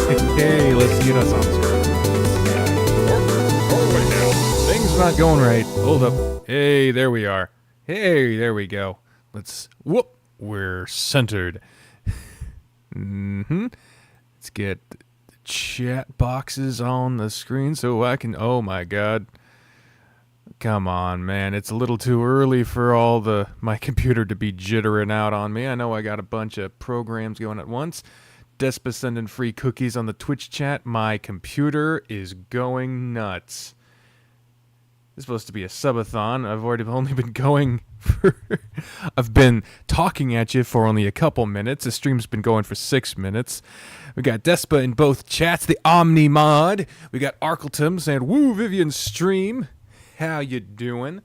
Hey, let's get us on screen. Oh, wait now. Things not going right. Hold up. Hey, there we are. Hey, there we go. Whoop. We're centered. Let's get the chat boxes on the screen so I can, oh my god. Come on, man. It's a little too early for my computer to be jittering out on me. I know I got a bunch of programs going at once. Despa sending free cookies on the Twitch chat. My computer is going nuts. It's supposed to be a subathon. I've only been going for... I've been talking at you for only a couple minutes. The stream's been going for 6 minutes. We got Despa in both chats, the Omni mod. We got Arkletum saying, woo, Vivian stream. How you doing?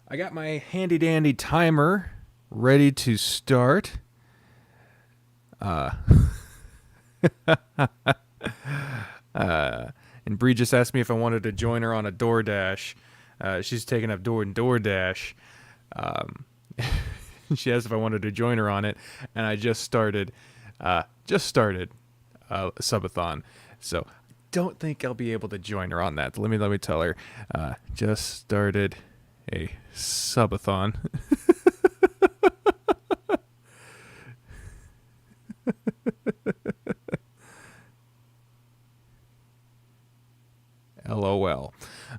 I got my handy-dandy timer ready to start. And Bree just asked me if I wanted to join her on a DoorDash. She's taking up DoorDash. She asked if I wanted to join her on it, and I just started subathon. So don't think I'll be able to join her on that. Let me tell her. Just started a subathon. LOL.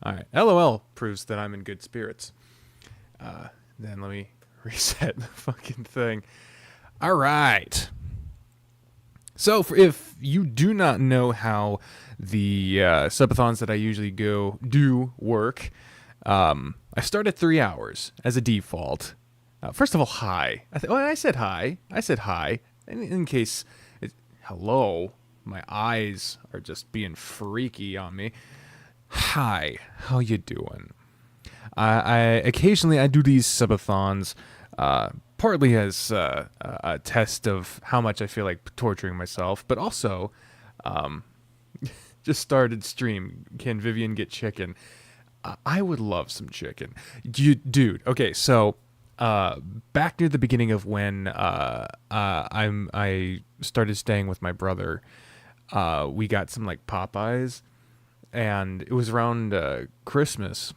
Alright, LOL proves that I'm in good spirits. Then let me reset the fucking thing. Alright. So, if you do not know how the subathons that I usually do work, I start at 3 hours as a default. First of all, hi. I said hi. I said hi. In case... hello. My eyes are just being freaky on me. Hi, how you doing? I occasionally do these subathons, partly as a test of how much I feel like torturing myself, but also just started stream. Can Vivian get chicken? I would love some chicken, dude. Okay, so back near the beginning of when I started staying with my brother, we got some like Popeyes. And it was around Christmas.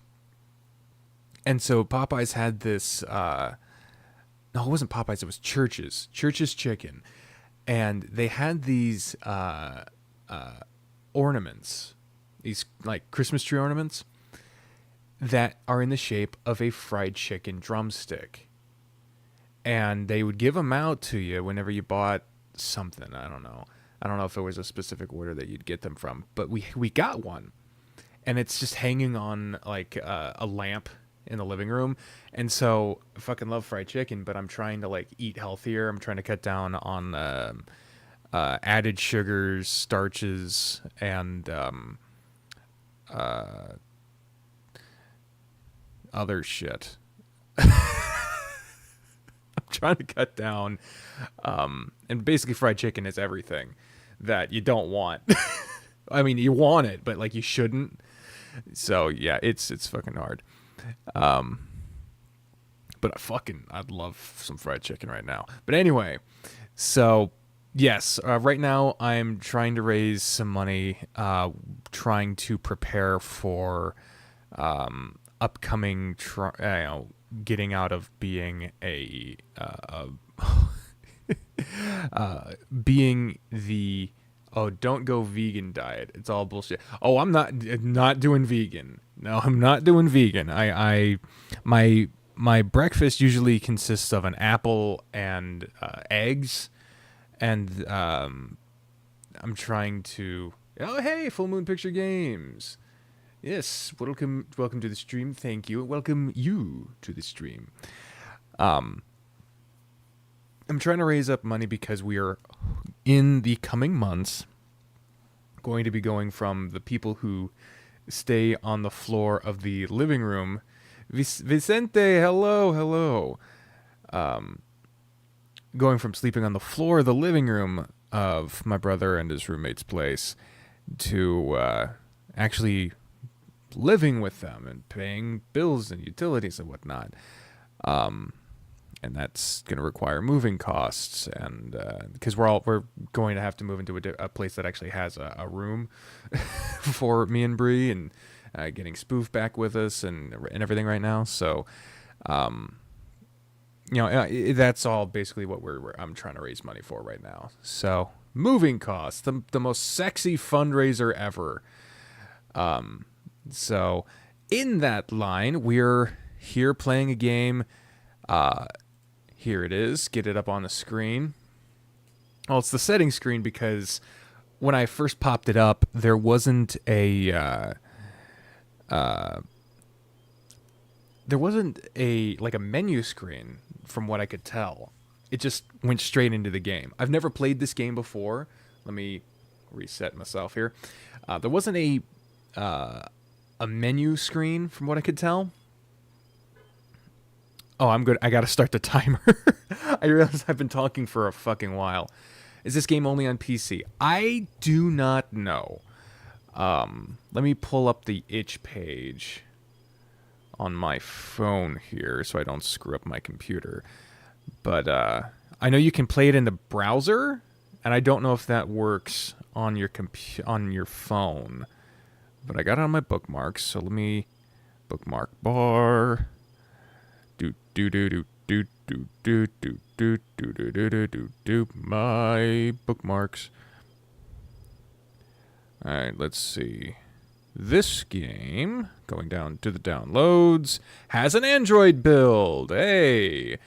And so Popeyes had this... no, it wasn't Popeyes. It was Church's. Church's Chicken. And they had these ornaments. These, like, Christmas tree ornaments that are in the shape of a fried chicken drumstick. And they would give them out to you whenever you bought something. I don't know if it was a specific order that you'd get them from, but we got one, and it's just hanging on like a lamp in the living room. And so I fucking love fried chicken, but I'm trying to like eat healthier. I'm trying to cut down on added sugars, starches, and other shit. Trying to cut down, and basically fried chicken is everything that you don't want. I mean, you want it, but like you shouldn't. So yeah, it's fucking hard. But I'd love some fried chicken right now. But anyway, so yes, right now I'm trying to raise some money, trying to prepare for upcoming getting out of being being the don't go vegan diet. It's all bullshit. Oh, I'm not doing vegan. No, I'm not doing vegan. My breakfast usually consists of an apple and eggs, and I'm trying to... Oh, hey, Full Moon Picture Games. Yes, welcome to the stream. Thank you. Welcome you to the stream. I'm trying to raise up money because we are, in the coming months, going to be going from the people who stay on the floor of the living room. Vicente, hello. Going from sleeping on the floor of the living room of my brother and his roommate's place to actually living with them and paying bills and utilities and whatnot. and that's going to require moving costs, and because we're going to have to move into a place that actually has a room for me and Bree, and getting Spoof back with us and everything right now. So, that's all basically what I'm trying to raise money for right now. So, moving costs, the most sexy fundraiser ever. So, in that line, we're here playing a game. Here it is. Get it up on the screen. Well, it's the settings screen because when I first popped it up, there wasn't a menu screen from what I could tell. It just went straight into the game. I've never played this game before. Let me reset myself here. There wasn't a menu screen from what I could tell. Oh, I'm good. I gotta start the timer. I realize I've been talking for a fucking while. Is this game only on PC? I do not know. Let me pull up the itch page on my phone here so I don't screw up my computer. But I know you can play it in the browser, and I don't know if that works on your phone. But I got it on my bookmarks, so let me bookmark bar. My bookmarks. Alright, let's see. This game, going down to the downloads, has an Android build. Hey!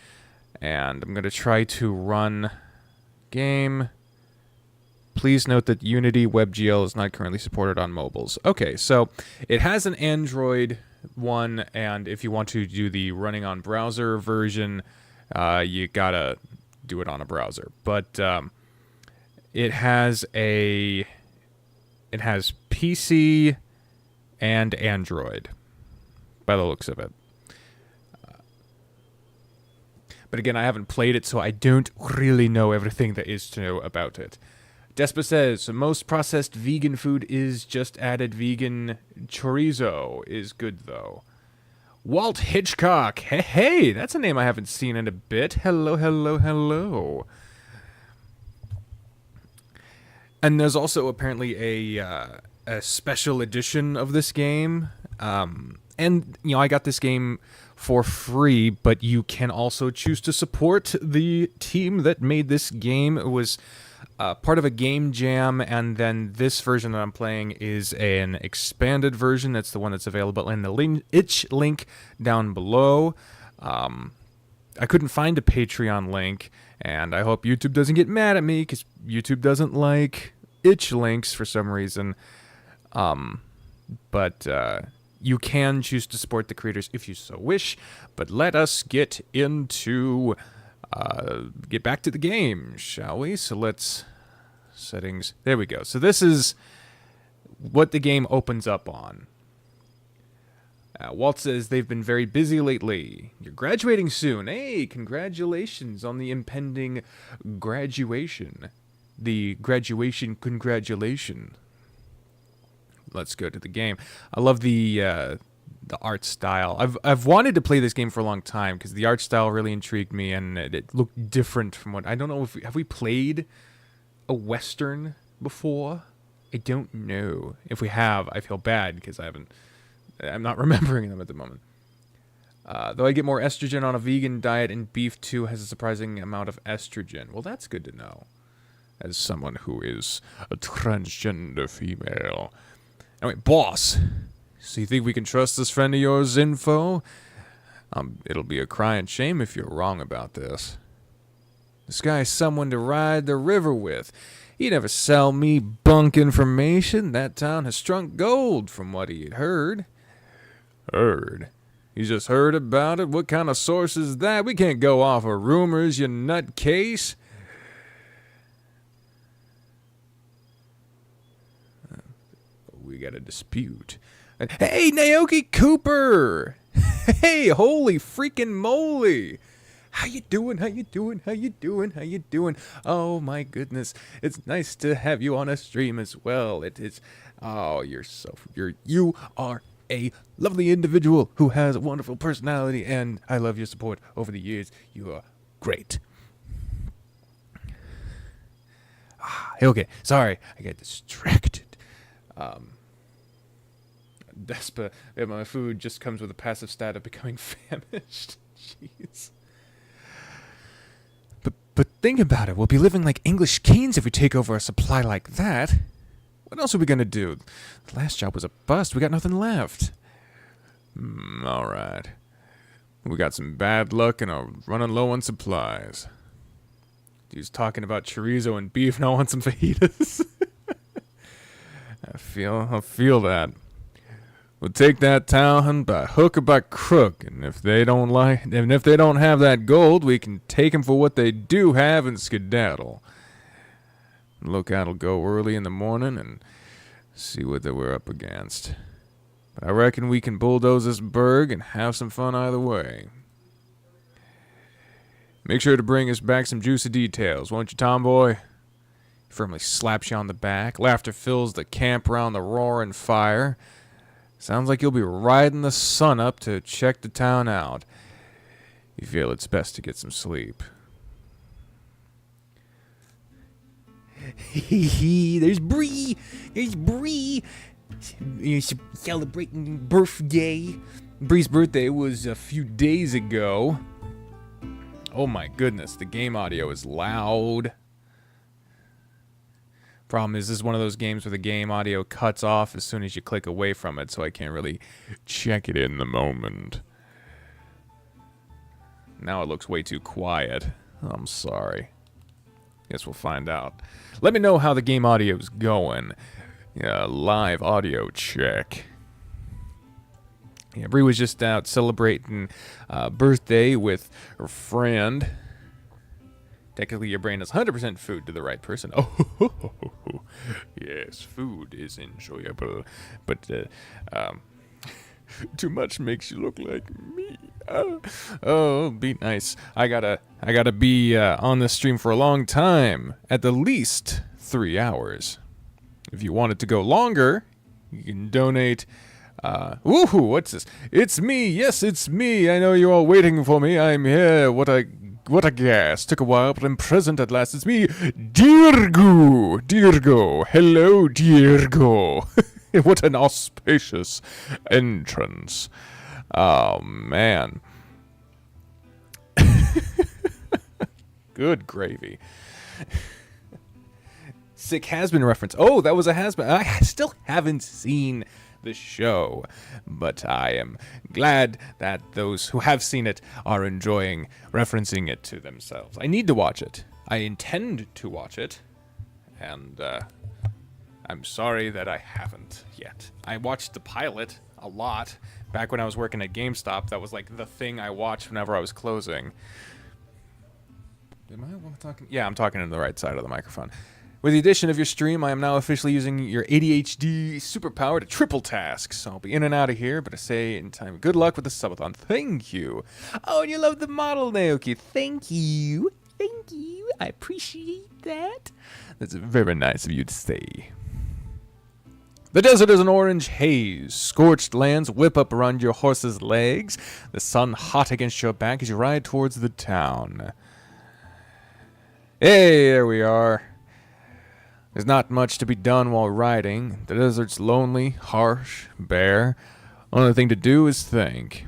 And I'm going to try to run game. Please note that Unity WebGL is not currently supported on mobiles. Okay, so it has an Android one, and if you want to do the running on browser version, you gotta do it on a browser. But it has PC and Android, by the looks of it. But again, I haven't played it, so I don't really know everything there is to know about it. Despa says, most processed vegan food is just added vegan chorizo is good, though. Walt Hitchcock. Hey, that's a name I haven't seen in a bit. Hello, hello, hello. And there's also apparently a special edition of this game. And, I got this game for free, but you can also choose to support the team that made this game. It was part of a game jam, and then this version that I'm playing is an expanded version. That's the one that's available in the itch link down below. I couldn't find a Patreon link, and I hope YouTube doesn't get mad at me, because YouTube doesn't like itch links for some reason. But you can choose to support the creators if you so wish. But let us get back to the game, shall we? So let's settings. There we go. So this is what the game opens up on. Walt says they've been very busy lately. You're graduating soon. Hey, congratulations on the impending graduation. The graduation congratulation. Let's go to the game. I love the art style. I've wanted to play this game for a long time because the art style really intrigued me, and it looked different from what I don't know if have we played a Western before. I don't know. If we have, I feel bad because I'm not remembering them at the moment. Though I get more estrogen on a vegan diet, and beef too has a surprising amount of estrogen. Well, that's good to know, as someone who is a transgender female. Anyway, boss. So you think we can trust this friend of yours' info? It'll be a crying shame if you're wrong about this. This guy's someone to ride the river with. He'd never sell me bunk information. That town has struck gold from what he'd heard. Heard? You just heard about it? What kind of source is that? We can't go off of rumors, you nutcase. We got a dispute. Hey, Naoki Cooper! Hey, holy freaking moly! How you doing? How you doing? How you doing? How you doing? Oh my goodness! It's nice to have you on a stream as well. It is. Oh, you are a lovely individual who has a wonderful personality, and I love your support over the years. You are great. Okay, sorry, I got distracted. Despa, my food just comes with a passive stat of becoming famished. Jeez. But think about it. We'll be living like English kings if we take over a supply like that. What else are we gonna do? The last job was a bust. We got nothing left. Alright. We got some bad luck and are running low on supplies. He's talking about chorizo and beef, now I want some fajitas. I feel that. We'll take that town by hook or by crook, and if they don't have that gold, we can take them for what they do have and skedaddle. Lookout'll go early in the morning and see what we're up against. But I reckon we can bulldoze this burg and have some fun either way. Make sure to bring us back some juicy details, won't you, tomboy? He firmly slaps you on the back. Laughter fills the camp around the roaring fire. Sounds like you'll be riding the sun up to check the town out. You feel it's best to get some sleep. There's Bree! There's Bree! You're celebrating birthday. Bree's birthday was a few days ago. Oh my goodness, the game audio is loud. Problem is, this is one of those games where the game audio cuts off as soon as you click away from it, so I can't really check it in the moment. Now it looks way too quiet. I'm sorry. Guess we'll find out. Let me know how the game audio's going. Live audio check. Yeah, Bree was just out celebrating birthday with her friend. Technically, your brain is 100% food to the right person. Oh, yes, food is enjoyable, but too much makes you look like me. Oh, be nice. I gotta be on this stream for a long time, at the least 3 hours. If you want it to go longer, you can donate. Woohoo! What's this? It's me. Yes, it's me. I know you're all waiting for me. I'm here. What a gas. Took a while, but I'm present at last. It's me, Dirgo. Dirgo. Hello, Dirgo. What an auspicious entrance. Oh, man. Good gravy. Sick has-been reference. Oh, that was a has-been. I still haven't seen the show, but I am glad that those who have seen it are enjoying referencing it to themselves. I need to watch it. I intend to watch it, and I'm sorry that I haven't yet. I watched the pilot a lot back when I was working at GameStop. That was like the thing I watched whenever I was closing. Am I talking? Yeah, I'm talking to the right side of the microphone. With the addition of your stream, I am now officially using your ADHD superpower to triple task. So I'll be in and out of here, but I say in time, good luck with the subathon. Thank you. Oh, and you love the model, Naoki. Thank you. Thank you. I appreciate that. That's very nice of you to say. The desert is an orange haze. Scorched lands whip up around your horse's legs. The sun hot against your back as you ride towards the town. Hey, there we are. There's not much to be done while riding. The desert's lonely, harsh, bare. Only thing to do is think.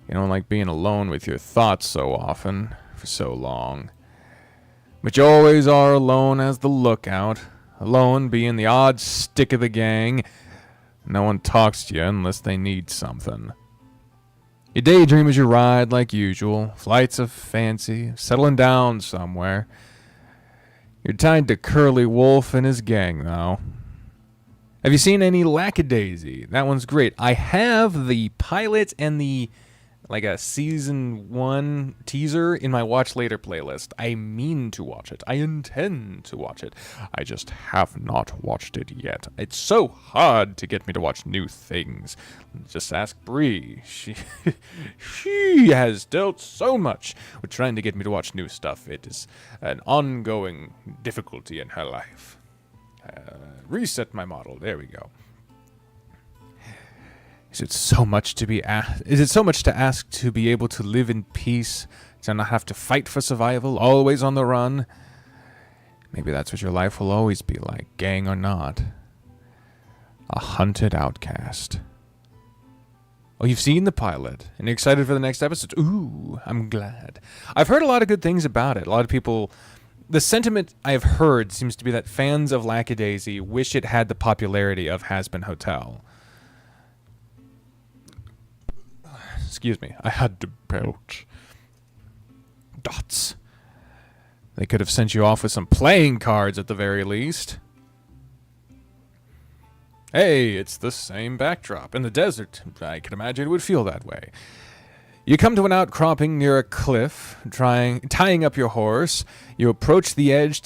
You don't like being alone with your thoughts so often, for so long. But you always are alone as the lookout. Alone being the odd stick of the gang. No one talks to you unless they need something. You daydream as you ride like usual. Flights of fancy, settling down somewhere. You're tied to Curly Wolf and his gang, though. Have you seen any Lackadaisy? That one's great. I have the pilot and the, a season 1 teaser in my Watch Later playlist. I mean to watch it. I intend to watch it. I just have not watched it yet. It's so hard to get me to watch new things. Just ask Bree. She has dealt so much with trying to get me to watch new stuff. It is an ongoing difficulty in her life. Reset my model. There we go. Is it so much to ask to be able to live in peace, to not have to fight for survival, always on the run? Maybe that's what your life will always be like, gang or not. A hunted outcast. Oh, you've seen the pilot, and you're excited for the next episode? Ooh, I'm glad. I've heard a lot of good things about it. A lot of people... The sentiment I've heard seems to be that fans of Lackadaisy wish it had the popularity of Hazbin Hotel. Excuse me, I had to belch. Dots. They could have sent you off with some playing cards at the very least. Hey, it's the same backdrop. In the desert, I can imagine it would feel that way. You come to an outcropping near a cliff, tying up your horse. You approach the edge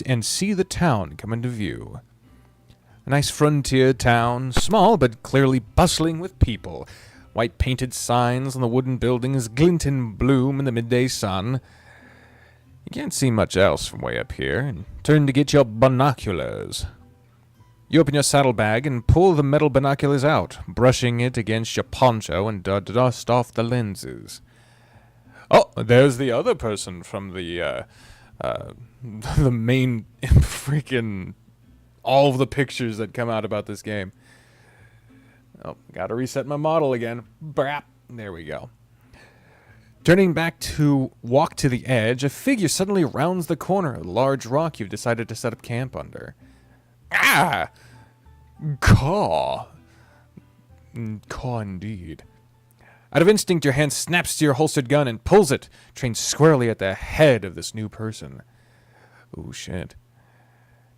and see the town come into view. A nice frontier town, small but clearly bustling with people. White painted signs on the wooden buildings glint and bloom in the midday sun. You can't see much else from way up here, and turn to get your binoculars. You open your saddlebag and pull the metal binoculars out, brushing it against your poncho and dust off the lenses. Oh, there's the other person from the main freaking all of the pictures that come out about this game. Oh, gotta reset my model again. Brap. There we go. Turning back to walk to the edge, a figure suddenly rounds the corner of a large rock you've decided to set up camp under. Ah! Caw. Caw indeed. Out of instinct, your hand snaps to your holstered gun and pulls it, trained squarely at the head of this new person. Oh, shit.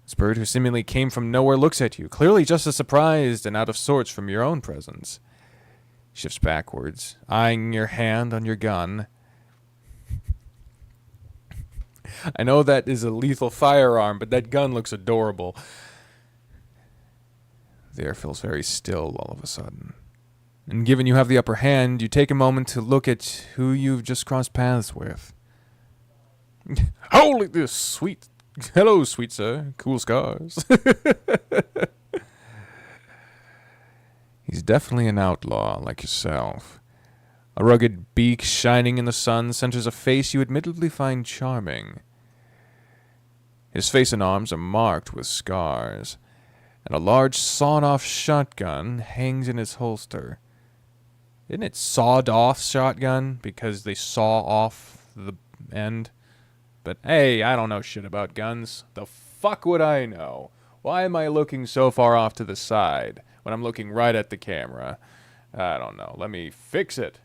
This bird who seemingly came from nowhere looks at you, clearly just as surprised and out of sorts from your own presence. Shifts backwards, eyeing your hand on your gun. I know that is a lethal firearm, but that gun looks adorable. The air feels very still all of a sudden. And given you have the upper hand, you take a moment to look at who you've just crossed paths with. Holy, this sweet... Hello, sweet sir. Cool scars. He's definitely an outlaw, like yourself. A rugged beak shining in the sun centers a face you admittedly find charming. His face and arms are marked with scars, and a large sawn-off shotgun hangs in his holster. Isn't it sawed-off shotgun because they saw off the end? But hey, I don't know shit about guns. The fuck would I know? Why am I looking so far off to the side when I'm looking right at the camera? I don't know. Let me fix it.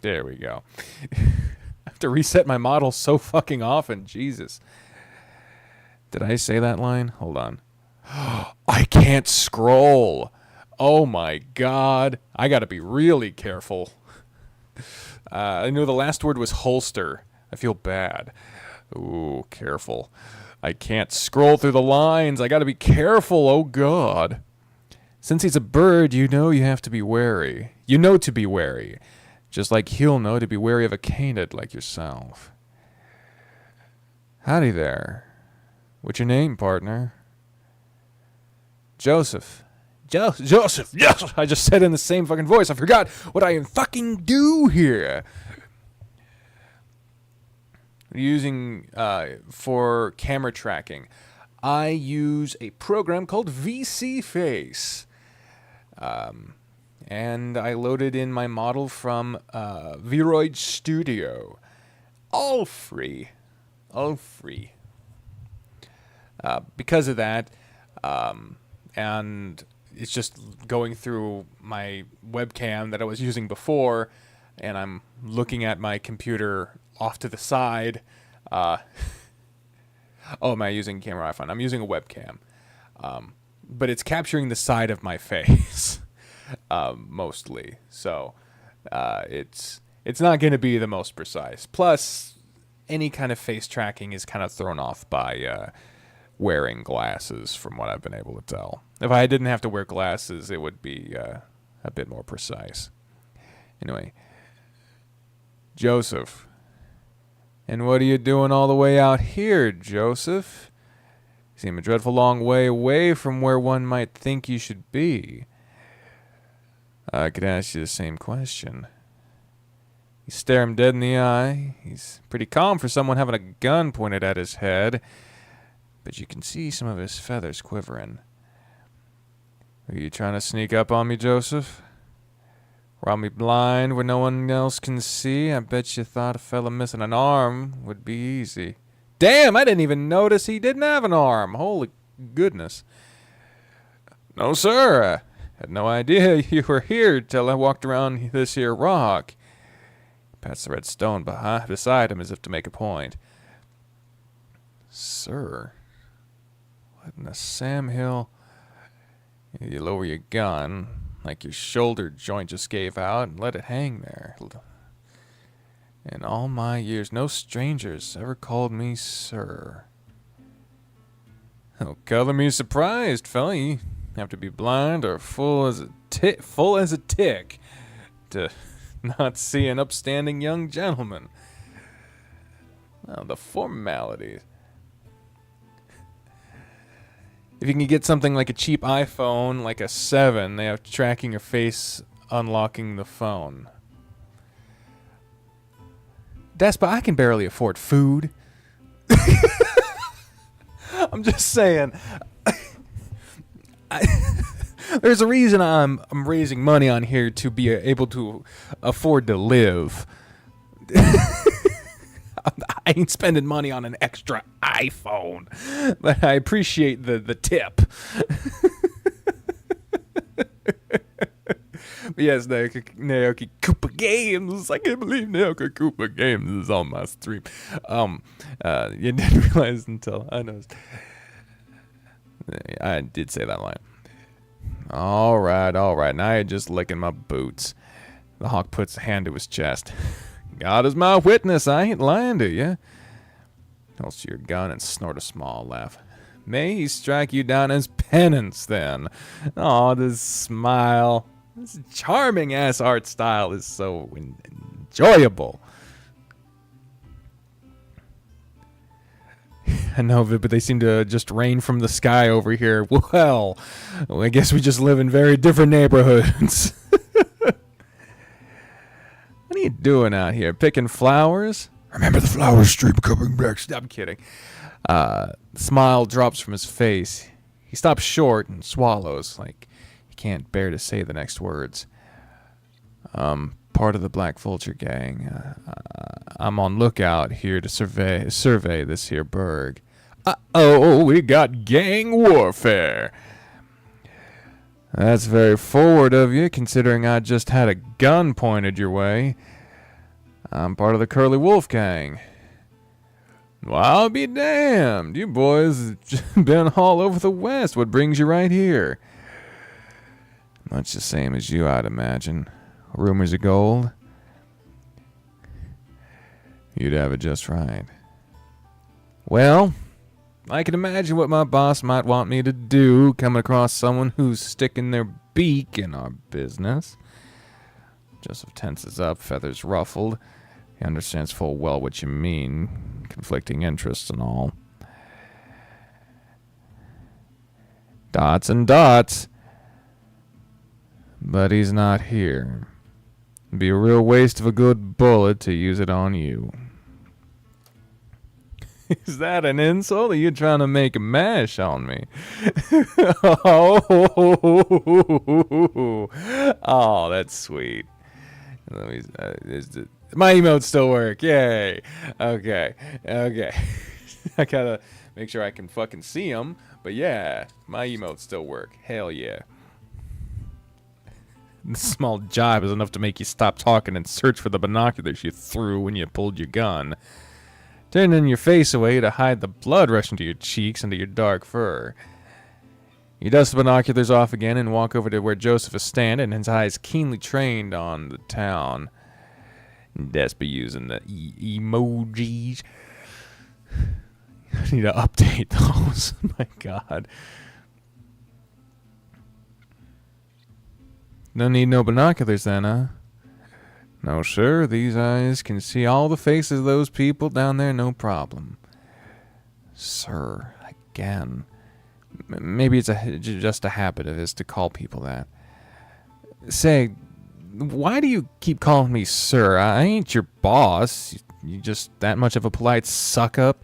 There we go. I have to reset my model so fucking often. Jesus. Did I say that line? Hold on. I can't scroll. Oh my god. I gotta be really careful. I knew the last word was holster. I feel bad. Ooh, careful. I can't scroll through the lines. I gotta be careful. Oh god. Since he's a bird, you know you have to be wary. You know to be wary. Just like he'll know to be wary of a canid like yourself. Howdy there. What's your name, partner? Joseph. Joseph! Yes! I just said in the same fucking voice. I forgot what I fucking do here. Using, for camera tracking, I use a program called VC Face. And I loaded in my model from Vroid Studio. All free. All free. Because of that, and it's just going through my webcam that I was using before, and I'm looking at my computer off to the side. Oh, am I using camera iPhone? I'm using a webcam. But it's capturing the side of my face. Mostly. So it's not going to be the most precise. Plus, any kind of face tracking is kind of thrown off by wearing glasses, from what I've been able to tell. If I didn't have to wear glasses, it would be a bit more precise. Anyway, Joseph. And what are you doing all the way out here, Joseph? You seem a dreadful long way away from where one might think you should be. I could ask you the same question. You stare him dead in the eye. He's pretty calm for someone having a gun pointed at his head, but you can see some of his feathers quivering. Are you trying to sneak up on me, Joseph? Rob me blind where no one else can see? I bet you thought a fella missing an arm would be easy. Damn, I didn't even notice he didn't have an arm. Holy goodness. No, sir. I had no idea you were here till I walked around this here rock. He pats the red stone beside him as if to make a point. Sir, what in the Sam Hill? You lower your gun, like your shoulder joint just gave out, and let it hang there. In all my years, no strangers ever called me sir. Oh, color me surprised, fella. You have to be blind or full as a tick to not see an upstanding young gentleman. Well, the formalities. If you can get something like a cheap iPhone, like a 7, they have tracking your face, unlocking the phone. Despa, I can barely afford food. I'm just saying. There's a reason I'm raising money on here to be able to afford to live. I ain't spending money on an extra iPhone, but I appreciate the tip. But yes, Naoki Koopa Games. I can't believe Naoki Koopa Games is on my stream. You didn't realize until I noticed. I did say that line. All right. Now you're just licking my boots. The hawk puts a hand to his chest. God is my witness, I ain't lying to you. Holster your gun and snort a small laugh. May he strike you down as penance, then. Oh, this smile. This charming-ass art style is so enjoyable. I know, but they seem to just rain from the sky over here. Well, I guess we just live in very different neighborhoods. What are you doing out here? Picking flowers? Remember the flower stream coming back. I'm kidding. Smile drops from his face. He stops short and swallows, like he can't bear to say the next words. Part of the Black Vulture gang. I'm on lookout here to survey this here burg. Uh-oh, we got gang warfare. That's very forward of you, considering I just had a gun pointed your way. I'm part of the Curly Wolf gang. Well, I'll be damned. You boys have been all over the West. What brings you right here? Much the same as you, I'd imagine. Rumors of gold? You'd have it just right. Well, I can imagine what my boss might want me to do, coming across someone who's sticking their beak in our business. Joseph tenses up, feathers ruffled. He understands full well what you mean, conflicting interests and all. Dots and dots. But he's not here. It'd be a real waste of a good bullet to use it on you. Is that an insult? Are you trying to make a mash on me? Oh, that's sweet. My emotes still work. Yay. Okay. I gotta make sure I can fucking see them. But yeah, my emotes still work. Hell yeah. The small jibe is enough to make you stop talking and search for the binoculars you threw when you pulled your gun. Turning your face away to hide the blood rushing to your cheeks and to your dark fur. You dust the binoculars off again and walk over to where Joseph is standing, his eyes keenly trained on the town. Despa using the emojis. I need to update those. My God. Don't need no binoculars then, huh? No, sir. These eyes can see all the faces of those people down there, no problem. Sir, again. Maybe it's just a habit of his to call people that. Say, why do you keep calling me sir? I ain't your boss. You just that much of a polite suck-up?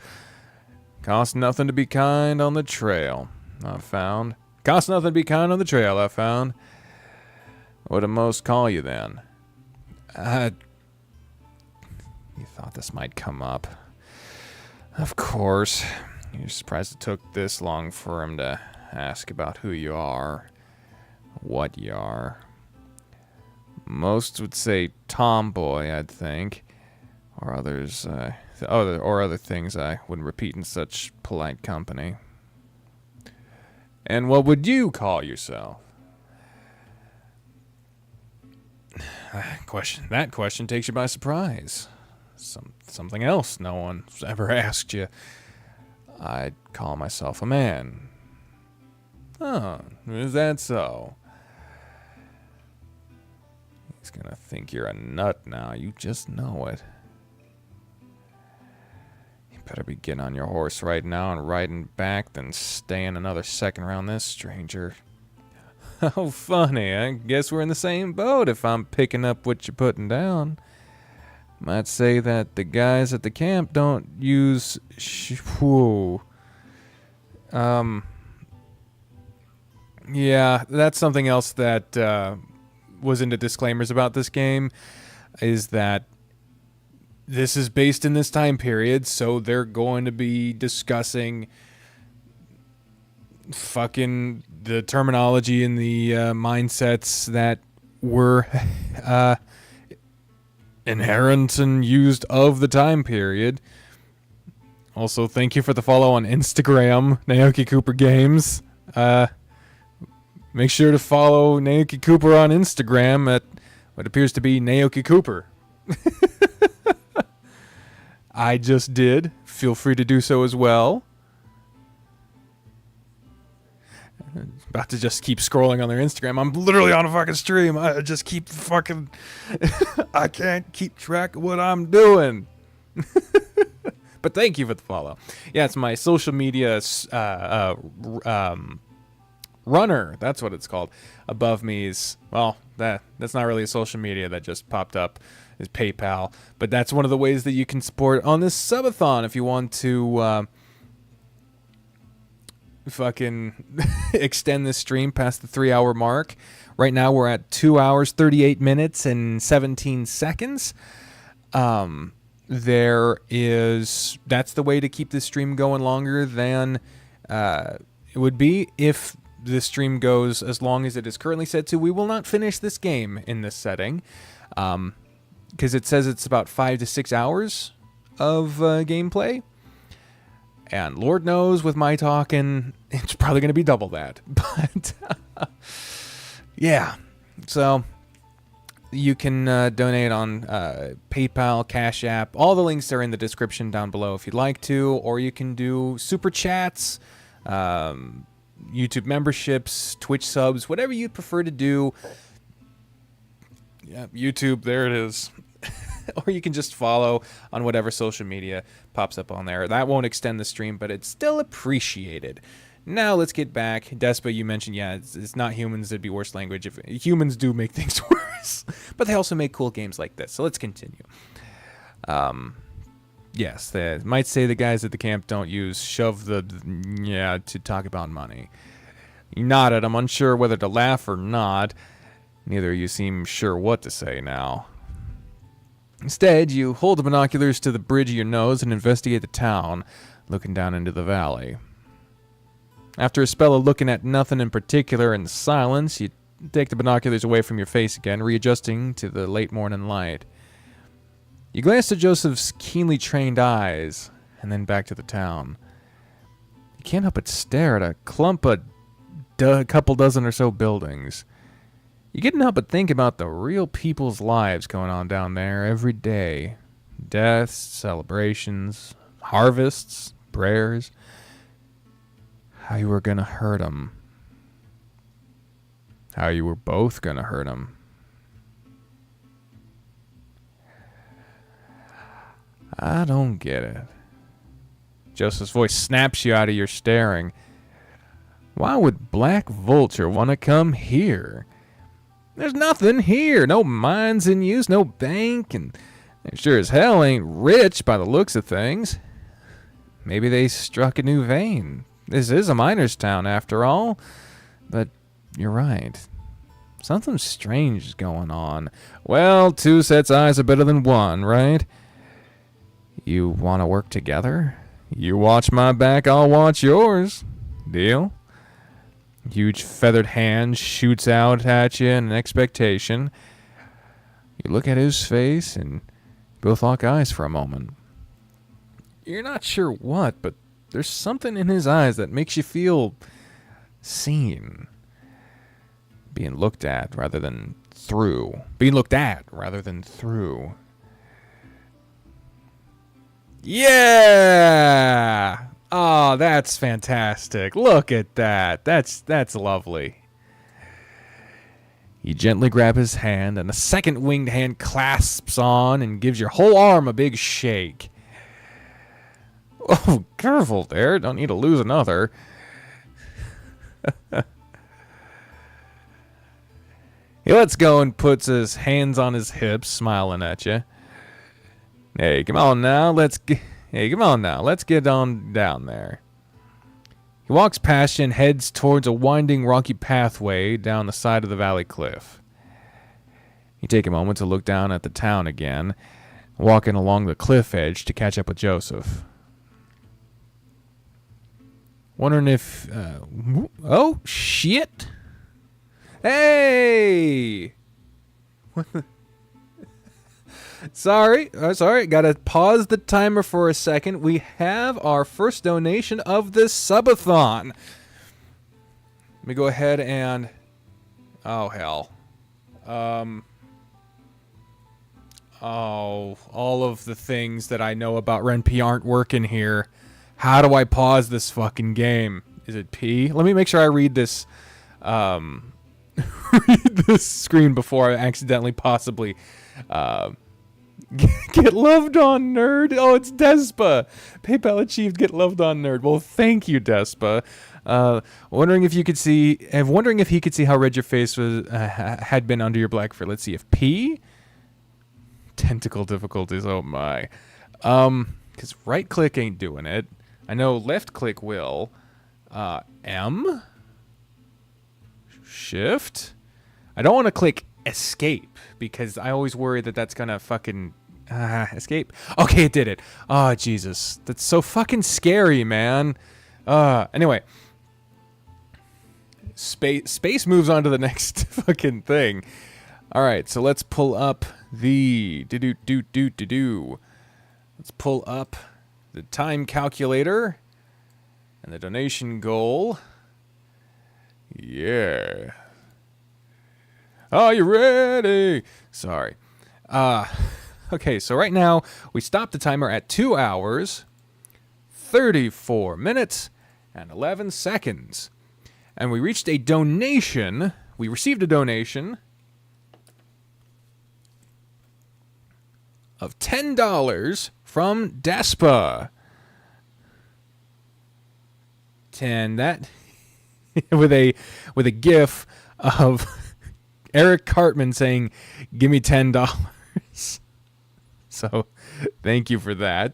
Costs nothing to be kind on the trail, I've found. Costs nothing to be kind on the trail, I've found. What do most call you, then? You thought this might come up. Of course. You're surprised it took this long for him to ask about who you are. What you are. Most would say tomboy, I'd think. Or others, other things I wouldn't repeat in such polite company. And what would you call yourself? That question takes you by surprise. Something else no one's ever asked you. I'd call myself a man. Oh, is that so? He's gonna think you're a nut now. You just know it. You better be getting on your horse right now and riding back than staying another second around this stranger. How funny. I guess we're in the same boat if I'm picking up what you're putting down. Might say that the guys at the camp don't use yeah, that's something else that was in the disclaimers about this game, is that this is based in this time period, so they're going to be discussing fucking the terminology and the mindsets that were inherent and used of the time period. Also, thank you for the follow on Instagram, Naoki Cooper Games. Make sure to follow Naoki Cooper on Instagram at what appears to be Naoki Cooper. I just did. Feel free to do so as well. About to just keep scrolling on their Instagram. I'm literally on a fucking stream. I just keep fucking... I can't keep track of what I'm doing. But thank you for the follow. Yeah, it's my social media runner. That's what it's called. Above me is... Well, that's not really a social media. That just popped up. Is PayPal. But that's one of the ways that you can support on this subathon if you want to... fucking extend this stream past the 3-hour mark. Right now we're at 2 hours 38 minutes and 17 seconds. That's the way to keep this stream going longer than it would be if the stream goes as long as it is currently set to. We will not finish this game in this setting because it says it's about 5 to 6 hours of gameplay. And Lord knows with my talking, it's probably going to be double that. But, yeah. So, you can donate on PayPal, Cash App. All the links are in the description down below if you'd like to. Or you can do Super Chats, YouTube memberships, Twitch subs, whatever you prefer to do. Yeah, YouTube, there it is. Or you can just follow on whatever social media pops up on there. That won't extend the stream, but it's still appreciated. Now let's get back. Despa, you mentioned, yeah, it's not humans. It'd be worse language if humans do make things worse. But they also make cool games like this. So let's continue. Yes, they might say the guys at the camp don't use to talk about money. You nodded. I'm unsure whether to laugh or not. Neither of you seem sure what to say now. Instead, you hold the binoculars to the bridge of your nose and investigate the town, looking down into the valley. After a spell of looking at nothing in particular in the silence, you take the binoculars away from your face again, readjusting to the late morning light. You glance at Joseph's keenly trained eyes, and then back to the town. You can't help but stare at a clump of couple dozen or so buildings. You couldn't help but think about the real people's lives going on down there every day. Deaths, celebrations, harvests, prayers. How you were going to hurt them. How you were both going to hurt them. I don't get it. Joseph's voice snaps you out of your staring. Why would Black Vulture want to come here? There's nothing here. No mines in use, no bank, and they sure as hell ain't rich by the looks of things. Maybe they struck a new vein. This is a miner's town after all. But you're right. Something strange is going on. Well, two sets of eyes are better than one, right? You want to work together? You watch my back, I'll watch yours. Deal? Huge feathered hand shoots out at you in expectation. You look at his face and both lock eyes for a moment. You're not sure what, but there's something in his eyes that makes you feel seen. Being looked at rather than through. Being looked at rather than through. Yeah! Oh, that's fantastic. Look at that. That's lovely. You gently grab his hand, and a second winged hand clasps on and gives your whole arm a big shake. Oh, careful there. Don't need to lose another. He lets go and puts his hands on his hips, smiling at you. Hey, come on now. Let's get on down there. He walks past you and heads towards a winding rocky pathway down the side of the valley cliff. You take a moment to look down at the town again, walking along the cliff edge to catch up with Joseph. Wondering if... oh, shit! Hey! Sorry. Gotta pause the timer for a second. We have our first donation of this subathon. Let me go ahead and... oh, hell. Oh, all of the things that I know about RenP aren't working here. How do I pause this fucking game? Is it P? Let me make sure I read this... read this screen before I accidentally possibly... get loved on, nerd. Oh, it's Despa. PayPal achieved get loved on, nerd. Well, thank you, Despa. Wondering if he could see how red your face was had been under your black fur. Let's see if P. Tentacle difficulties. Oh my. Because right click ain't doing it. I know left click will. M. Shift. I don't want to click escape because I always worry that that's gonna fucking escape. Okay, it did it. Oh, Jesus. That's so fucking scary, man. Anyway. Space moves on to the next fucking thing. Alright, so let's pull up the... Let's pull up the time calculator and the donation goal. Yeah. Are you ready? Sorry. Okay, so right now we stopped the timer at 2 hours, 34 minutes, and 11 seconds. And we reached a donation. We received a donation of $10 from Despa. 10, that with a gif of Eric Cartman saying, "Give me $10." So, thank you for that.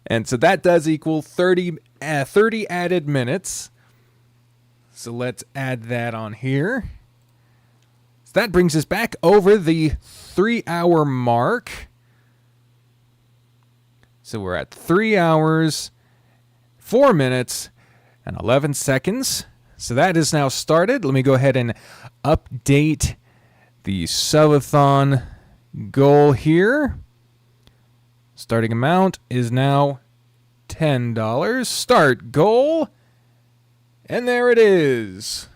And so that does equal 30 added minutes. So let's add that on here. So that brings us back over the 3-hour mark. So we're at 3 hours, 4 minutes, and 11 seconds. So that is now started. Let me go ahead and update the subathon goal here. Starting amount is now $10. Start goal. And there it is.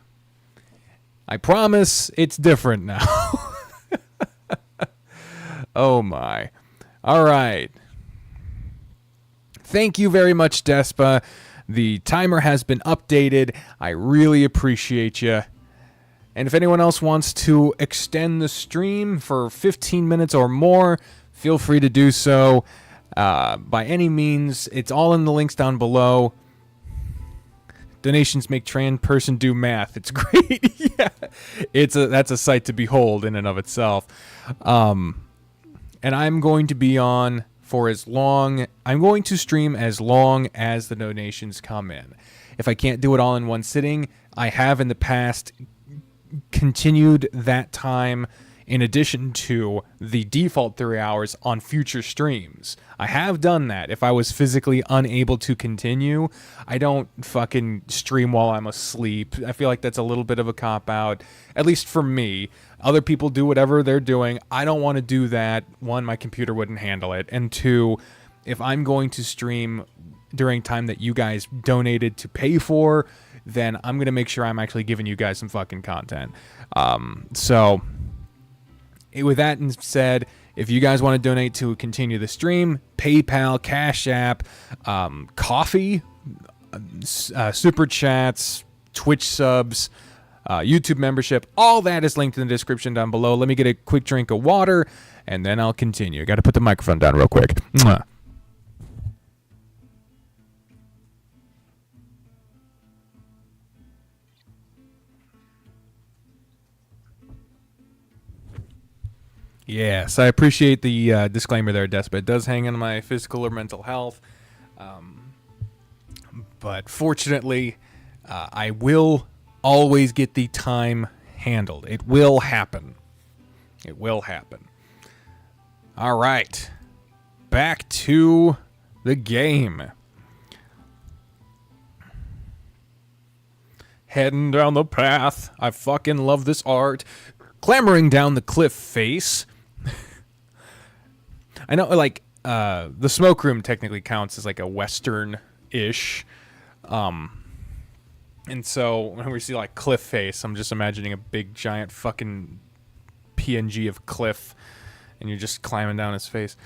I promise it's different now. Oh my. All right. Thank you very much, Despa. The timer has been updated. I really appreciate you. And if anyone else wants to extend the stream for 15 minutes or more, feel free to do so. By any means, it's all in the links down below. Donations make trans person do math. It's great. Yeah, that's a sight to behold in and of itself. And I'm going to be on for as long. I'm going to stream as long as the donations come in. If I can't do it all in one sitting, I have in the past continued that time in addition to the default 3 hours on future streams. I have done that. If I was physically unable to continue, I don't fucking stream while I'm asleep. I feel like that's a little bit of a cop-out, at least for me. Other people do whatever they're doing. I don't want to do that. One, my computer wouldn't handle it. And two, if I'm going to stream during time that you guys donated to pay for, then I'm going to make sure I'm actually giving you guys some fucking content. So with that said, if you guys want to donate to continue the stream, PayPal, Cash App, coffee, super chats, Twitch subs, YouTube membership, all that is linked in the description down below. Let me get a quick drink of water, and then I'll continue. Got to put the microphone down real quick. Mwah. Yes, I appreciate the disclaimer there, Despot. It does hang on my physical or mental health. But fortunately, I will always get the time handled. It will happen. It will happen. All right. Back to the game. Heading down the path. I fucking love this art. Clambering down the cliff face. I know, like, the smoke room technically counts as, like, a western-ish. And so, when we see, like, cliff face, I'm just imagining a big, giant fucking PNG of cliff, and you're just climbing down his face.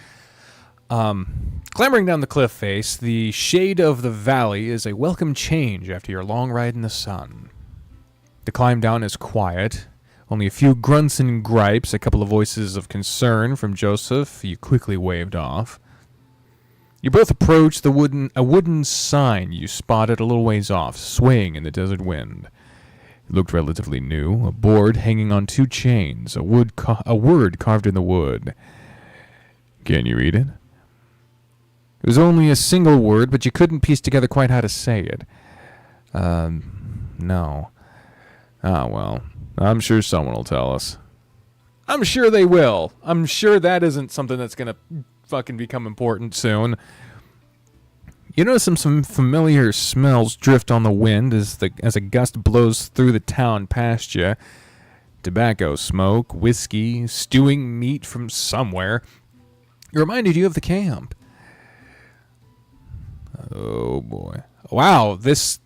Clambering down the cliff face, the shade of the valley is a welcome change after your long ride in the sun. The climb down is quiet. Only a few grunts and gripes, a couple of voices of concern from Joseph you quickly waved off. You both approach a wooden sign you spotted a little ways off, swaying in the desert wind. It looked relatively new, a board hanging on 2 chains, a word carved in the wood. Can you read it? It was only a single word, but you couldn't piece together quite how to say it. No. Ah, well. I'm sure someone will tell us. I'm sure they will. I'm sure that isn't something that's going to fucking become important soon. You notice some familiar smells drift on the wind as a gust blows through the town past you. Tobacco smoke, whiskey, stewing meat from somewhere. It reminded you of the camp. Oh boy. Wow, this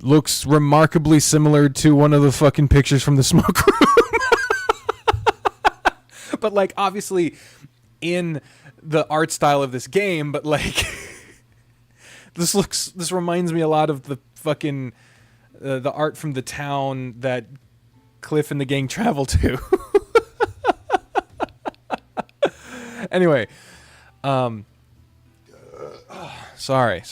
looks remarkably similar to one of the fucking pictures from the smoke room. But, like, obviously in the art style of this game, but, like, this reminds me a lot of the fucking the art from the town that Cliff and the gang travel to. Anyway, sorry.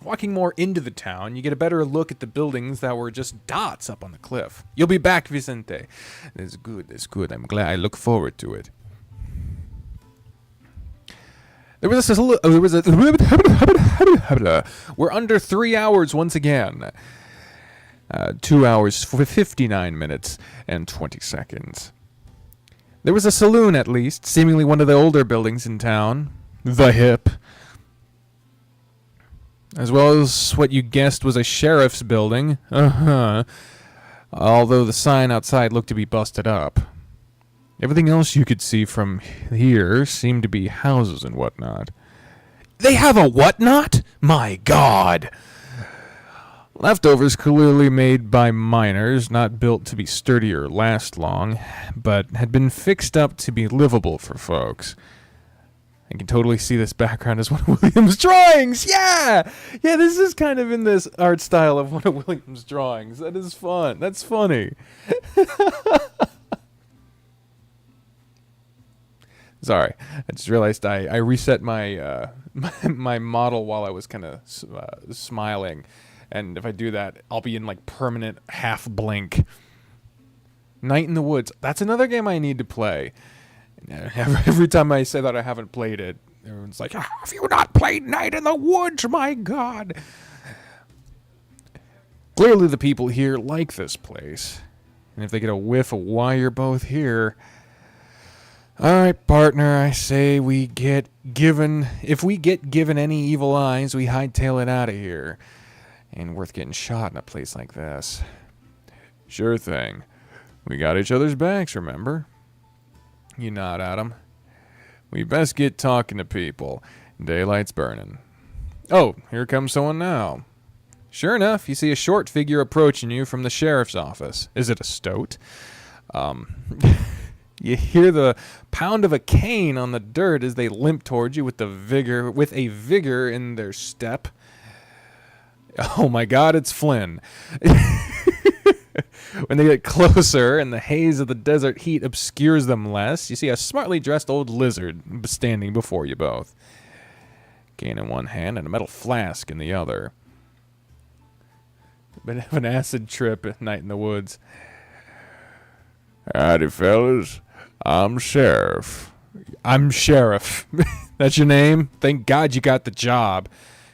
Walking more into the town, you get a better look at the buildings that were just dots up on the cliff. You'll be back, Vicente. That's good. I'm glad. I look forward to it. We're under 3 hours once again. 2 hours, 59 minutes, and 20 seconds. There was a saloon, at least, seemingly one of the older buildings in town. The Hip. As well as what you guessed was a sheriff's building. Although the sign outside looked to be busted up. Everything else you could see from here seemed to be houses and whatnot. They have a whatnot? My God! Leftovers clearly made by miners, not built to be sturdy or last long, but had been fixed up to be livable for folks. I can totally see this background as one of William's drawings. Yeah, this is kind of in this art style of one of William's drawings. That is fun. That's funny. Sorry, I just realized I reset my my model while I was kind of smiling, and if I do that, I'll be in like permanent half blink. Night in the Woods. That's another game I need to play. Every time I say that I haven't played it, everyone's like, "Have you not played Night in the Woods? My God!" Clearly, the people here like this place, and if they get a whiff of why you're both here. All right, partner, I say we get given... If we get given any evil eyes, we hightail it out of here. Ain't worth getting shot in a place like this. Sure thing. We got each other's backs, remember? You nod at him. We best get talking to people. Daylight's burning. Oh, here comes someone now. Sure enough, you see a short figure approaching you from the sheriff's office. Is it a stoat? You hear the pound of a cane on the dirt as they limp towards you with a vigor in their step. Oh my God, it's Flynn. When they get closer and the haze of the desert heat obscures them less, you see a smartly dressed old lizard standing before you both. Cane in one hand and a metal flask in the other. Been having an acid trip at Night in the Woods. Howdy, fellas. I'm Sheriff. I'm Sheriff. That's your name? Thank God you got the job.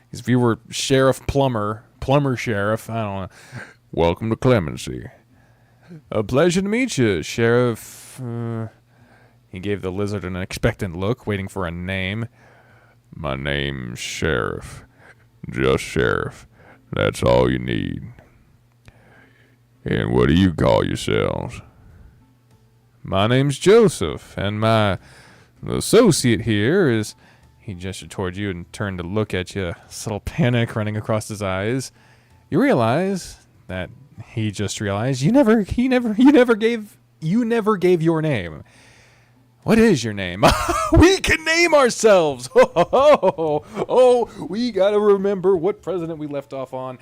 Because if you were Sheriff Plumber Sheriff, I don't know. Welcome to Clemency. A pleasure to meet you, Sheriff. He gave the lizard an expectant look, waiting for a name. My name's Sheriff. Just Sheriff. That's all you need. And what do you call yourselves? My name's Joseph, and my associate here is... He gestured toward you and turned to look at you, subtle panic running across his eyes. You realize that he just realized you never gave your name. What is your name? We can name ourselves. We gotta remember what president we left off on.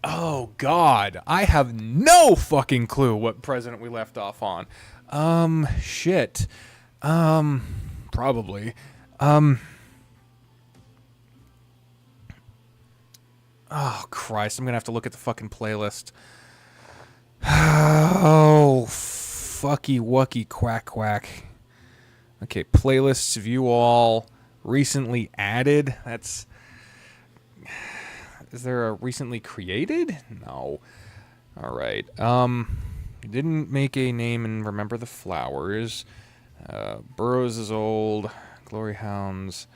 Oh, God. I have no fucking clue what president we left off on. Shit. Probably. Oh, Christ. I'm gonna have to look at the fucking playlist. Oh, fucky wucky quack quack. Okay, playlists view all recently added. That's... Is there a recently created? No. All right. You didn't make a name and remember the flowers. Burroughs is old. Glory Hounds.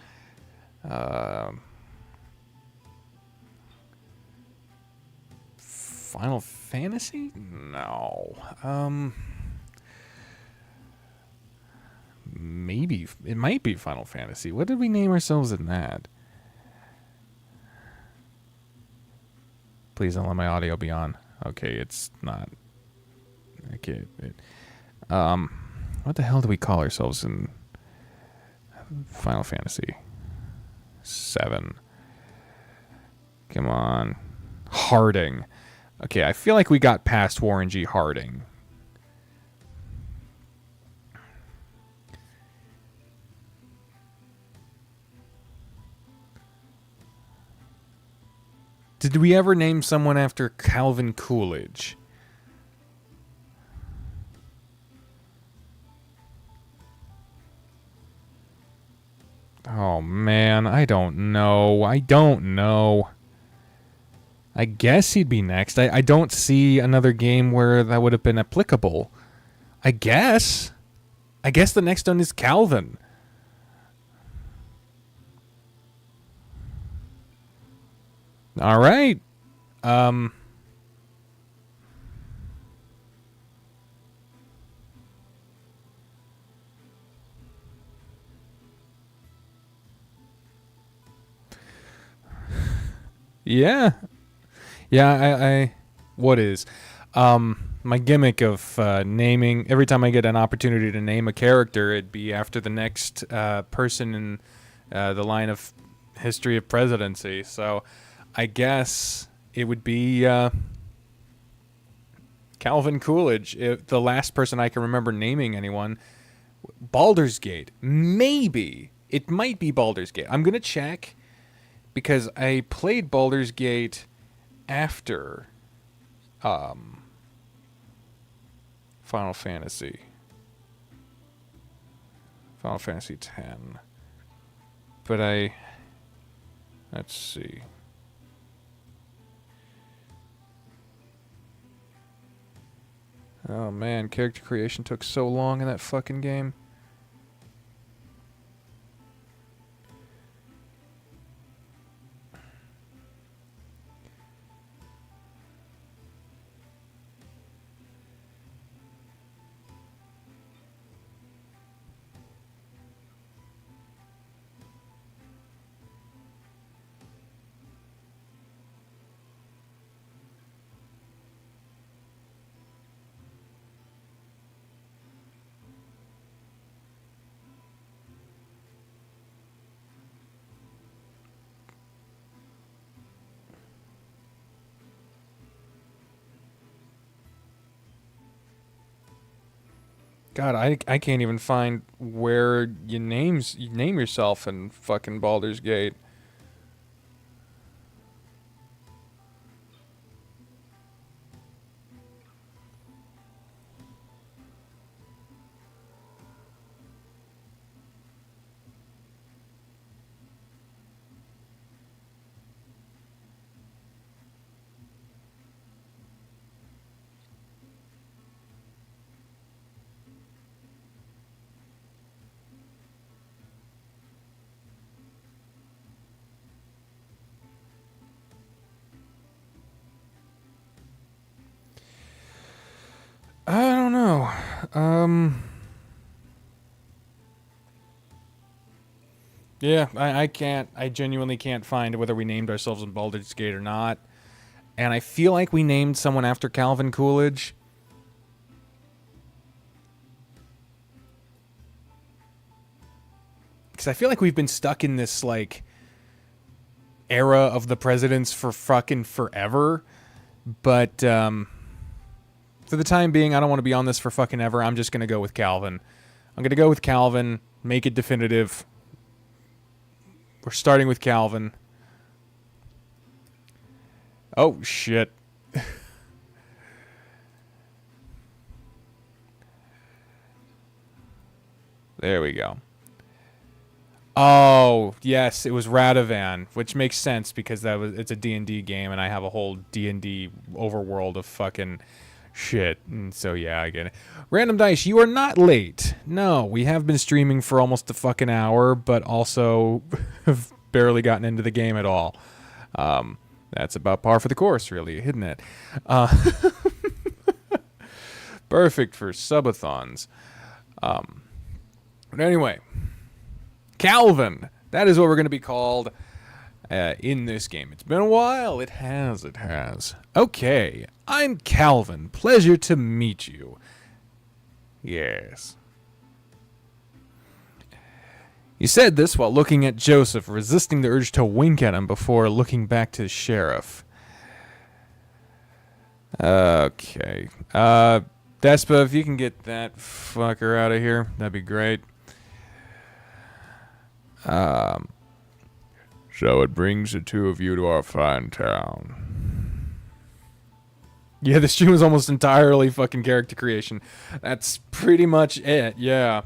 Final Fantasy? No. Maybe. It might be Final Fantasy. What did we name ourselves in that? Please don't let my audio be on. Okay, it's not. Okay. What the hell do we call ourselves in Final Fantasy 7? Come on. Harding. Okay, I feel like we got past Warren G. Harding. Did we ever name someone after Calvin Coolidge? Oh, man, I don't know. I guess he'd be next. I don't see another game where that would have been applicable. I guess the next one is Calvin. All right. Yeah. I what is my gimmick of naming every time I get an opportunity to name a character, it'd be after the next person in the line of history of presidency. So I guess it would be Calvin Coolidge. The last person I can remember naming anyone Baldur's Gate. Maybe. It might be Baldur's Gate. I'm going to check because I played Baldur's Gate after Final Fantasy. Final Fantasy X. But let's see. Oh man, character creation took so long in that fucking game. God, I can't even find where you name yourself in fucking Baldur's Gate. I don't know. Yeah, I can't. I genuinely can't find whether we named ourselves in Baldur's Gate or not. And I feel like we named someone after Calvin Coolidge. Because I feel like we've been stuck in this, like, era of the presidents for fucking forever. But, for the time being, I don't want to be on this for fucking ever. I'm just going to go with Calvin. I'm going to go with Calvin. Make it definitive. We're starting with Calvin. Oh, shit. There we go. Oh, yes, it was Radovan, which makes sense because it's a D&D game and I have a whole D&D overworld of fucking shit. And so, yeah, I get it. Random Dice, you are not late. No, we have been streaming for almost a fucking hour, but also have barely gotten into the game at all. That's about par for the course, really, isn't it? Perfect for subathons. But anyway, Calvin. That is what we're going to be called in this game. It's been a while. It has. Okay, I'm Calvin. Pleasure to meet you. Yes. You said this while looking at Joseph, resisting the urge to wink at him before looking back to the sheriff. Okay. Despa, if you can get that fucker out of here, that'd be great. So it brings the two of you to our fine town. Yeah, the stream was almost entirely fucking character creation. That's pretty much it, yeah.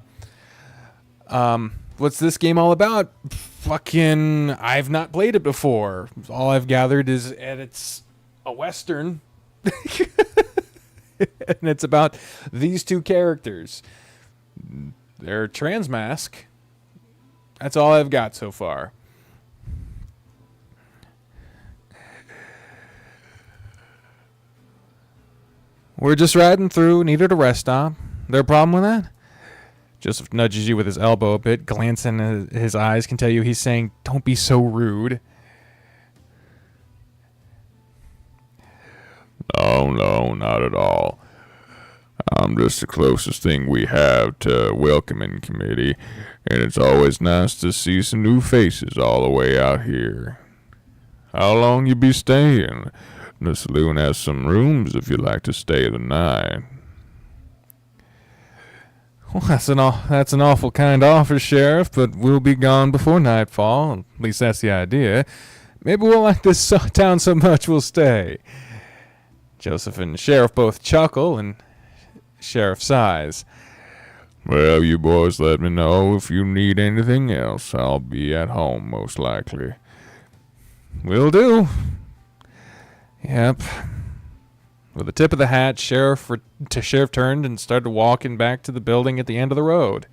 What's this game all about? Fucking, I've not played it before. All I've gathered is that it's a Western. And it's about these two characters. They're transmask. That's all I've got so far. We're just riding through, needed a rest stop. There a problem with that? Joseph nudges you with his elbow a bit. Glance in his eyes can tell you he's saying, "Don't be so rude." No, not at all. I'm just the closest thing we have to a welcoming committee, and it's always nice to see some new faces all the way out here. How long you be staying? The saloon has some rooms if you'd like to stay the night. Well, that's an awful kind offer, Sheriff, but we'll be gone before nightfall. At least that's the idea. Maybe we'll like this town so much we'll stay. Joseph and Sheriff both chuckle, and Sheriff sighs. Well, you boys let me know if you need anything else. I'll be at home, most likely. Will do. Yep. With a tip of the hat, Sheriff turned and started walking back to the building at the end of the road.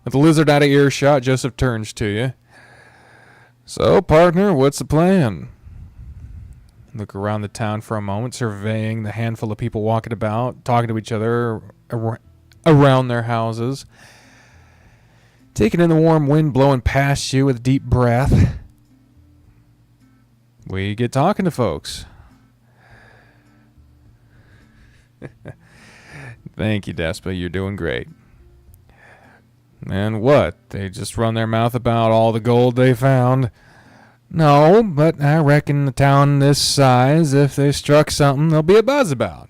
With the lizard out of earshot, Joseph turns to you. So, partner, what's the plan? Look around the town for a moment, surveying the handful of people walking about, talking to each other around their houses. Taking in the warm wind blowing past you with a deep breath. We get talking to folks. Thank you, Despa. You're doing great. And what? They just run their mouth about all the gold they found? No, but I reckon the town this size, if they struck something, there'll be a buzz about.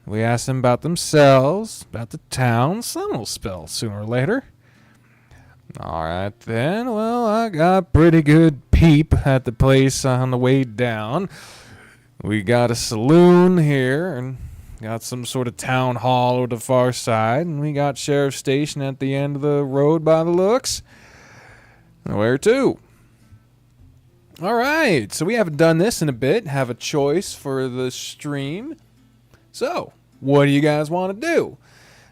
We ask them about themselves, about the town. Some will spill sooner or later. All right, then. Well, I got a pretty good peep at the place on the way down. We got a saloon here, and got some sort of town hall over the far side, and we got sheriff's station at the end of the road by the looks. Where to? All right, so we haven't done this in a bit. Have a choice for the stream. So, what do you guys want to do?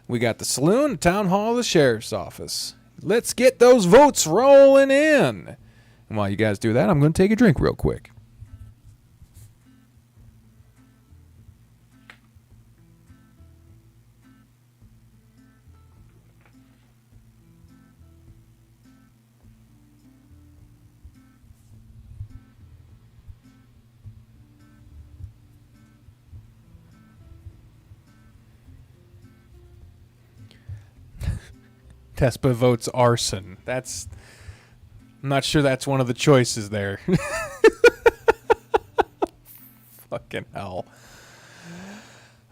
We got the saloon, the town hall, the sheriff's office. Let's get those votes rolling in. And while you guys do that, I'm going to take a drink real quick. Tespa votes arson. I'm not sure that's one of the choices there. Fucking hell.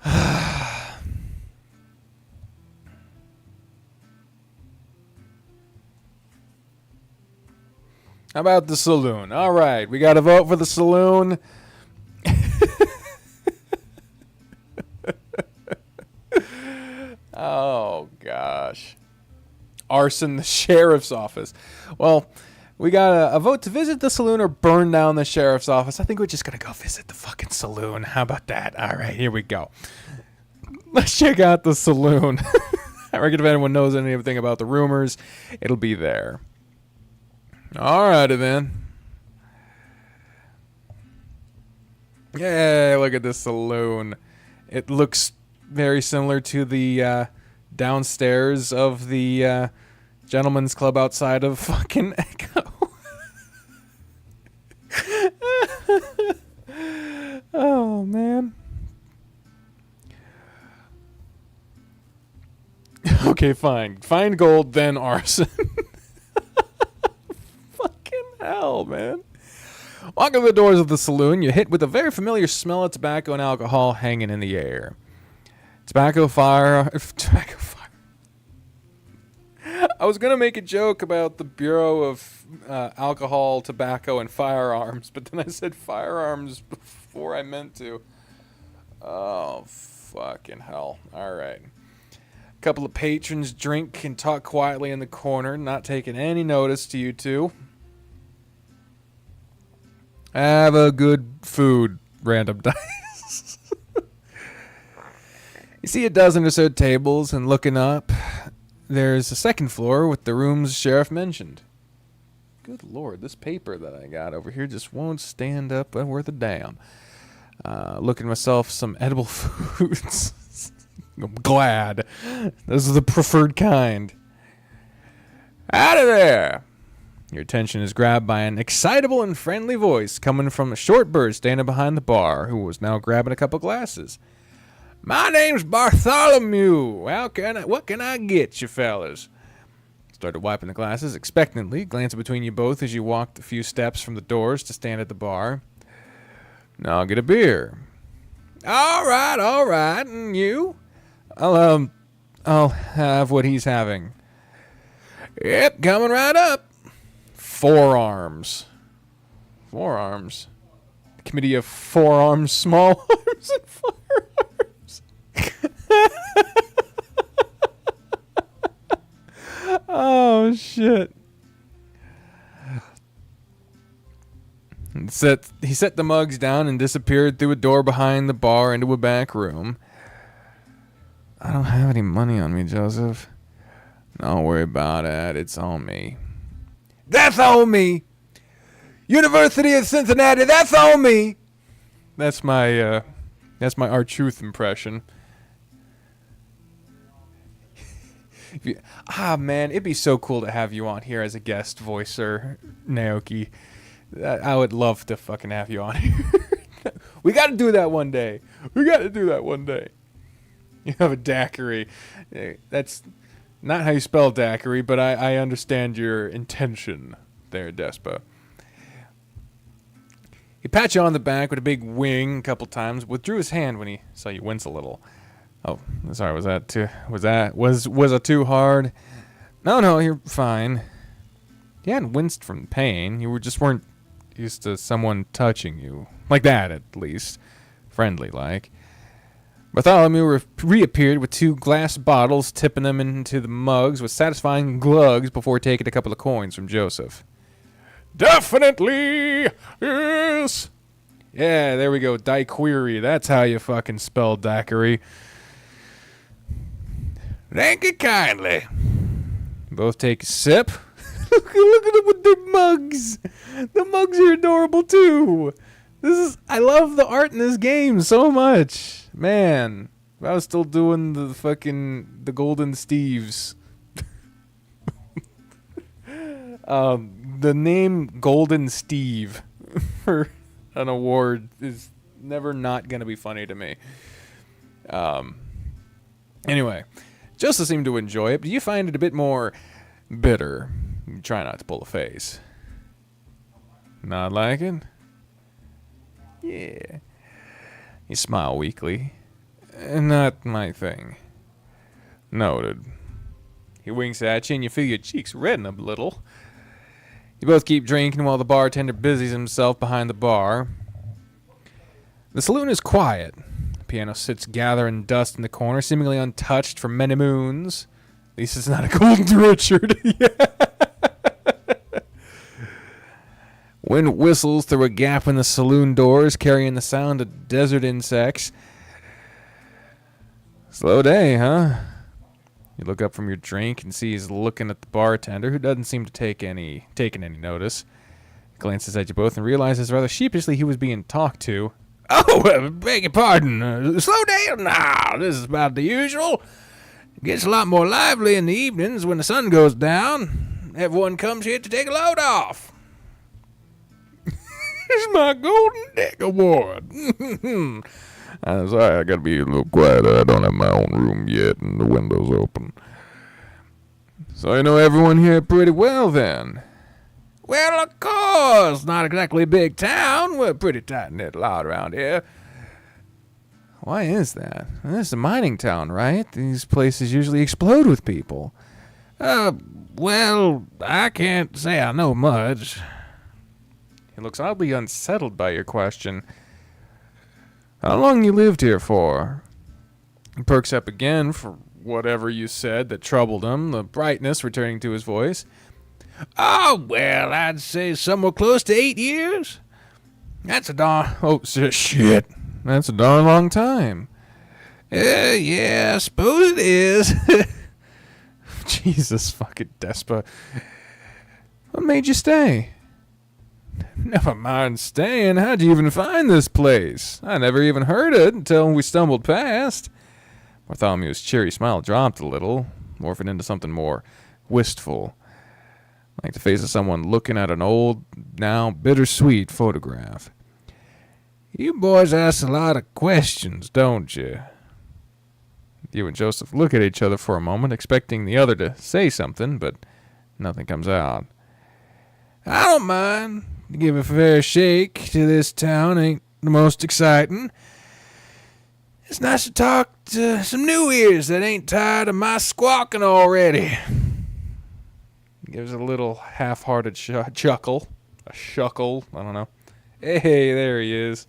How about the saloon? All right, we got to vote for the saloon. Oh, gosh. Arson the sheriff's office. Well, we got a vote to visit the saloon or burn down the sheriff's office. I think we're just going to go visit the fucking saloon. How about that? All right, here we go. Let's check out the saloon. I reckon if anyone knows anything about the rumors, it'll be there. All righty then. Yeah, look at this saloon. It looks very similar to the downstairs of the gentleman's club outside of fucking Echo. Oh, man. Okay, fine. Find gold, then arson. Fucking hell, man. Walking to the doors of the saloon, you're hit with a very familiar smell of tobacco and alcohol hanging in the air. Tobacco fire. I was going to make a joke about the Bureau of Alcohol, Tobacco, and Firearms, but then I said firearms before I meant to. Oh, fucking hell. All right. A couple of patrons drink and talk quietly in the corner, not taking any notice to you two. Have a good food, random dice. You see a dozen or so tables, and looking up, there's a second floor with the rooms Sheriff mentioned. Good Lord, this paper that I got over here just won't stand up worth a damn. Looking myself some edible foods. I'm glad. Those are the preferred kind. Out of there! Your attention is grabbed by an excitable and friendly voice coming from a short bird standing behind the bar, who was now grabbing a couple glasses. My name's Bartholomew. What can I get you fellas? Started wiping the glasses expectantly, glancing between you both as you walked a few steps from the doors to stand at the bar. Now I'll get a beer. All right. And you? I'll have what he's having. Yep, coming right up. Forearms. Forearms. Committee of forearms, small arms, and firearms. Oh, shit. He set the mugs down and disappeared through a door behind the bar into a back room. I don't have any money on me, Joseph. Don't worry about it. It's on me. That's on me! University of Cincinnati, that's on me! That's my R-Truth impression. Man, it'd be so cool to have you on here as a guest voicer, Naoki. I would love to fucking have you on here. We gotta do that one day. You have a daiquiri. That's not how you spell daiquiri, but I understand your intention there, Despa. He pat you on the back with a big wing a couple times, withdrew his hand when he saw you wince a little. Oh, sorry, was that too hard? No, you're fine. You hadn't winced from pain. You weren't used to someone touching you. Like that, at least. Friendly like. Bartholomew reappeared with 2 glass bottles, tipping them into the mugs with satisfying glugs before taking a couple of coins from Joseph. Definitely, yes. Yeah, there we go, daiquiri. That's how you fucking spell daiquiri. Thank you kindly. Both take a sip. Look at them with their mugs. The mugs are adorable too. I love the art in this game so much. Man, if I was still doing the Golden Steves. The name Golden Steve for an award is never not going to be funny to me. Anyway, Joseph seemed to enjoy it, but you find it a bit more bitter. You try not to pull a face. Not like it? Yeah. You smile weakly. Not my thing. Noted. He winks at you and you feel your cheeks redden a little. You both keep drinking while the bartender busies himself behind the bar. The saloon is quiet. The piano sits gathering dust in the corner, seemingly untouched for many moons. At least it's not a golden Richard. Wind whistles through a gap in the saloon doors, carrying the sound of desert insects. Slow day, huh? You look up from your drink and see he's looking at the bartender, who doesn't seem to taking any notice. He glances at you both and realizes rather sheepishly he was being talked to. Oh, beg your pardon. Slow day? No, this is about the usual. It gets a lot more lively in the evenings when the sun goes down. Everyone comes here to take a load off. It's my Golden Deck Award. I'm sorry, I gotta be a little quieter. I don't have my own room yet, and the window's open. So you know everyone here pretty well, then? Well, of course. Not exactly a big town. We're a pretty tight-knit lot around here. Why is that? This is a mining town, right? These places usually explode with people. Well, I can't say I know much. He looks oddly unsettled by your question. How long you lived here for? He perks up again for whatever you said that troubled him, the brightness returning to his voice. Oh, well, I'd say somewhere close to 8 years. That's a darn... Oh, shit. That's a darn long time. Yeah, I suppose it is. Jesus fucking Despa. What made you stay? Never mind staying. How'd you even find this place? I never even heard it until we stumbled past. Bartholomew's cheery smile dropped a little, morphing into something more wistful, like the face of someone looking at an old, now bittersweet photograph. You boys ask a lot of questions, don't you? You and Joseph look at each other for a moment, expecting the other to say something, but nothing comes out. I don't mind. To give a fair shake to this town ain't the most exciting. It's nice to talk to some new ears that ain't tired of my squawking already. Gives a little half-hearted chuckle. A shuckle, I don't know. Hey, there he is.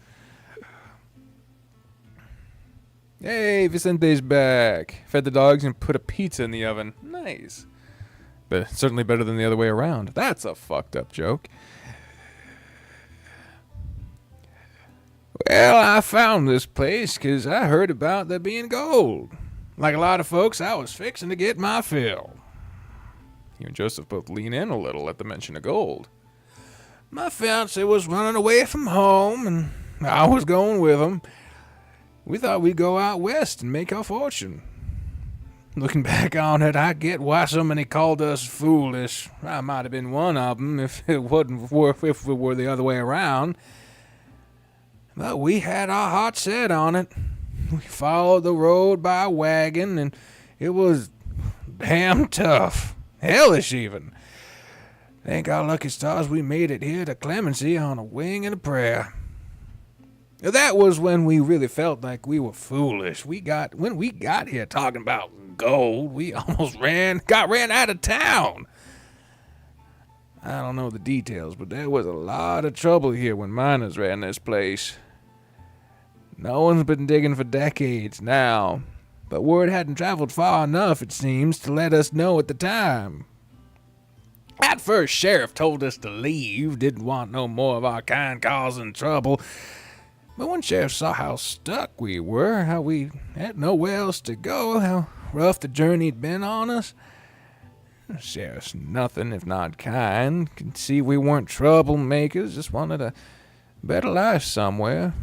Hey, Vicente's back. Fed the dogs and put a pizza in the oven. Nice. But certainly better than the other way around. That's a fucked up joke. Well, I found this place because I heard about there being gold. Like a lot of folks, I was fixing to get my fill. You and Joseph both lean in a little at the mention of gold. My fiancé was running away from home, and I was going with him. We thought we'd go out west and make our fortune. Looking back on it, I get why so many called us foolish. I might have been one of them if it were the other way around. But we had our heart set on it. We followed the road by wagon, and it was damn tough. Hellish, even. Thank our lucky stars we made it here to Clemency on a wing and a prayer. That was when we really felt like we were foolish. When we got here talking about gold, we almost ran out of town. I don't know the details, but there was a lot of trouble here when miners ran this place. No one's been digging for decades now, but word hadn't traveled far enough, it seems, to let us know at the time. At first, Sheriff told us to leave, didn't want no more of our kind causing trouble. But when Sheriff saw how stuck we were, how we had nowhere else to go, how rough the journey had been on us, Sheriff's nothing if not kind, could see we weren't troublemakers, just wanted a better life somewhere.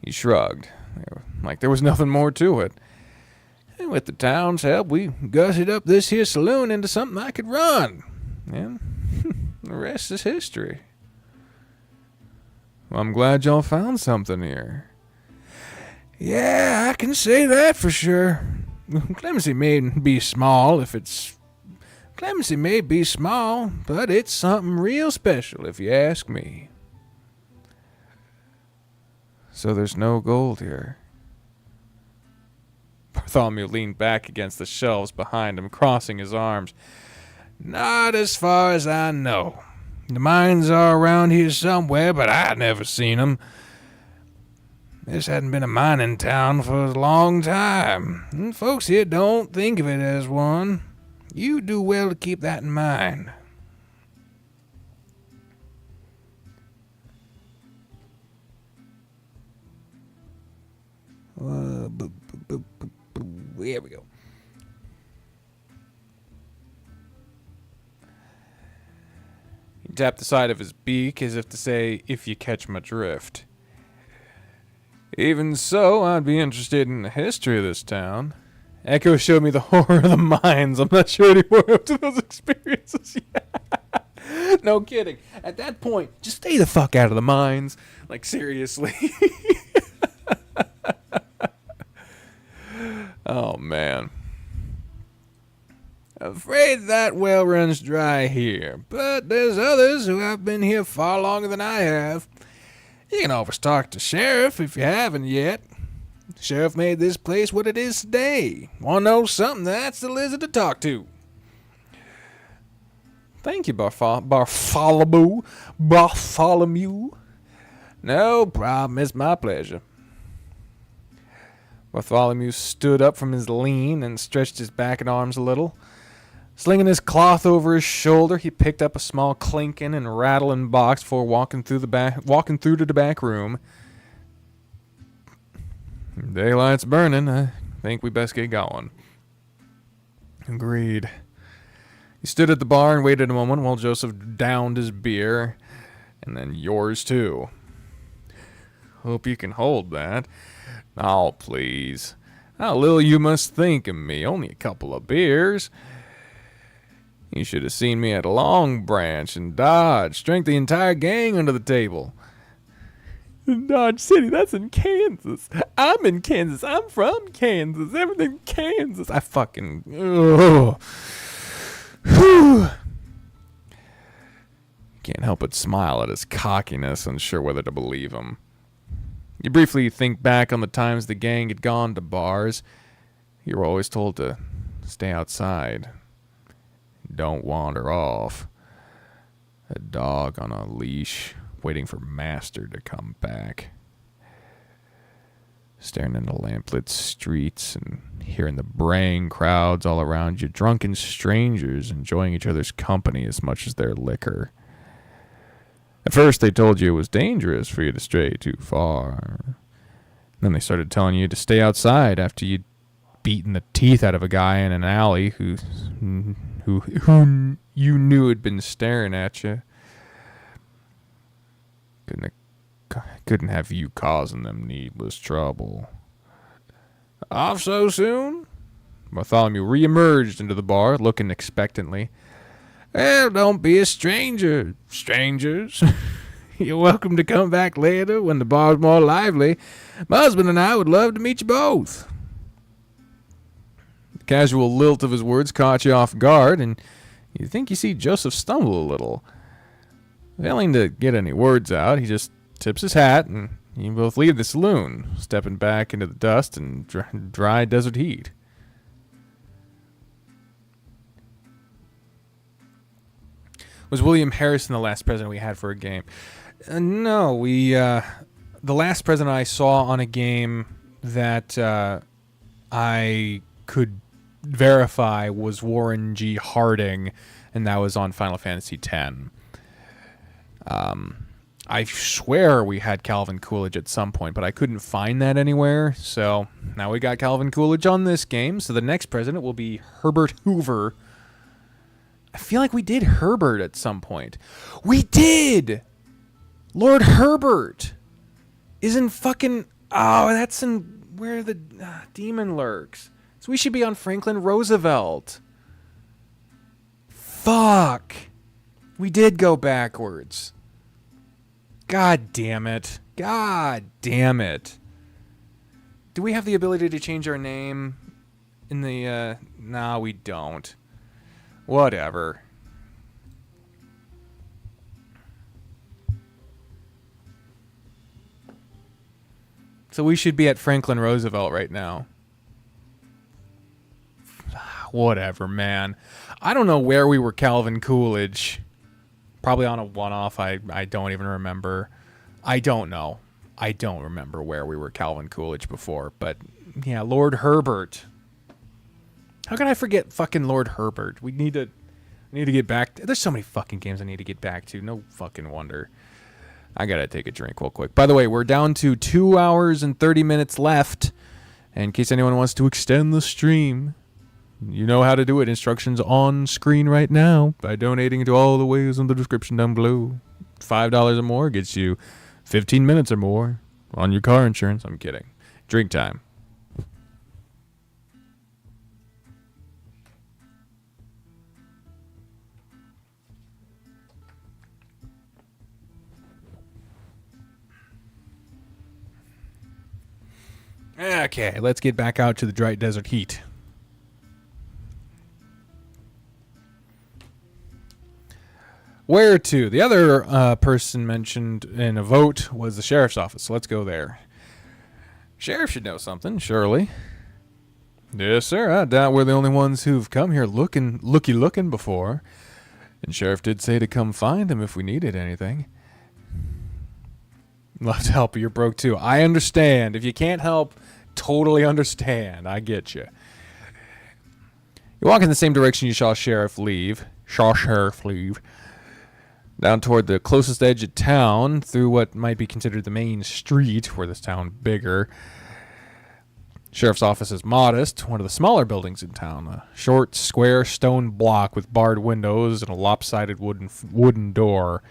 He shrugged, like there was nothing more to it. And with the town's help, we gushed up this here saloon into something I could run. And the rest is history. Well, I'm glad y'all found something here. Yeah, I can say that for sure. Clemency may be small, but it's something real special if you ask me. So there's no gold here. Bartholomew leaned back against the shelves behind him, crossing his arms. Not as far as I know. The mines are around here somewhere, but I've never seen them. This hadn't been a mining town for a long time, and folks here don't think of it as one. You do well to keep that in mind. Here we go. He tapped the side of his beak as if to say, if you catch my drift. Even so, I'd be interested in the history of this town. Echo showed me the horror of the mines. I'm not sure anymore up to those experiences yet. No kidding. At that point, just stay the fuck out of the mines. Like, seriously. Oh, man. Afraid that well runs dry here, but there's others who have been here far longer than I have. You can always talk to Sheriff if you haven't yet. Sheriff made this place what it is today. Want to know something? That's the lizard to talk to. Thank you, Bartholomew. No problem. It's my pleasure. Bartholomew stood up from his lean and stretched his back and arms a little. Slinging his cloth over his shoulder, he picked up a small clinking and rattling box before walking through to the back room. Daylight's burning. I think we best get going. Agreed. He stood at the bar and waited a moment while Joseph downed his beer, and then yours too. Hope you can hold that. Oh, please. How little you must think of me. Only a couple of beers. You should have seen me at Long Branch and Dodge. Drank the entire gang under the table. Dodge City, that's in Kansas. I'm in Kansas. I'm from Kansas. Everything Kansas. I fucking... Ugh. Whew. Can't help but smile at his cockiness, unsure whether to believe him. You briefly think back on the times the gang had gone to bars. You were always told to stay outside. Don't wander off. A dog on a leash, waiting for master to come back. Staring into lamplit streets and hearing the braying crowds all around you, drunken strangers enjoying each other's company as much as their liquor. At first they told you it was dangerous for you to stray too far. Then they started telling you to stay outside after you'd beaten the teeth out of a guy in an alley who you knew had been staring at you. Couldn't have you causing them needless trouble. Off so soon? Bartholomew reemerged into the bar, looking expectantly. Well, don't be a stranger, strangers. You're welcome to come back later when the bar's more lively. My husband and I would love to meet you both. The casual lilt of his words caught you off guard, and you think you see Joseph stumble a little. Failing to get any words out, he just tips his hat, and you both leave the saloon, stepping back into the dust and dry desert heat. Was William Harrison the last president we had for a game? No, the last president I saw on a game that I could verify was Warren G. Harding, and that was on Final Fantasy X. I swear we had Calvin Coolidge at some point, but I couldn't find that anywhere. So now we got Calvin Coolidge on this game. So the next president will be Herbert Hoover. I feel like we did Herbert at some point. We did! Lord Herbert is in fucking... Oh, that's in where the demon lurks. So we should be on Franklin Roosevelt. Fuck. We did go backwards. God damn it. God damn it. Do we have the ability to change our name in the... Nah, we don't. Whatever. So we should be at Franklin Roosevelt right now. Whatever, man. I don't know where we were Calvin Coolidge. Probably on a one-off. I don't even remember. I don't know. I don't remember where we were Calvin Coolidge before. But, yeah, Lord Herbert. How can I forget fucking Lord Herbert? We need to get back. There's so many fucking games I need to get back to. No fucking wonder. I gotta take a drink real quick. By the way, we're down to 2 hours and 30 minutes left. And in case anyone wants to extend the stream, you know how to do it. Instructions on screen right now by donating to all the ways in the description down below. $5 or more gets you 15 minutes or more on your car insurance. I'm kidding. Drink time. Okay, let's get back out to the dry desert heat. Where to? The other person mentioned in a vote was the sheriff's office. So let's go there. Sheriff should know something, surely. Yes, sir. I doubt we're the only ones who've come here looking before. And Sheriff did say to come find him if we needed anything. Love to help, but you're broke too. I understand. If you can't help, totally understand. I get you. You walk in the same direction you saw Sheriff leave. Down toward the closest edge of town, through what might be considered the main street, where this town bigger. Sheriff's office is modest, one of the smaller buildings in town. A short, square stone block with barred windows and a lopsided wooden door.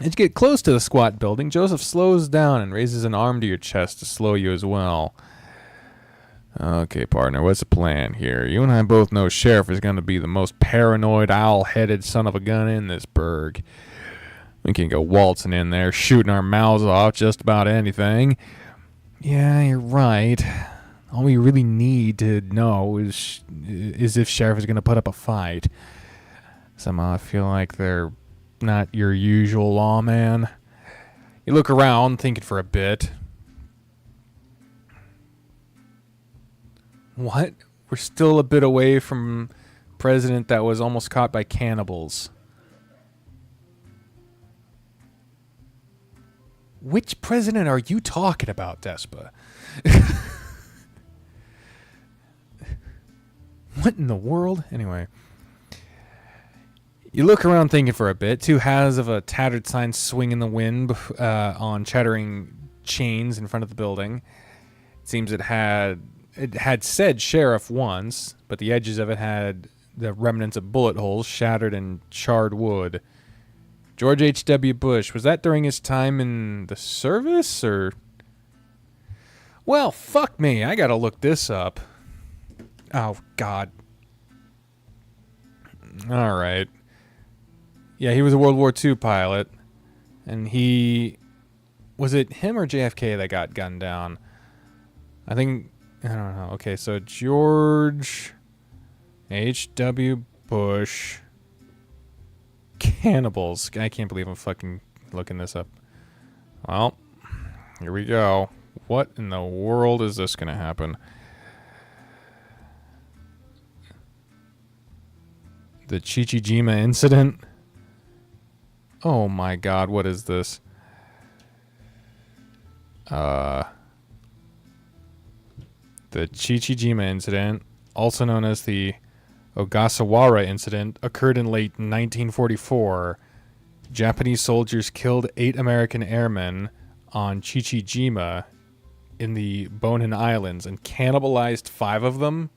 As you get close to the squat building, Joseph slows down and raises an arm to your chest to slow you as well. Okay, partner, what's the plan here? You and I both know Sheriff is going to be the most paranoid, owl-headed son of a gun in this burg. We can go waltzing in there, shooting our mouths off just about anything. Yeah, you're right. All we really need to know is if Sheriff is going to put up a fight. Somehow I feel like they're not your usual lawman. You look around, thinking for a bit. What? We're still a bit away from president that was almost caught by cannibals. Which president are you talking about, Despa? What in the world? Anyway. You look around thinking for a bit. Two halves of a tattered sign swing in the wind on chattering chains in front of the building. It seems it had said sheriff once, but the edges of it had the remnants of bullet holes, shattered and charred wood. George H.W. Bush, was that during his time in the service, or? Well, fuck me, I gotta look this up. Oh, God. Alright. Yeah, he was a World War II pilot, and was it him or JFK that got gunned down? I don't know. Okay, so George H.W. Bush, cannibals. I can't believe I'm fucking looking this up. Well, here we go. What in the world is this gonna happen? The Chichijima incident? Oh my God, what is this? The Chichijima incident, also known as the Ogasawara incident, occurred in late 1944. Japanese soldiers killed 8 American airmen on Chichijima in the Bonin Islands and cannibalized 5 of them.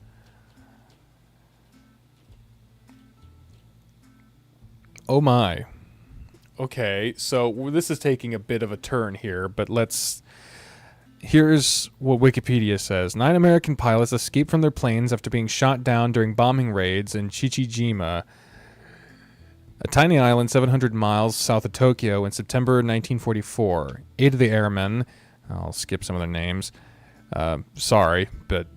Oh my. Okay, so this is taking a bit of a turn here, but here's what Wikipedia says. 9 American pilots escaped from their planes after being shot down during bombing raids in Chichijima, a tiny island 700 miles south of Tokyo, in September 1944. 8 of the airmen, I'll skip some of their names, sorry, but,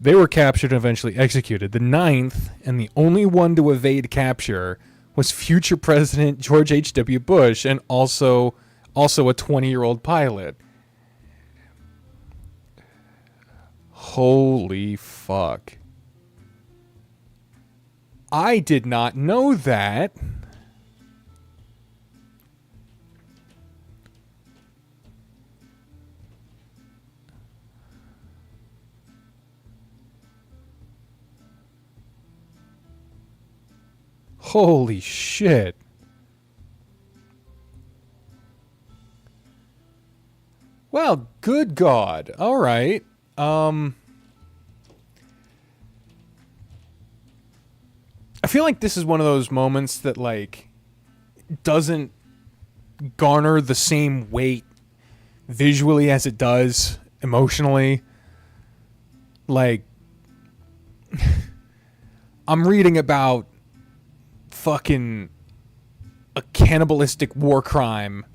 they were captured and eventually executed. The 9th, and the only one to evade capture, was future President George H.W. Bush, and also a 20-year-old pilot. Holy fuck. I did not know that. Holy shit. Well, good God. All right. I feel like this is one of those moments that, like, doesn't garner the same weight visually as it does emotionally. Like, I'm reading about fucking a cannibalistic war crime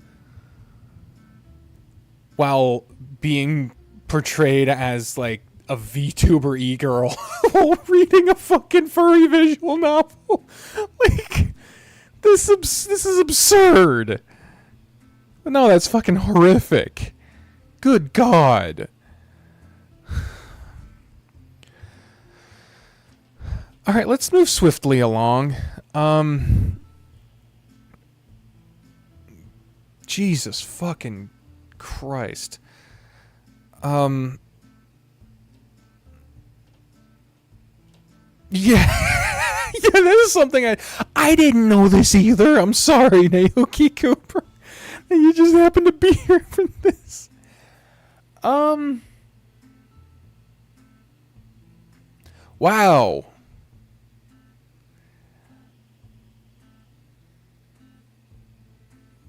while being portrayed as, like, a VTuber e-girl while reading a fucking furry visual novel. Like, this is absurd. No, that's fucking horrific. Good God. All right, let's move swiftly along. Jesus fucking Christ. Yeah. Yeah, this is something I didn't know this either. I'm sorry, Naoki Cooper. You just happened to be here for this. Wow.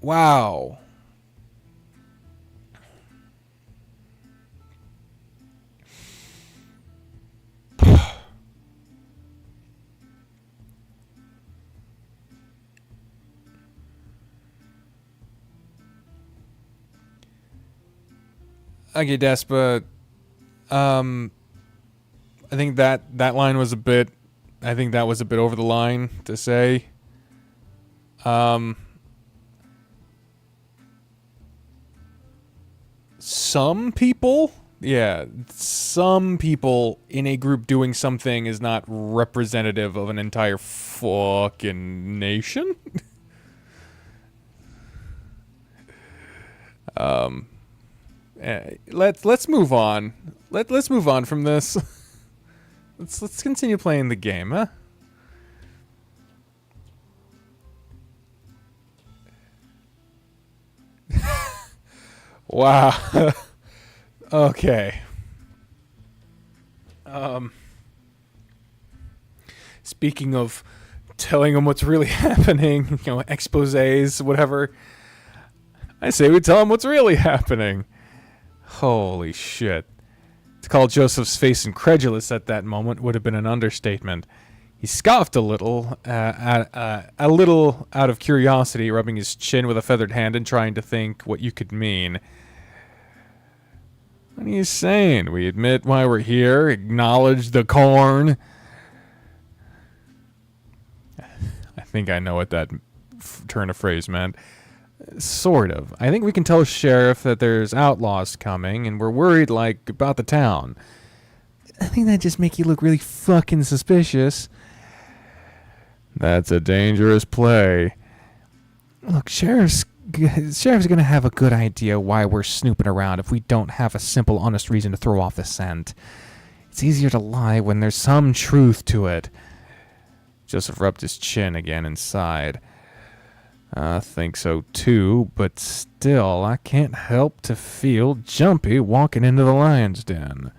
Wow. Okay, Despa. I think that line was a bit I think that was a bit over the line to say. Some people, some people in a group doing something is not representative of an entire fucking nation. Let's move on. Let's move on from this. Let's continue playing the game, huh? Wow. Okay. Speaking of telling them what's really happening, exposés, whatever. I say we tell them what's really happening. Holy shit. To call Joseph's face incredulous at that moment would have been an understatement. He scoffed a little out of curiosity, rubbing his chin with a feathered hand and trying to think what you could mean. What are you saying? We admit why we're here, acknowledge the corn. I think I know what that turn of phrase meant. Sort of. I think we can tell Sheriff that there's outlaws coming, and we're worried, about the town. I think that'd just make you look really fucking suspicious. That's a dangerous play. Look, Sheriff's gonna have a good idea why we're snooping around if we don't have a simple, honest reason to throw off the scent. It's easier to lie when there's some truth to it. Joseph rubbed his chin again and sighed. I think so too, but still, I can't help to feel jumpy walking into the lion's den.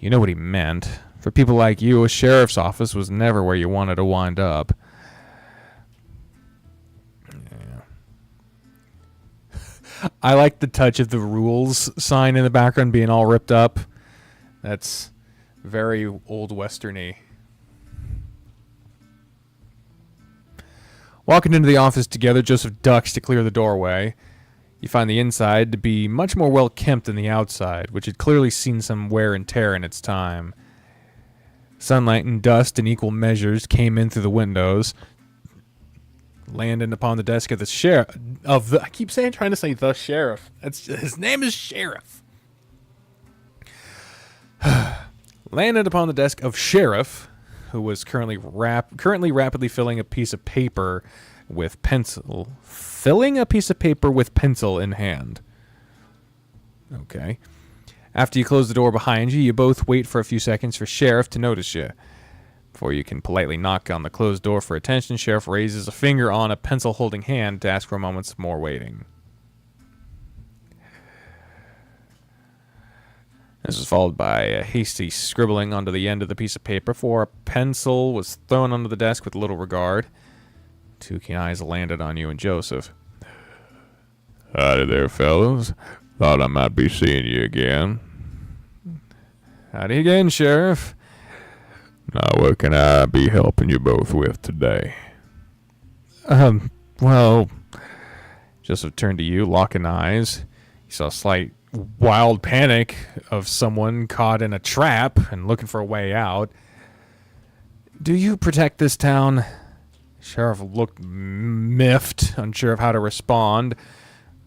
You know what he meant. For people like you, a sheriff's office was never where you wanted to wind up. Yeah. I like the touch of the rules sign in the background being all ripped up. That's very old westerny. Walking into the office together, Joseph ducks to clear the doorway. You find the inside to be much more well-kept than the outside, which had clearly seen some wear and tear in its time. Sunlight and dust in equal measures came in through the windows, landing upon the desk of the sheriff. I keep trying to say the sheriff. His name is Sheriff. Landed upon the desk of Sheriff, who was currently rapidly filling a piece of paper with pencil. Filling a piece of paper with pencil in hand. Okay. After you close the door behind you, you both wait for a few seconds for Sheriff to notice you. Before you can politely knock on the closed door for attention, Sheriff raises a finger on a pencil-holding hand to ask for a moment's more waiting. This was followed by a hasty scribbling onto the end of the piece of paper, for a pencil was thrown onto the desk with little regard. Two keen eyes landed on you and Joseph. Howdy there, fellas. Thought I might be seeing you again. Howdy again, Sheriff. Now, what can I be helping you both with today? Well, Joseph turned to you, locking eyes. You saw a slight wild panic of someone caught in a trap and looking for a way out. Do you protect this town? Sheriff looked miffed, unsure of how to respond,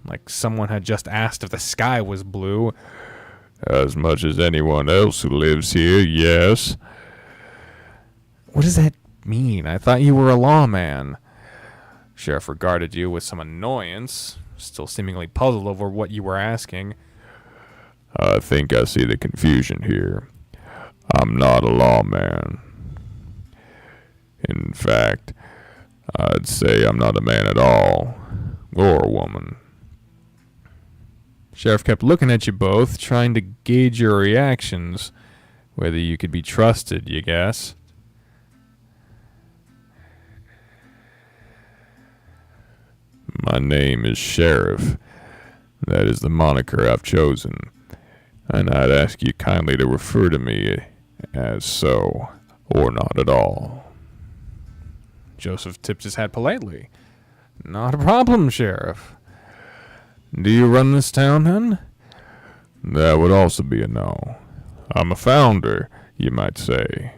like someone had just asked if the sky was blue. As much as anyone else who lives here, yes. What does that mean? I thought you were a lawman. Sheriff regarded you with some annoyance, still seemingly puzzled over what you were asking. I think I see the confusion here. I'm not a lawman. In fact, I'd say I'm not a man at all, or a woman. Sheriff kept looking at you both, trying to gauge your reactions, whether you could be trusted, you guess. My name is Sheriff. That is the moniker I've chosen, and I'd ask you kindly to refer to me as so, or not at all. Joseph tipped his hat politely. Not a problem, Sheriff. Do you run this town, then? That would also be a no. I'm a founder. you might say.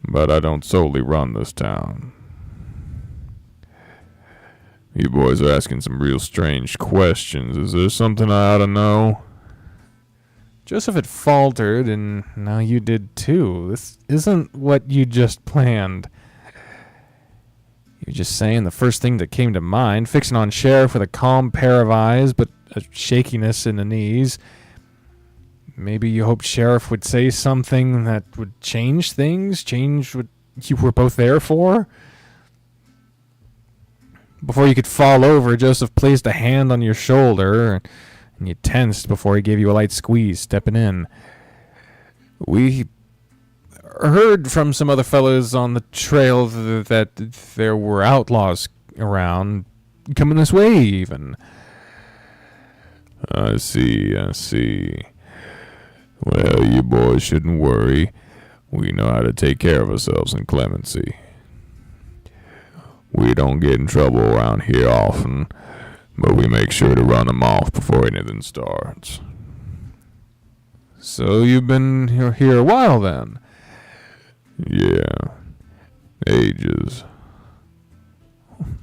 But I don't solely run this town. You boys are asking some real strange questions. Is there something I ought to know? Joseph had faltered, and now you did too. This isn't what you just planned. You were just saying the first thing that came to mind, fixing on Sheriff with a calm pair of eyes, but a shakiness in the knees. Maybe you hoped Sheriff would say something that would change things, change what you were both there for? Before you could fall over, Joseph placed a hand on your shoulder, and you tensed before he gave you a light squeeze, stepping in. We heard from some other fellows on the trail that there were outlaws around, coming this way even. I see. Well, you boys shouldn't worry. We know how to take care of ourselves in clemency. We don't get in trouble around here often, but we make sure to run them off before anything starts. So you've been here a while then? Yeah, ages.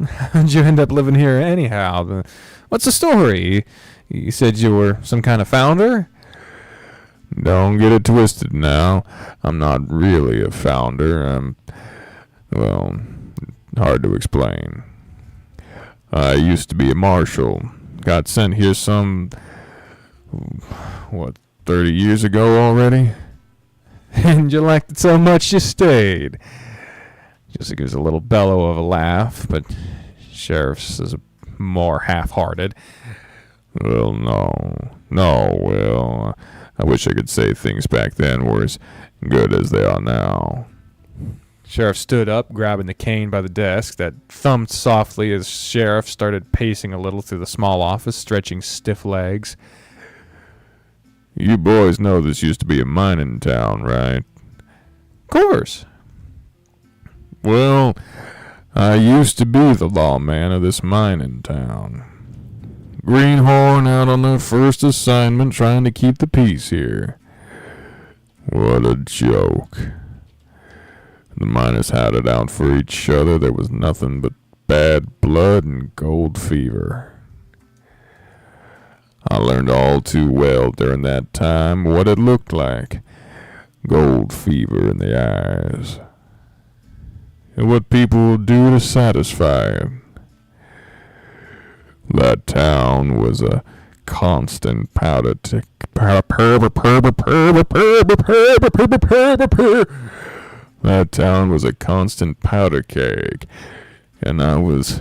How'd you end up living here anyhow? What's the story? You said you were some kind of founder? Don't get it twisted now. I'm not really a founder. Well, hard to explain. I used to be a marshal. Got sent here 30 years ago already? And you liked it so much you stayed. Joseph gives a little bellow of a laugh, but Sheriff's is more half-hearted. Well, no, I wish I could say things back then were as good as they are now. Sheriff stood up, grabbing the cane by the desk that thumped softly as Sheriff started pacing a little through the small office, stretching stiff legs. You boys know this used to be a mining town, right? Of course. Well, I used to be the lawman of this mining town. Greenhorn out on their first assignment trying to keep the peace here. What a joke. The miners had it out for each other. There was nothing but bad blood and gold fever. I learned all too well during that time what it looked like. Gold fever in the eyes. And what people will do to satisfy it. That town was a constant powder tick. That town was a constant powder keg. And I was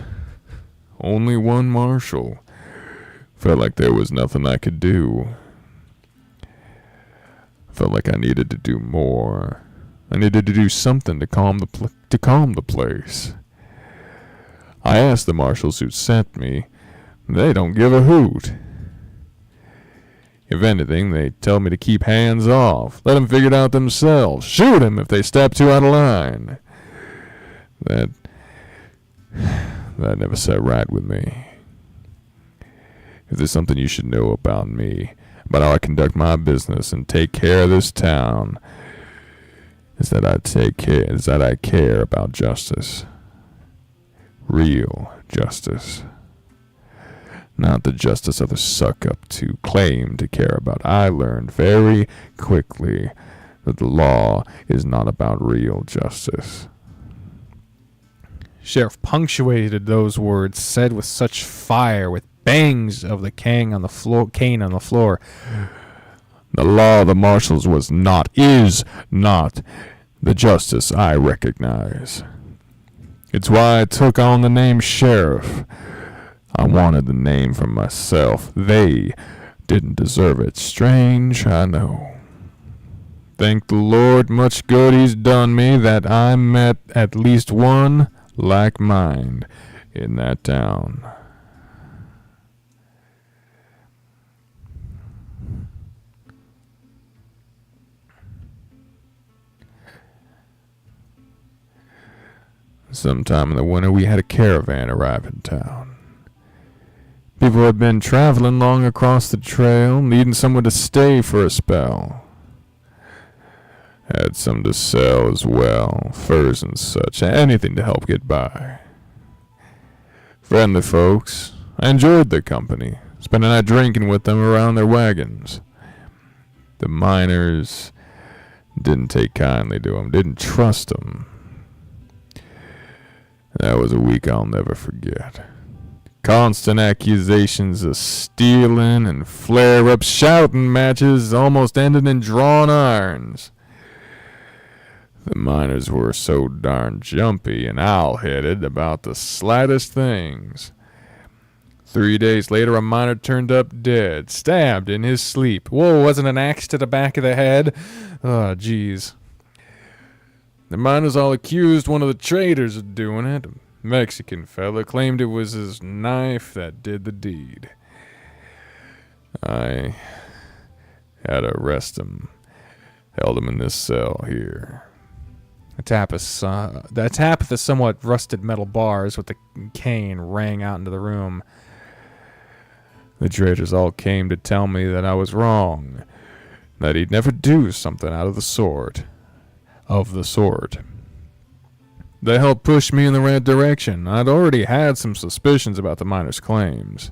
only one marshal. Felt like there was nothing I could do. Felt like I needed to do more. I needed to do something to calm the place. I asked the marshals who sent me. They don't give a hoot. If anything, they tell me to keep hands off. Let them figure it out themselves. Shoot them if they step too out of line. That never sat right with me. If there's something you should know about me, about how I conduct my business and take care of this town, is that I care about justice. Real justice. Not the justice others suck up to claim to care about. I learned very quickly that the law is not about real justice. Sheriff punctuated those words, said with such fire, with bangs of the cane on the floor. The law of the marshals is not the justice I recognize. It's why I took on the name Sheriff. I wanted the name for myself. They didn't deserve it. Strange, I know. Thank the Lord, much good he's done me that I met at least one like mine in that town. Sometime in the winter, we had a caravan arrive in town. People had been traveling long across the trail, needing somewhere to stay for a spell. Had some to sell as well, furs and such, anything to help get by. Friendly folks. I enjoyed their company, spent a night drinking with them around their wagons. The miners didn't take kindly to him, didn't trust him. That was a week I'll never forget. Constant accusations of stealing and flare-up shouting matches almost ended in drawn irons. The miners were so darn jumpy and owl-headed about the slightest things. 3 days later, a miner turned up dead, stabbed in his sleep. Whoa, wasn't an axe to the back of the head? Oh, jeez. The miners all accused one of the traders of doing it. A Mexican fella claimed it was his knife that did the deed. I had to arrest him. Held him in this cell here. A tap of the somewhat rusted metal bars with the cane rang out into the room. The traders all came to tell me that I was wrong, that he'd never do something out of the sort. They helped push me in the right direction. I'd already had some suspicions about the miners' claims.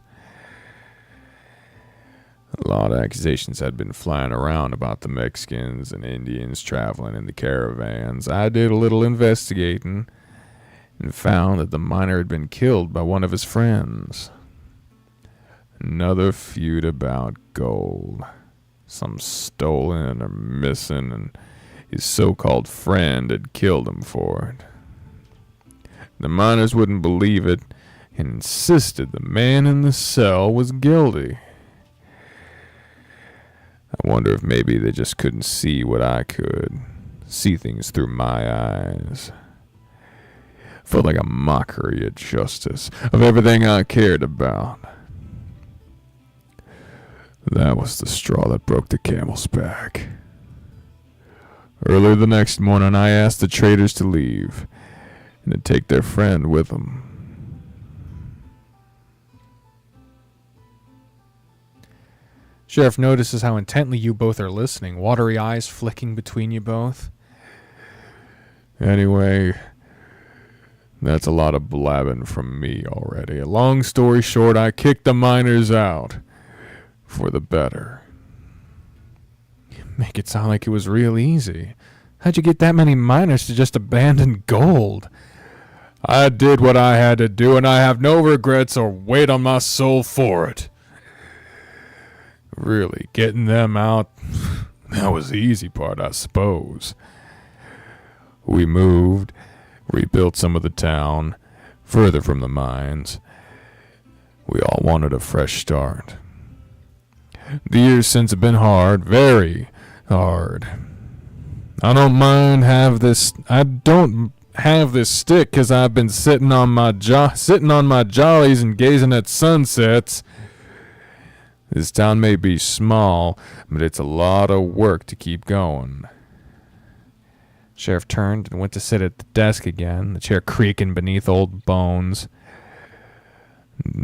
A lot of accusations had been flying around about the Mexicans and Indians traveling in the caravans. I did a little investigating and found that the miner had been killed by one of his friends. Another feud about gold. Some stolen or missing, and his so-called friend had killed him for it. The miners wouldn't believe it and insisted the man in the cell was guilty. I wonder if maybe they just couldn't see what I could. See things through my eyes. Felt like a mockery of justice, of everything I cared about. That was the straw that broke the camel's back. Early the next morning, I asked the traders to leave and to take their friend with them. Sheriff notices how intently you both are listening, watery eyes flicking between you both. Anyway, that's a lot of blabbing from me already. Long story short, I kicked the miners out. For the better. You make it sound like it was real easy. How'd you get that many miners to just abandon gold? I did what I had to do, and I have no regrets or weight on my soul for it. Really, getting them out, that was the easy part, I suppose. We moved, rebuilt some of the town, further from the mines. We all wanted a fresh start. The years since have been hard, very hard. I don't have this stick 'cause I've been sitting on my jollies and gazing at sunsets. This town may be small, but it's a lot of work to keep going. Sheriff turned and went to sit at the desk again, the chair creaking beneath old bones.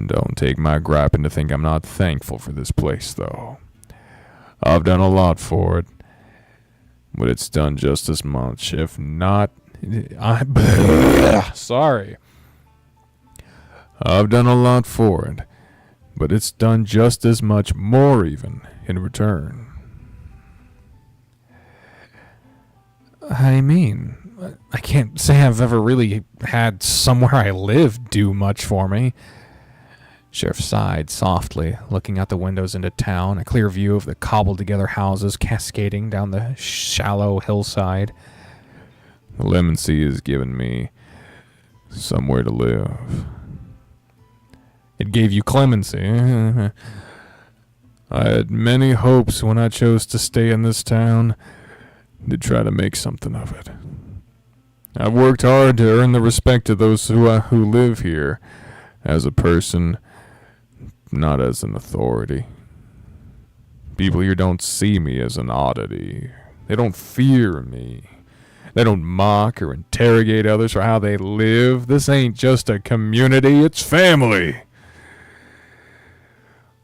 Don't take my griping to think I'm not thankful for this place, though. I've done a lot for it, but it's done just as much, if not... Sorry. I've done a lot for it, but it's done just as much more even in return. I mean, I can't say I've ever really had somewhere I live do much for me. Sheriff sighed softly, looking out the windows into town, a clear view of the cobbled-together houses cascading down the shallow hillside. Clemency has given me somewhere to live. It gave you clemency. I had many hopes when I chose to stay in this town to try to make something of it. I've worked hard to earn the respect of those who live here as a person, not as an authority. People here don't see me as an oddity. They don't fear me. They don't mock or interrogate others for how they live. This ain't just a community, it's family.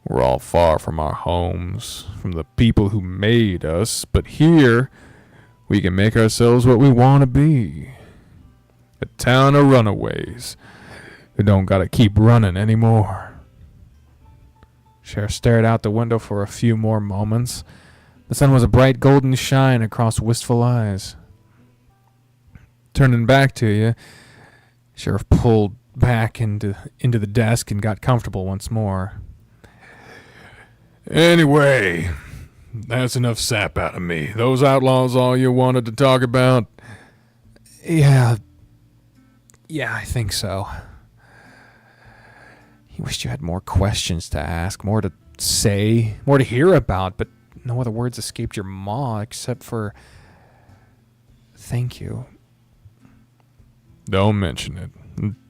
We're all far from our homes, from the people who made us, but here we can make ourselves what we want to be. A town of runaways who don't gotta keep running anymore. Sheriff stared out the window for a few more moments. The sun was a bright golden shine across wistful eyes. Turning back to you, Sheriff pulled back into the desk and got comfortable once more. Anyway, that's enough sap out of me. Those outlaws all you wanted to talk about? Yeah, I think so. He wished you had more questions to ask, more to say, more to hear about, but no other words escaped your maw except for thank you. Don't mention it.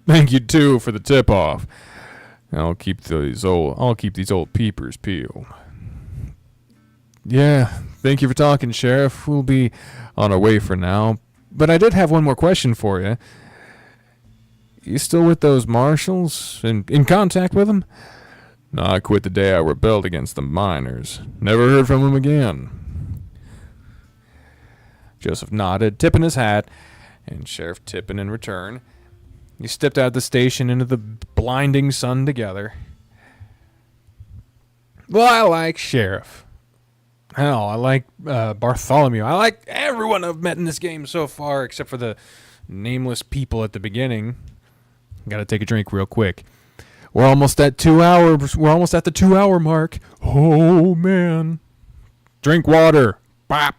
Thank you too for the tip-off. I'll keep these old peepers peeled. Yeah, thank you for talking, Sheriff. We'll be on our way for now. But I did have one more question for you. You still with those marshals? In contact with them? No, I quit the day I rebelled against the miners. Never heard from them again. Joseph nodded, tipping his hat, and Sheriff tipping in return. You stepped out of the station into the blinding sun together. Well, I like Sheriff. Hell, I like Bartholomew. I like everyone I've met in this game so far, except for the nameless people at the beginning. Gotta take a drink real quick. We're almost at 2 hours. We're almost at the 2 hour mark. Oh, man. Drink water. Bop.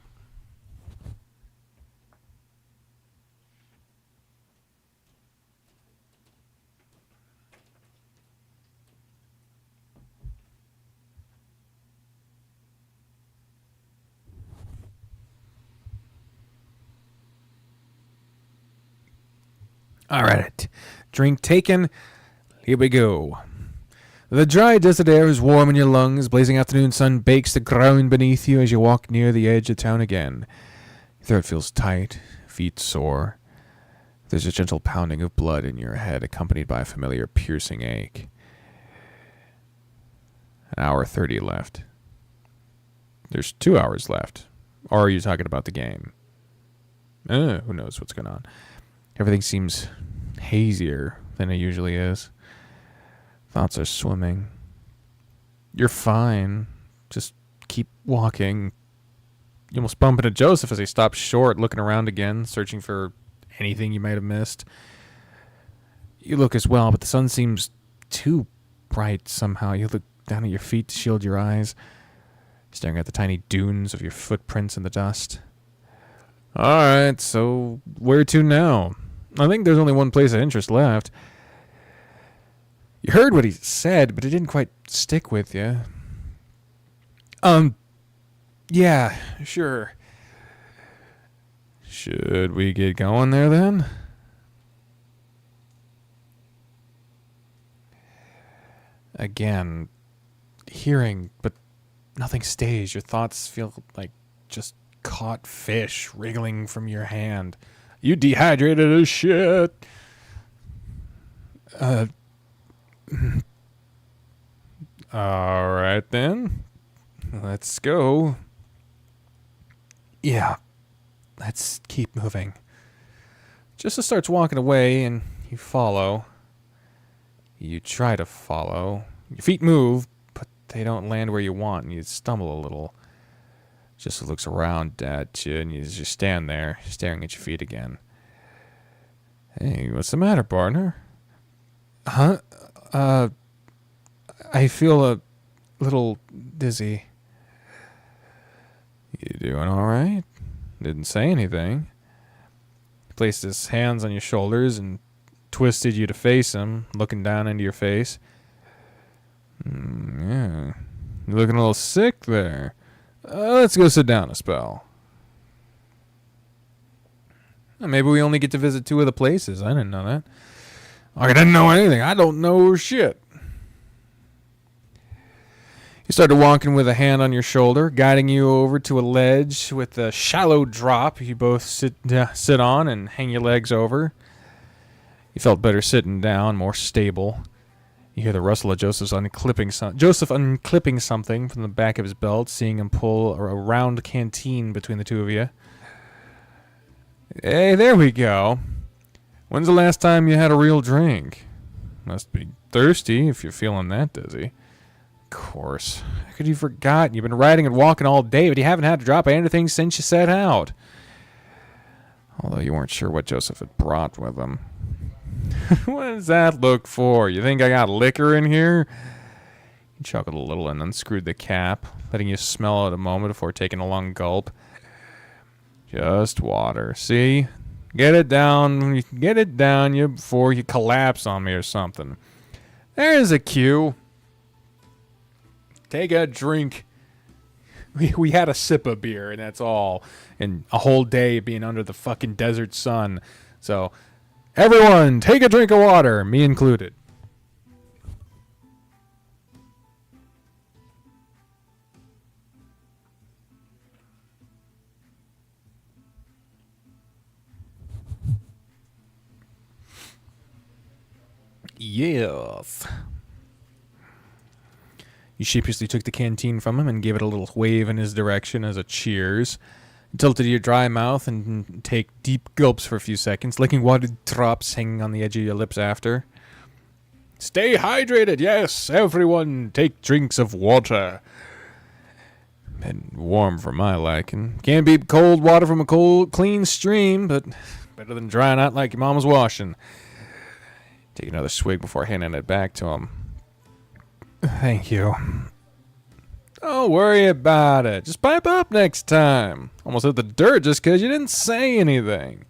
All right. Drink taken. Here we go. The dry desert air is warm in your lungs. Blazing afternoon sun bakes the ground beneath you as you walk near the edge of town again. Your throat feels tight, feet sore. There's a gentle pounding of blood in your head, accompanied by a familiar piercing ache. An hour 30 left. There's 2 hours left. Or are you talking about the game? Who knows what's going on. Everything seems hazier than it usually is. Thoughts are swimming. You're fine. Just keep walking. You almost bump into Joseph as he stops short, looking around again, searching for anything you might have missed. You look as well, but the sun seems too bright somehow. You look down at your feet to shield your eyes, staring at the tiny dunes of your footprints in the dust. All right, so where to now? I think there's only one place of interest left. You heard what he said, but it didn't quite stick with you. Yeah, sure. Should we get going there then? Again, hearing, but nothing stays. Your thoughts feel like just caught fish wriggling from your hand. You dehydrated as shit. All right then. Let's go. Yeah. Let's keep moving. Justice starts walking away and you follow. You try to follow. Your feet move, but they don't land where you want and you stumble a little. Justice looks around at you and you just stand there staring at your feet again. Hey, what's the matter, partner? Huh? I feel a little dizzy. You doing all right? Didn't say anything. He placed his hands on your shoulders and twisted you to face him, looking down into your face. Yeah. You're looking a little sick there. Let's go sit down a spell. Maybe we only get to visit 2 of the places. I didn't know that. I didn't know anything. I don't know shit. You started walking with a hand on your shoulder, guiding you over to a ledge with a shallow drop. You both sit on and hang your legs over. You felt better sitting down, more stable. You hear the rustle of Joseph unclipping something from the back of his belt, seeing him pull a round canteen between the two of you. Hey, there we go. When's the last time you had a real drink? Must be thirsty if you're feeling that dizzy. Of course. How could you forgot? You've been riding and walking all day, but you haven't had to drop anything since you set out. Although you weren't sure what Joseph had brought with him. What does that look for? You think I got liquor in here? He chuckled a little and unscrewed the cap, letting you smell it a moment before taking a long gulp. Just water. See? Get it down. Get it down you before you collapse on me or something. There's a cue. Take a drink. We had a sip of beer, and that's all. And a whole day being under the fucking desert sun. So, everyone, take a drink of water, me included. Yes. You sheepishly took the canteen from him and gave it a little wave in his direction as a cheers. You tilted your dry mouth and take deep gulps for a few seconds, licking water drops hanging on the edge of your lips after. Stay hydrated, yes, everyone, take drinks of water. And warm for my liking. Can't beat cold water from a clean stream, but better than drying out like your mama's washing. Take another swig before handing it back to him. Thank you. Don't worry about it. Just pipe up next time. Almost hit the dirt just because you didn't say anything.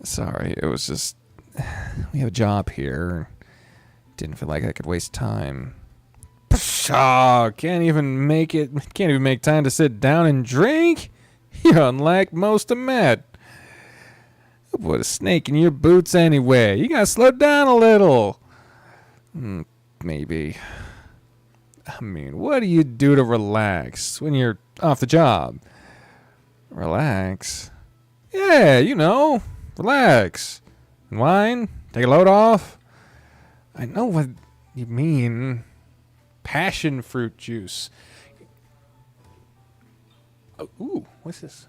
Sorry, it was just... We have a job here. Didn't feel like I could waste time. Pshaw! Can't even make time to sit down and drink? You're unlike most I met. Put a snake in your boots anyway. You gotta slow down a little. Maybe. I mean, what do you do to relax when you're off the job? Relax? Yeah, you know. Relax. Wine? Take a load off? I know what you mean. Passion fruit juice. Oh, ooh, what's this?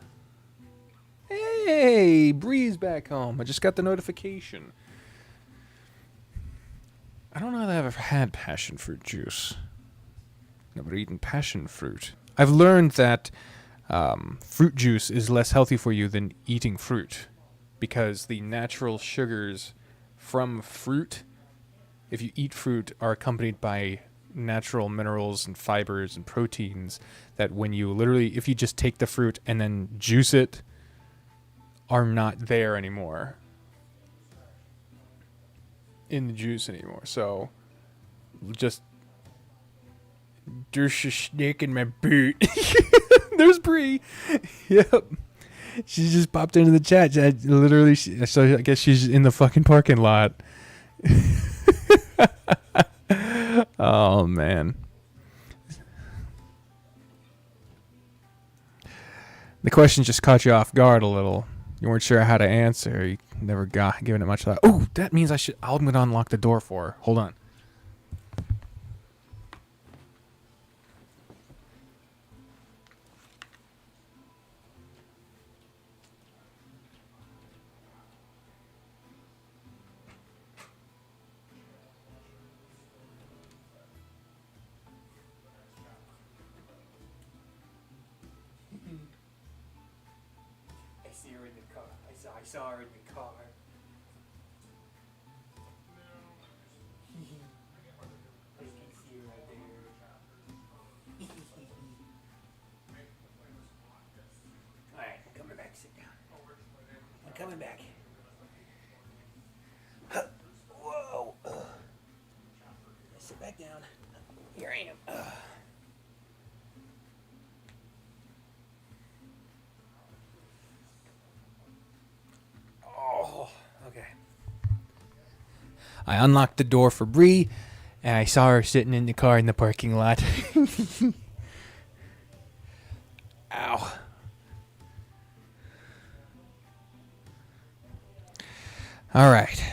Hey, Bree's back home. I just got the notification. I don't know that I've ever had passion fruit juice. Never eaten passion fruit. I've learned that fruit juice is less healthy for you than eating fruit because the natural sugars from fruit, if you eat fruit, are accompanied by natural minerals and fibers and proteins that when you literally, if you just take the fruit and then juice it, are not there anymore in the juice anymore. So just there's a snake in my boot. There's Bree. Yep, she just popped into the chat. So I guess she's in the fucking parking lot. Oh man, the question just caught you off guard a little. You weren't sure how to answer. You never got given it much thought. Oh, that means I'm going to unlock the door for her. Hold on. I saw her in the car. I can see her right there. Alright, coming back. Sit down. I'm coming back. Whoa. Sit back down. Here I am. Okay. I unlocked the door for Bree, and I saw her sitting in the car in the parking lot. Ow. All right.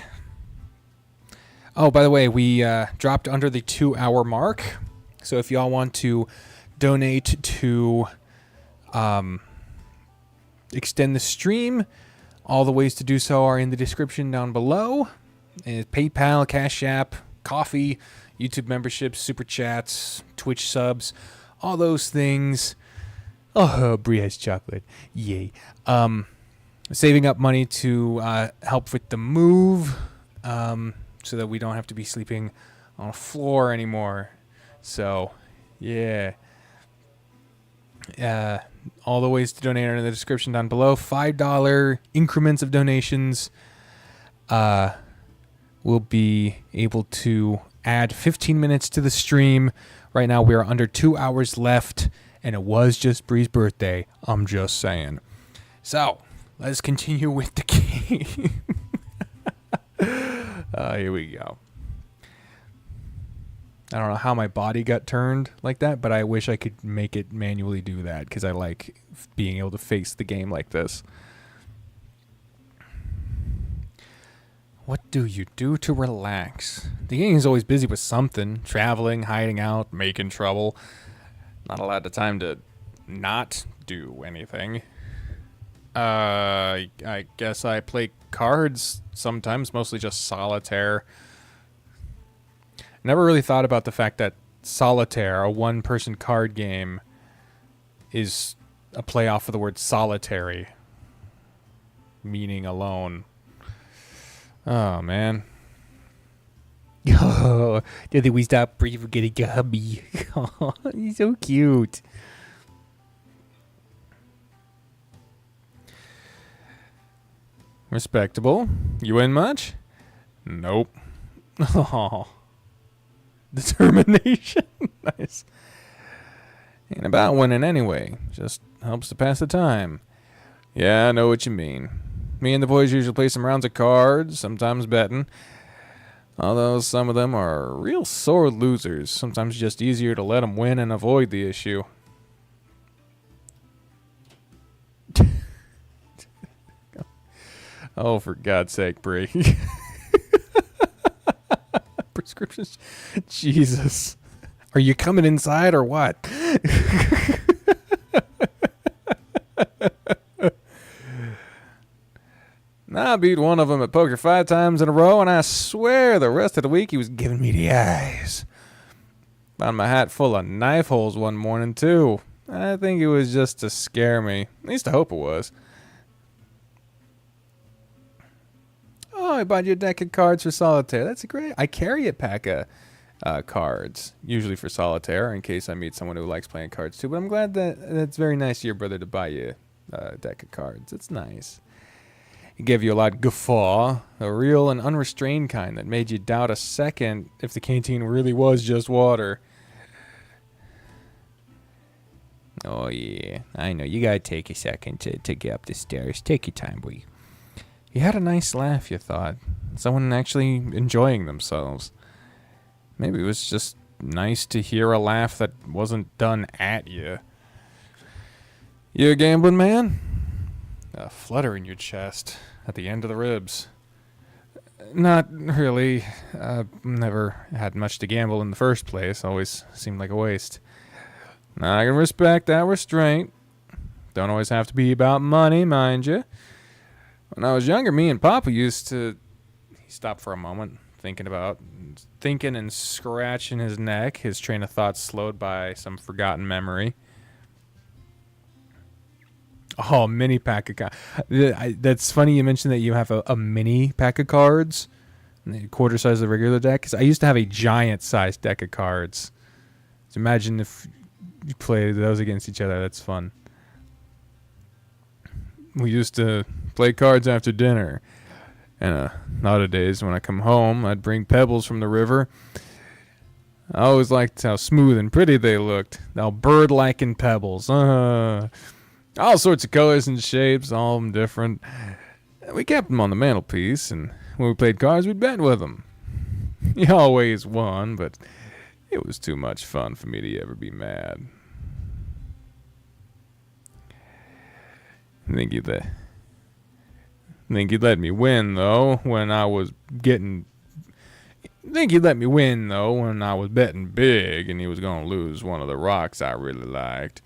Oh, by the way, we dropped under the 2-hour mark. So if y'all want to donate to extend the stream, All the ways to do so are in the description down below. And PayPal, Cash App, coffee, YouTube memberships, super chats, Twitch subs, all those things. Oh, Bria's chocolate. Yay. Saving up money to help with the move so that we don't have to be sleeping on a floor anymore. So, yeah. All the ways to donate are in the description down below. $5 increments of donations. We'll be able to add 15 minutes to the stream. Right now we are under 2 hours left, and it was just Bree's birthday. I'm just saying. So, let's continue with the game. Here we go. I don't know how my body got turned like that, but I wish I could make it manually do that because I like being able to face the game like this. What do you do to relax? The game is always busy with something. Traveling, hiding out, making trouble. Not a lot of time to not do anything. I guess I play cards sometimes, mostly just solitaire. Never really thought about the fact that solitaire, a one-person card game, is a play off of the word solitary, meaning alone. Oh, man. Oh, did we stop Bree getting a hubby? Oh, he's so cute. Respectable. You win much? Nope. Oh. Determination. Nice. Ain't about winning anyway. Just helps to pass the time. Yeah, I know what you mean. Me and the boys usually play some rounds of cards, sometimes betting. Although some of them are real sore losers. Sometimes just easier to let them win and avoid the issue. Oh, for God's sake, Bree. Prescriptions. Jesus. Are you coming inside or what? I beat one of them at poker 5 times in a row, and I swear the rest of the week he was giving me the eyes. Found my hat full of knife holes one morning, too. I think it was just to scare me. At least I hope it was. Oh, I bought you a deck of cards for solitaire. That's great. I carry a pack of cards, usually for solitaire, in case I meet someone who likes playing cards too. But I'm glad that it's very nice of your brother to buy you a deck of cards. It's nice. He gave you a lot of guffaw, a real and unrestrained kind that made you doubt a second if the canteen really was just water. Oh, yeah. I know. You gotta take a second to get up the stairs. Take your time, boy. You had a nice laugh, you thought. Someone actually enjoying themselves. Maybe it was just nice to hear a laugh that wasn't done at you. You a gambling man? A flutter in your chest, at the end of the ribs. Not really. Never had much to gamble in the first place. Always seemed like a waste. I can respect that restraint. Don't always have to be about money, mind you. When I was younger, me and Papa used to... He stopped for a moment, thinking and scratching his neck. His train of thought slowed by some forgotten memory. Oh, mini pack of cards. That's funny you mentioned that you have a mini pack of cards. Quarter size of the regular deck. 'Cause I used to have a giant sized deck of cards. So imagine if you play those against each other. That's fun. We used to play cards after dinner. And nowadays, when I come home, I'd bring pebbles from the river. I always liked how smooth and pretty they looked. Now bird-liking pebbles. All sorts of colors and shapes, all of them different. We kept them on the mantelpiece, and when we played cards, we'd bet with them. He always won, but it was too much fun for me to ever be mad. I think he'd let me win, though, when I was betting big and he was going to lose one of the rocks I really liked.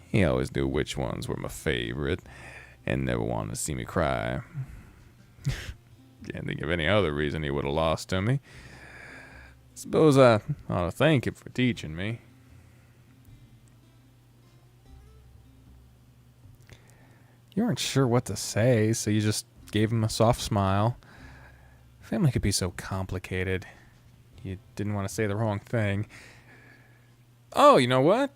He always knew which ones were my favorite. and never wanted to see me cry. Can't think of any other reason he would have lost to me. Suppose I ought to thank him for teaching me. You weren't sure what to say, so you just gave him a soft smile. Family could be so complicated. You didn't want to say the wrong thing. Oh, you know what?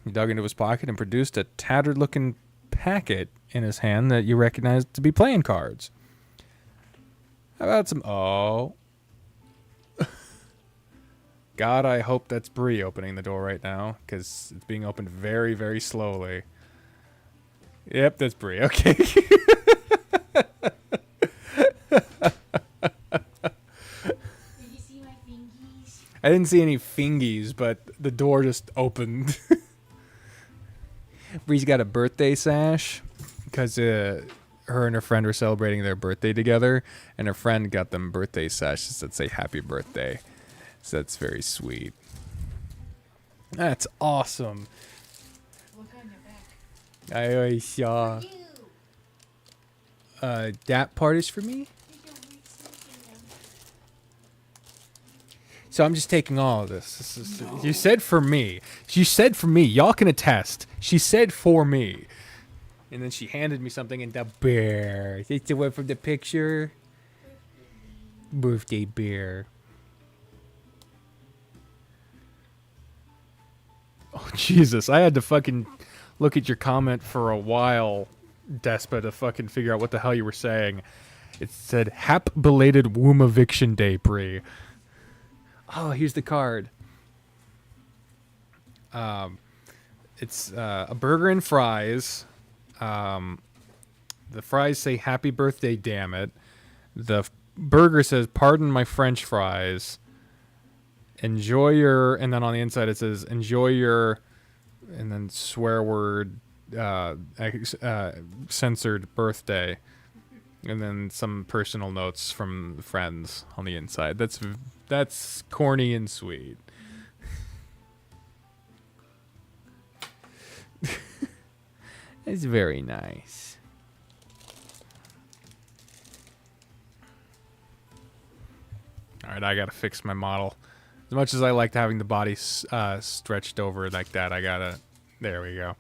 He dug into his pocket and produced a tattered-looking packet in his hand that you recognized to be playing cards. How about some... Oh. God, I hope that's Bree opening the door right now, because it's being opened very, very slowly. Yep, that's Bree. Okay. Did you see my fingies? I didn't see any fingies, but the door just opened. Bree's got a birthday sash because her and her friend were celebrating their birthday together, and her friend got them birthday sashes that say happy birthday. So that's very sweet. That's awesome. Look on your back. I always saw. You. That part is for me? You don't like sneaking them. So I'm just taking all of this. You said for me. She said for me. Y'all can attest. She said for me. And then she handed me something in the bear. Is this the one from the picture? Birthday bear. Oh, Jesus. I had to fucking look at your comment for a while, Despa, to fucking figure out what the hell you were saying. It said, Hap belated womb eviction day, Bree. Oh, here's the card. It's a burger and fries. The fries say happy birthday, damn it. The burger says pardon my French fries. Enjoy your, and then on the inside it says enjoy your, and then swear word, censored birthday. And then some personal notes from friends on the inside. That's corny and sweet. It's very nice. All right, I gotta fix my model. As much as I liked having the body stretched over like that, I gotta. There we go.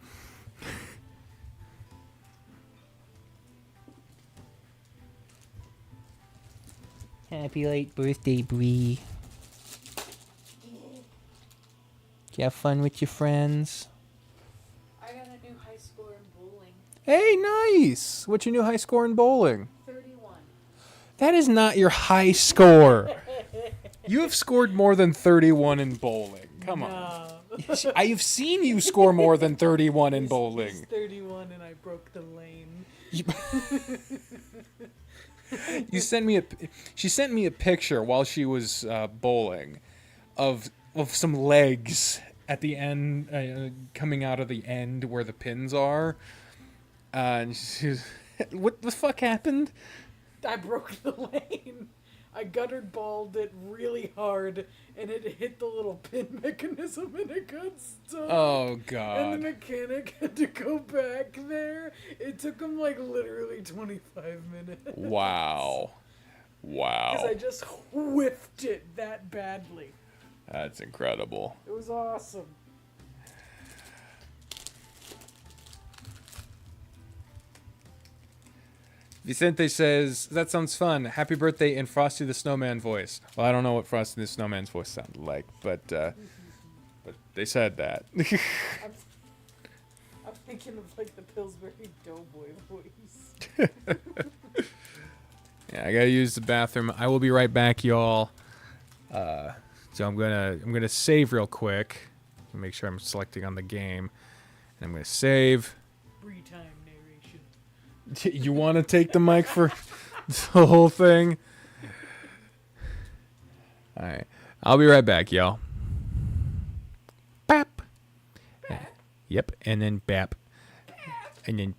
Happy late birthday, Bree. Did you have fun with your friends? I got a new high score in bowling. Hey, nice! What's your new high score in bowling? 31. That is not your high score. You have scored more than 31 in bowling. Come on. I've seen you score more than 31 in bowling. He's 31 and I broke the lane. You sent me she sent me a picture while she was bowling of some legs at the end, coming out of the end where the pins are. And she's, what the fuck happened? I broke the lane. I guttered balled it really hard and it hit the little pin mechanism and it got stuck. Oh And the God. mechanic had to go back there. It took him like literally 25 minutes. Wow. Because I Wow. just whiffed it that badly. That's incredible. It was awesome. Vicente says, that sounds fun. Happy birthday in Frosty the Snowman voice. Well, I don't know what Frosty the Snowman's voice sounded like, but they said that. I'm thinking of like the Pillsbury Doughboy voice. Yeah, I gotta use the bathroom. I will be right back, y'all. So I'm gonna save real quick. Make sure I'm selecting on the game. And I'm gonna save. Free time narration. You want to take the mic for the whole thing? All right, I'll be right back, y'all. Bap. Yep, and then bap, and then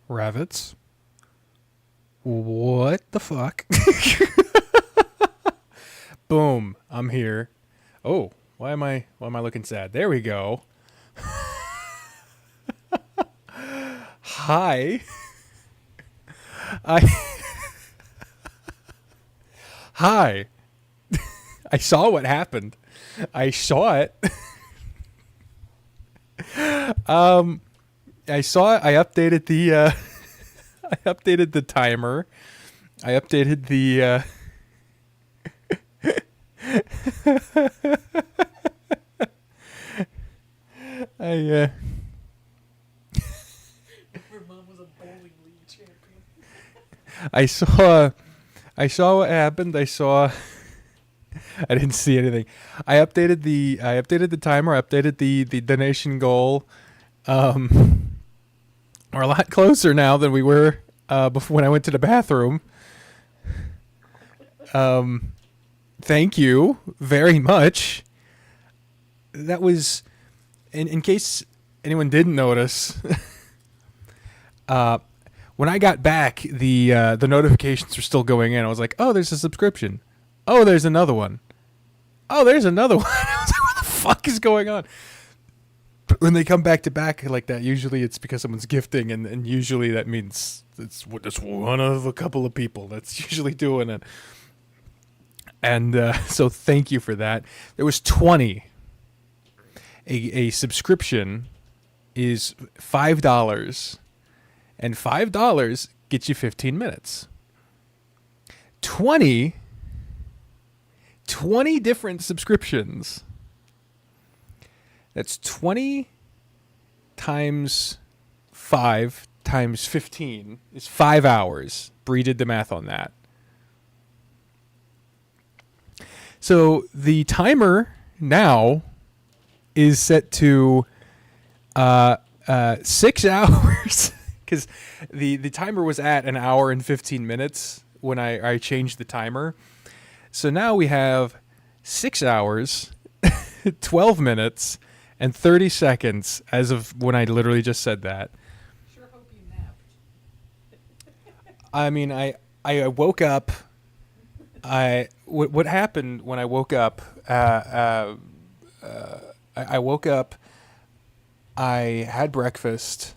Rabbits. What the fuck? Boom, I'm here. Oh, why am I looking sad? There we go. Hi. Hi. I saw what happened. I saw it. I saw it. I updated the I updated the timer. I updated the Her mom was a bowling league champion. I saw what happened. I didn't see anything. I updated the timer. I updated the donation goal. We're a lot closer now than we were before when I went to the bathroom. Thank you very much. That was, in case anyone didn't notice, when I got back, the notifications were still going in. I was like, oh, there's a subscription. Oh, there's another one. Oh, there's another one. I was like, what the fuck is going on? But when they come back to back like that, usually it's because someone's gifting, and usually that means it's one of a couple of people that's usually doing it. And so thank you for that. There was 20. A subscription is $5, and $5 gets you 15 minutes. 20 different subscriptions. That's 20 times 5 times 15 is 5 hours. Bree did the math on that. So the timer now is set to 6 hours because the timer was at an hour and 15 minutes when I changed the timer. So now we have 6 hours, 12 minutes, and 30 seconds as of when I literally just said that. Sure hope you napped. I mean, I woke up. What happened when I woke up? I woke up. I had breakfast,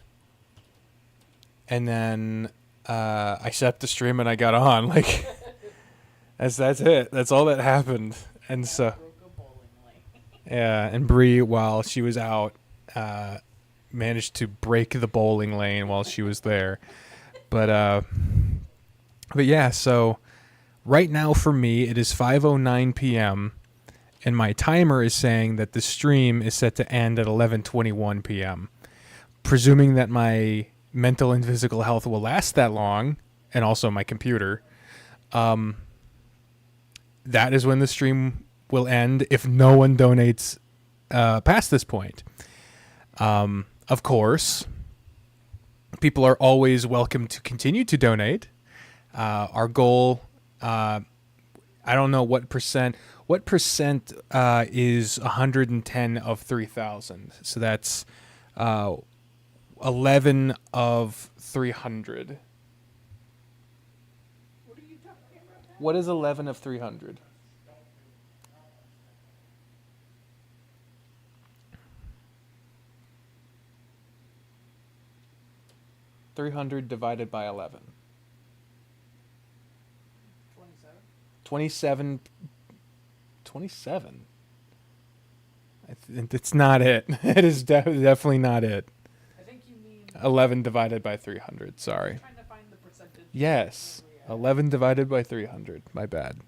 and then I set up the stream and I got on. Like that's it. That's all that happened. And so. Yeah, and Bree, while she was out, managed to break the bowling lane while she was there. But yeah, so right now for me, it is 5:09 p.m., and my timer is saying that the stream is set to end at 11:21 p.m., presuming that my mental and physical health will last that long, and also my computer. That is when the stream will end if no one donates past this point. Of course, people are always welcome to continue to donate. Our goal, I don't know what percent is 110 of 3,000. So that's 11 of 300. What are you talking about now? What is 11 of 300? 300 divided by 11. 27. 27. It's not it. It is definitely not it. I think you mean 11 divided by 300. Sorry. trying to find the percentage. Yes. 11 divided by 300. My bad.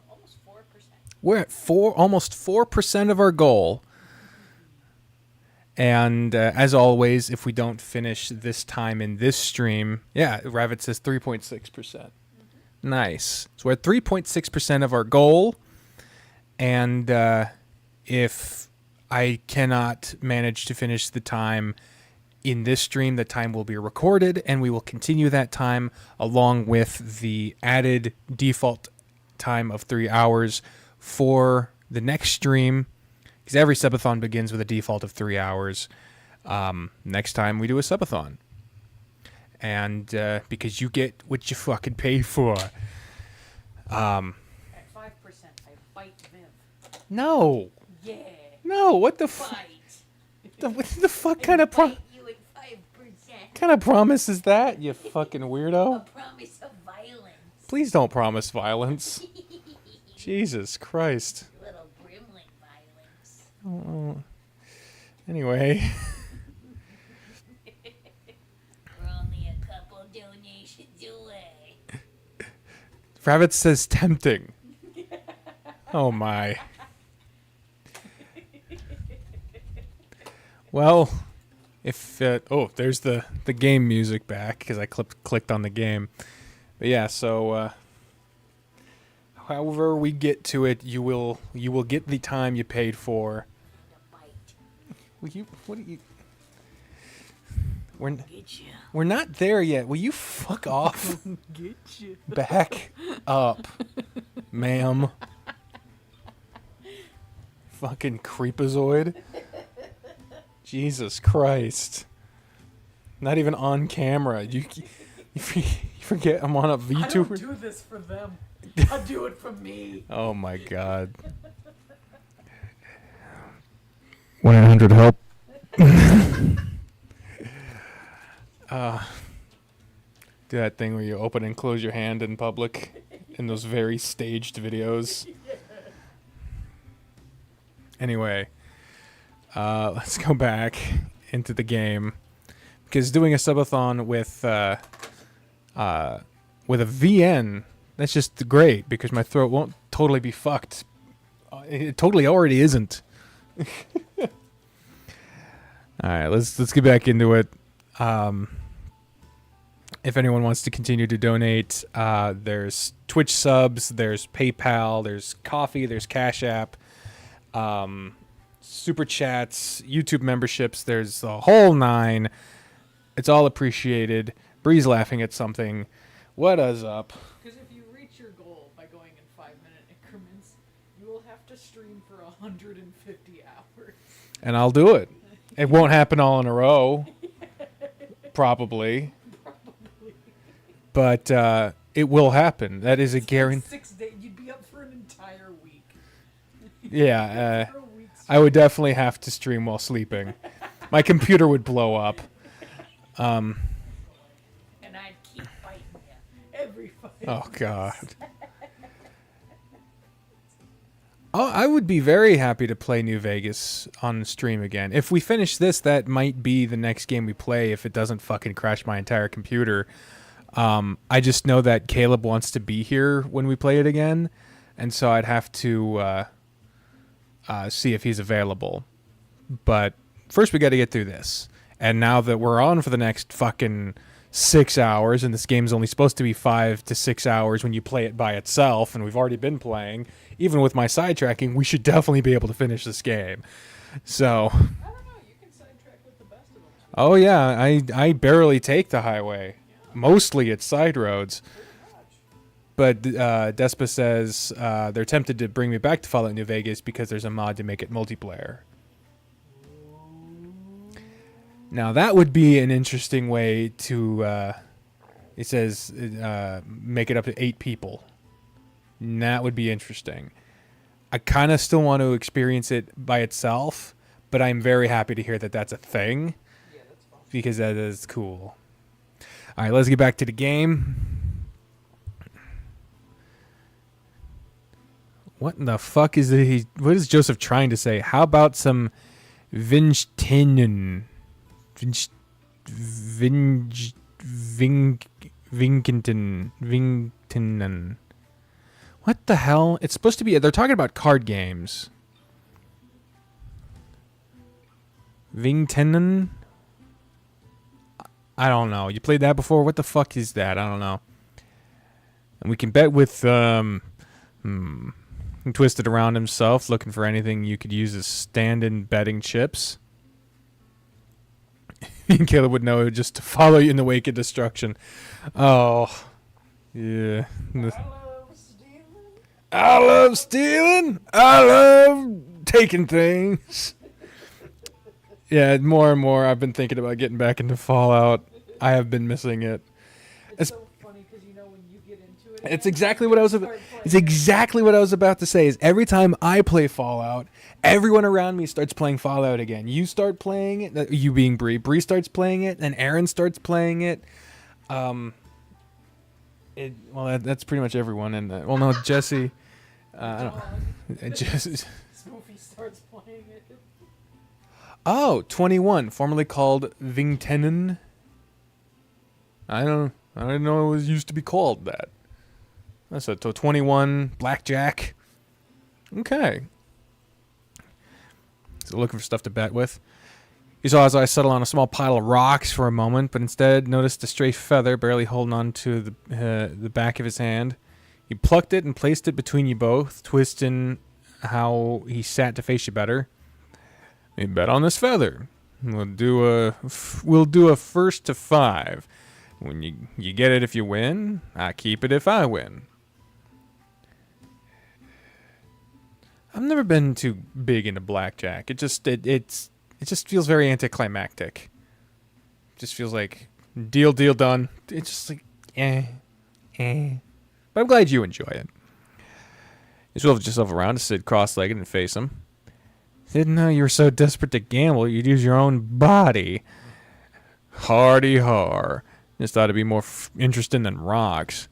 Almost 4%. We're at almost 4% of our goal. And as always, if we don't finish this time in this stream, yeah, Rabbit says 3.6%. Nice. So we're at 3.6% of our goal. And if I cannot manage to finish the time in this stream, the time will be recorded, and we will continue that time along with the added default time of 3 hours for the next stream, because every subathon begins with a default of 3 hours. Next time we do a subathon. And because you get what you fucking pay for. At 5%, I fight Viv. No. Yeah. No, what the fuck? What the fuck kind of You at 5%. kind of promise is that, you fucking weirdo? A promise of violence. Please don't promise violence. Jesus Christ. Little gremlin violence. Anyway. We're only a couple donations away. Rabbit says tempting. Oh my. Well, if there's the game music back because I clicked on the game. But yeah, so however we get to it, you will get the time you paid for. A bite. Will you? What are you? Get you. We're not there yet. Will you fuck off? Get you. Back up, ma'am. Fucking creepazoid. Jesus Christ. Not even on camera. You forget I'm on a I VTuber. don't do this for them. I do it for me. Oh my god. 1-800-HELP. Do that thing where you open and close your hand in public in those very staged videos. Anyway, let's go back into the game, because doing a subathon with a VN, that's just great because my throat won't totally be fucked. It totally already isn't. All right, let's get back into it. If anyone wants to continue to donate, there's Twitch subs, there's PayPal, there's Coffee, there's Cash App, Super Chats, YouTube memberships. There's the whole 9. It's all appreciated. Bree's laughing at something. What is up? Because if you reach your goal by going in 5-minute increments, you will have to stream for 150 hours. And I'll do it. It won't happen all in a row. Probably. But it will happen. That is a guarantee. 6 days. You'd be up for an entire week. Yeah, For a week's I would definitely have to stream while sleeping. My computer would blow up. And I'd keep fighting you. every 5 Oh, God. Oh, I would be very happy to play New Vegas on stream again. If we finish this, that might be the next game we play if it doesn't fucking crash my entire computer. I just know that Caleb wants to be here when we play it again, and so I'd have to see if he's available. But first we got to get through this. And now that we're on for the next fucking 6 hours, and this game's only supposed to be 5 to 6 hours when you play it by itself, and we've already been playing, even with my sidetracking, we should definitely be able to finish this game. So, I don't know. You can sidetrack with the best of them. oh yeah, I barely take the highway. Mostly it's side roads. But Despa says they're tempted to bring me back to Fallout New Vegas because there's a mod to make it multiplayer. Now that would be an interesting way to, it says, make it up to 8 people. And that would be interesting. I kind of still want to experience it by itself, but I'm very happy to hear that that's a thing. Yeah, that's fine. Because that is cool. All right, let's get back to the game. What in the fuck is it? What is Joseph trying to say? How about some Vinstinen? Vinkinen. What the hell? It's supposed to be... They're talking about card games. Vingtenen? I don't know. You played that before? What the fuck is that? I don't know. And we can bet with... Twisted around himself, looking for anything you could use as stand-in betting chips. and Caleb would know just to follow you in the wake of destruction. Oh, yeah. I love stealing. I love taking things. Yeah, more and more I've been thinking about getting back into Fallout. I have been missing it. It's so funny because when you get into it, It's exactly what I was. It's exactly what I was about to say. Is every time I play Fallout, everyone around me starts playing Fallout again. You start playing it. You being Bree. Bree starts playing it, and Aaron starts playing it. That's pretty much everyone. And well, no, Jesse. I don't. Jesse. Spoofy starts playing it. Oh, 21, formerly called Vingtenen. I didn't know it was used to be called that. That's a 21 blackjack. Okay. So looking for stuff to bet with. You saw as I settled on a small pile of rocks for a moment, but instead noticed a stray feather barely holding on to the back of his hand. He plucked it and placed it between you both, twisting how he sat to face you better. You bet on this feather. We'll do a first to 5. When you get it if you win, I keep it if I win. I've never been too big into blackjack. It just feels very anticlimactic. It just feels like deal done. It's just like But I'm glad you enjoy it. You swivel yourself around to sit cross-legged and face him. Didn't know you were so desperate to gamble you'd use your own body. Hardy har. Just thought it'd be more interesting than rocks.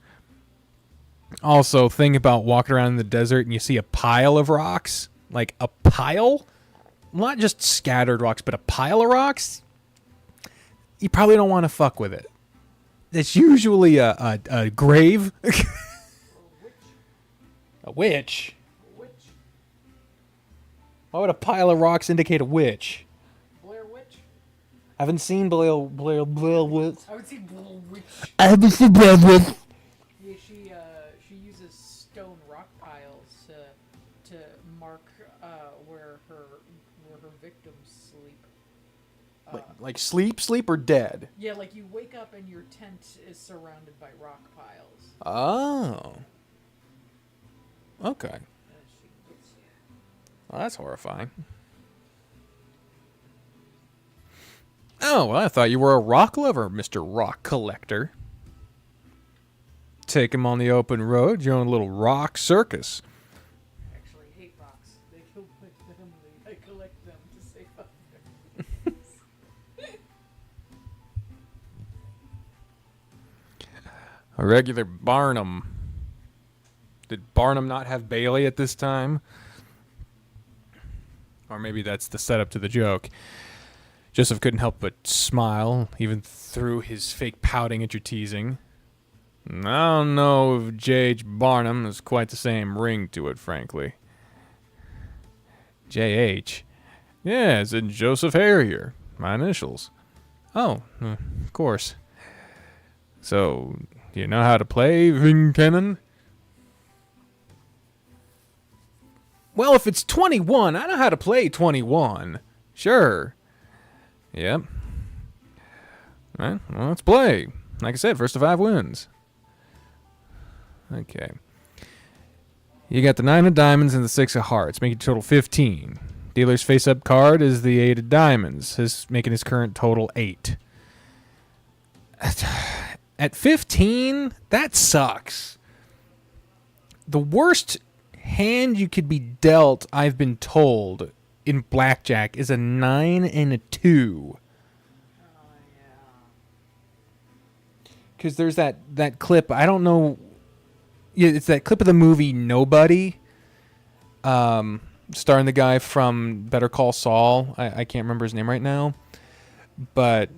Also, think about walking around in the desert and you see a pile of rocks. Like a pile? Not just scattered rocks, but a pile of rocks? You probably don't want to fuck with it. It's usually a grave. A witch? Why would a pile of rocks indicate a witch? Blair Witch? I haven't seen Blair Witch. I would say Blair Witch. I haven't seen Blair Witch. Yeah, she uses stone rock piles to mark where her victims sleep. Like sleep or dead? Yeah, like you wake up and your tent is surrounded by rock piles. Oh. Okay. And she gets you. Well, that's horrifying. Oh, well, I thought you were a rock lover, Mr. Rock Collector. Take him on the open road, your own little rock circus. I actually hate rocks. They kill my family. I collect them to save others. A regular Barnum. Did Barnum not have Bailey at this time? Or maybe that's the setup to the joke. Joseph couldn't help but smile, even through his fake pouting at your teasing. I don't know if J.H. Barnum has quite the same ring to it, frankly. J.H.? Yeah, it's in Joseph Harrier. My initials. Oh, of course. So, do you know how to play Vingtenen? Well, if it's 21, I know how to play 21. Sure. Yep. All right, well, let's play. Like I said, first to 5 wins. Okay. You got the 9 of diamonds and the 6 of hearts, making total 15. Dealer's face-up card is the 8 of diamonds, making his current total 8. At 15, that sucks. The worst hand you could be dealt, I've been told, in blackjack is a 9 and a 2. Because there's that clip, I don't know, yeah, it's that clip of the movie Nobody, starring the guy from Better Call Saul. I can't remember his name right now, but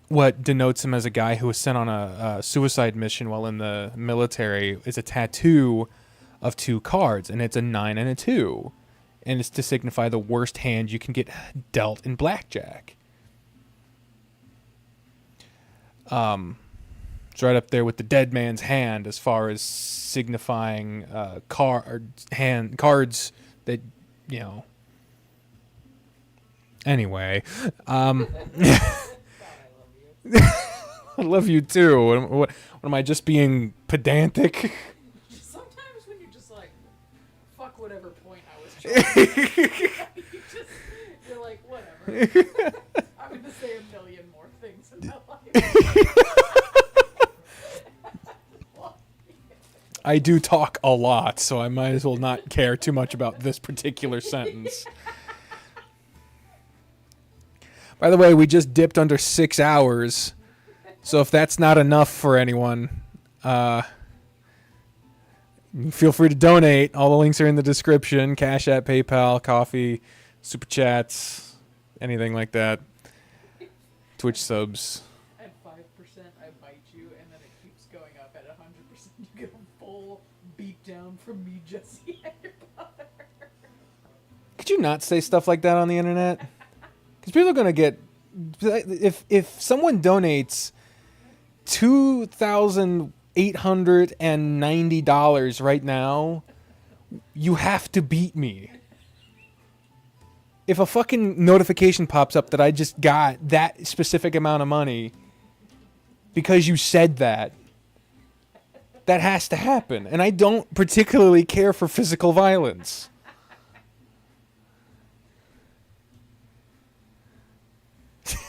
what denotes him as a guy who was sent on a suicide mission while in the military is a tattoo of 2 cards, and it's a 9 and a 2. And it's to signify the worst hand you can get dealt in blackjack. It's right up there with the dead man's hand as far as signifying cards that, you know, Anyway, I God, I love you. love you too. What am I just being pedantic? Sometimes when you're just like, fuck whatever point I was trying to make, you're like, whatever. I'm going to say a million more things in my life. I do talk a lot, so I might as well not care too much about this particular sentence. By the way, we just dipped under 6 hours, so if that's not enough for anyone, feel free to donate. All the links are in the description. Cash App, PayPal, Coffee, Super Chats, anything like that. Twitch subs. At 5%, I bite you, and then it keeps going up. At 100%, you get a full beat down from me, Jesse, at your brother. Could you not say stuff like that on the internet? Because people are going to get... If someone donates $2,890 right now, you have to beat me. If a fucking notification pops up that I just got that specific amount of money because you said that, that has to happen. And I don't particularly care for physical violence.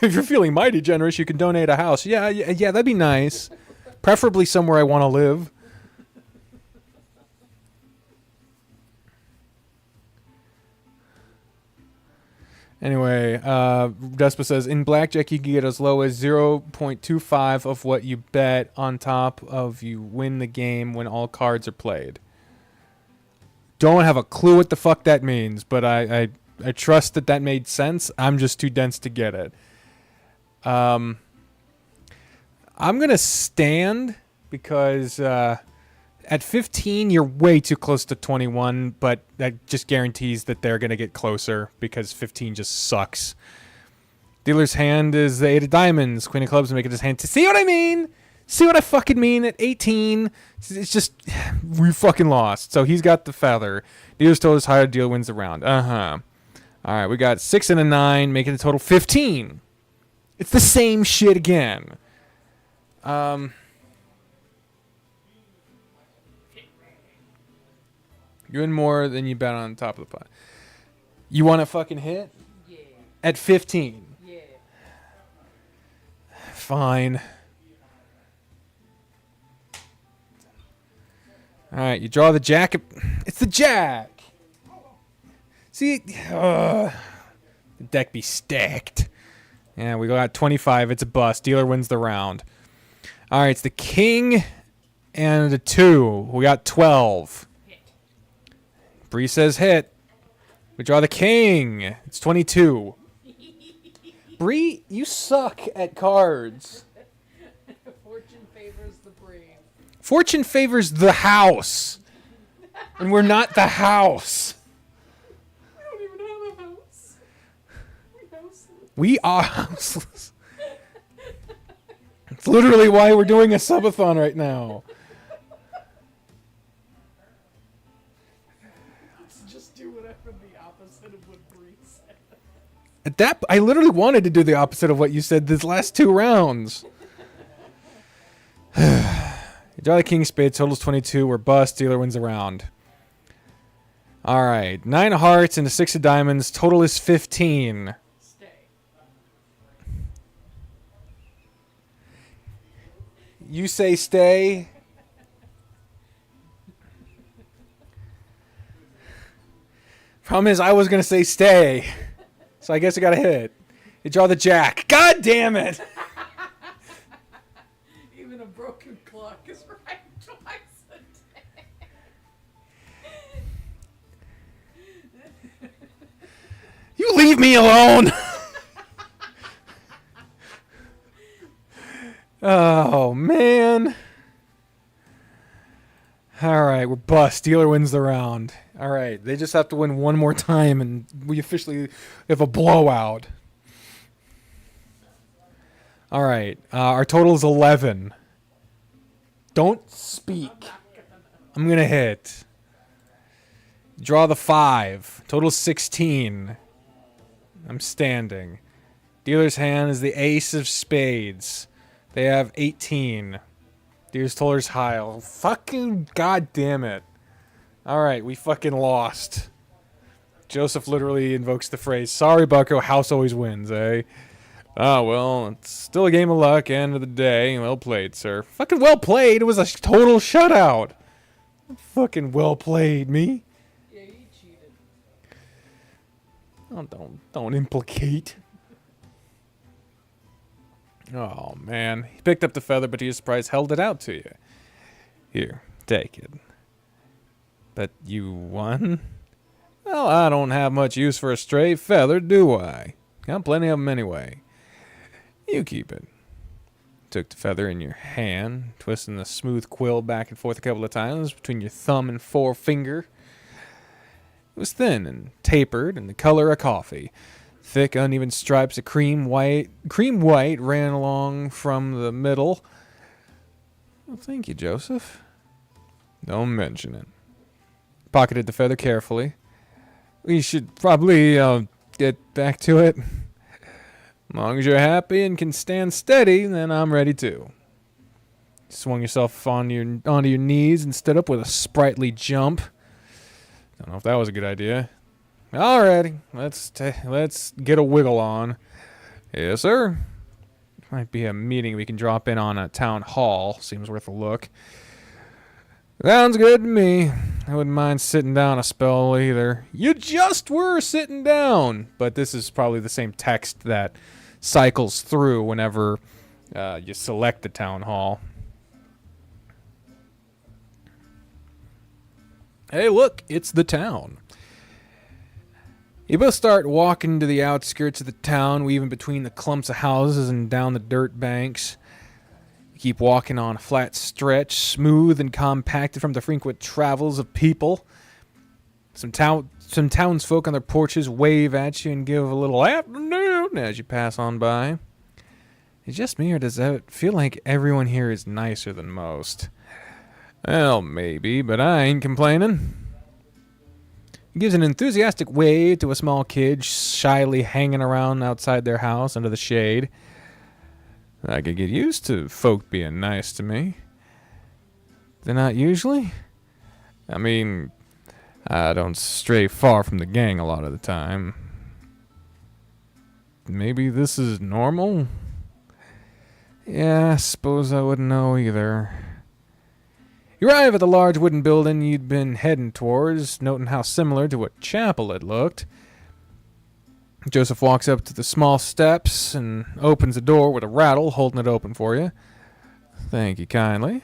If you're feeling mighty generous, you can donate a house. Yeah, that'd be nice. Preferably somewhere I want to live. Anyway, Despa says, in blackjack you can get as low as 0.25 of what you bet on top of you win the game when all cards are played. Don't have a clue what the fuck that means, but I trust that made sense. I'm just too dense to get it. I'm going to stand because at 15, you're way too close to 21, but that just guarantees that they're going to get closer because 15 just sucks. Dealer's hand is the 8 of diamonds. Queen of clubs make it his hand. See what I mean? See what I fucking mean? At 18, it's just, we fucking lost. So he's got the feather. Dealer's total is higher, dealer wins the round. Uh-huh. All right, we got 6 and a 9, making the total 15. It's the same shit again. You win more than you bet on top of the pot. You want to fucking hit? Yeah. At 15. Yeah. Fine. All right, you draw the jack. It's the jack. See, the deck be stacked. Yeah, we got 25. It's a bust. Dealer wins the round. All right, it's the king and the 2. We got 12. Bree says hit. We draw the king. It's 22. Bree, you suck at cards. Fortune favors the brave. Fortune favors the house. And we're not the house. We don't even have a house. We're houseless. We are houseless. It's literally why we're doing a subathon right now. Let's just do whatever the opposite of what Bree said. At that, I literally wanted to do the opposite of what you said this last 2 rounds. You draw the king of spades, totals 22. We're bust. Dealer wins the round. All right, 9 of hearts and a 6 of diamonds. Total is 15. Stay. You say stay. Problem is, I was going to say stay. So I guess I got to hit. You draw the jack. God damn it. Even a broken clock is right twice a day. You leave me alone. Oh, man. All right, we're bust. Dealer wins the round. All right, they just have to win one more time, and we officially have a blowout. All right, our total is 11. Don't speak. I'm going to hit. Draw the 5. Total is 16. I'm standing. Dealer's hand is the ace of spades. They have 18. Dealer's toller's high. Oh, fucking goddamn it. Alright, we fucking lost. Joseph literally invokes the phrase, sorry, bucko, house always wins, eh? Ah, well, it's still a game of luck, end of the day. Well played, sir. Fucking well played. It was a total shutout. Fucking well played, me. Yeah, you cheated. Oh, don't implicate. Oh, man. He picked up the feather, but to his surprise, held it out to you. Here, take it. But you won? Well, I don't have much use for a stray feather, do I? Got plenty of them anyway. You keep it. Took the feather in your hand, twisting the smooth quill back and forth a couple of times between your thumb and forefinger. It was thin and tapered and the color of coffee. Thick, uneven stripes of cream white ran along from the middle. Well, thank you, Joseph. Don't mention it. Pocketed the feather carefully. We should probably get back to it. As long as you're happy and can stand steady, then I'm ready too. Swung yourself onto your knees and stood up with a sprightly jump. Don't know if that was a good idea. Alrighty, let's get a wiggle on. Yes, sir. Might be a meeting we can drop in on at town hall. Seems worth a look. Sounds good to me. I wouldn't mind sitting down a spell either. You just were sitting down! But this is probably the same text that cycles through whenever you select the town hall. Hey, look, it's the town. You both start walking to the outskirts of the town, weaving between the clumps of houses and down the dirt banks. You keep walking on a flat stretch, smooth and compacted from the frequent travels of people. Some townsfolk on their porches wave at you and give a little afternoon as you pass on by. Is it just me, or does it feel like everyone here is nicer than most? Well, maybe, but I ain't complaining. He gives an enthusiastic wave to a small kid shyly hanging around outside their house under the shade. I could get used to folk being nice to me. They're not usually? I mean, I don't stray far from the gang a lot of the time. Maybe this is normal? Yeah, I suppose I wouldn't know either. You arrive at the large wooden building you'd been heading towards, noting how similar to a chapel it looked. Joseph walks up to the small steps and opens the door with a rattle, holding it open for you. Thank you kindly.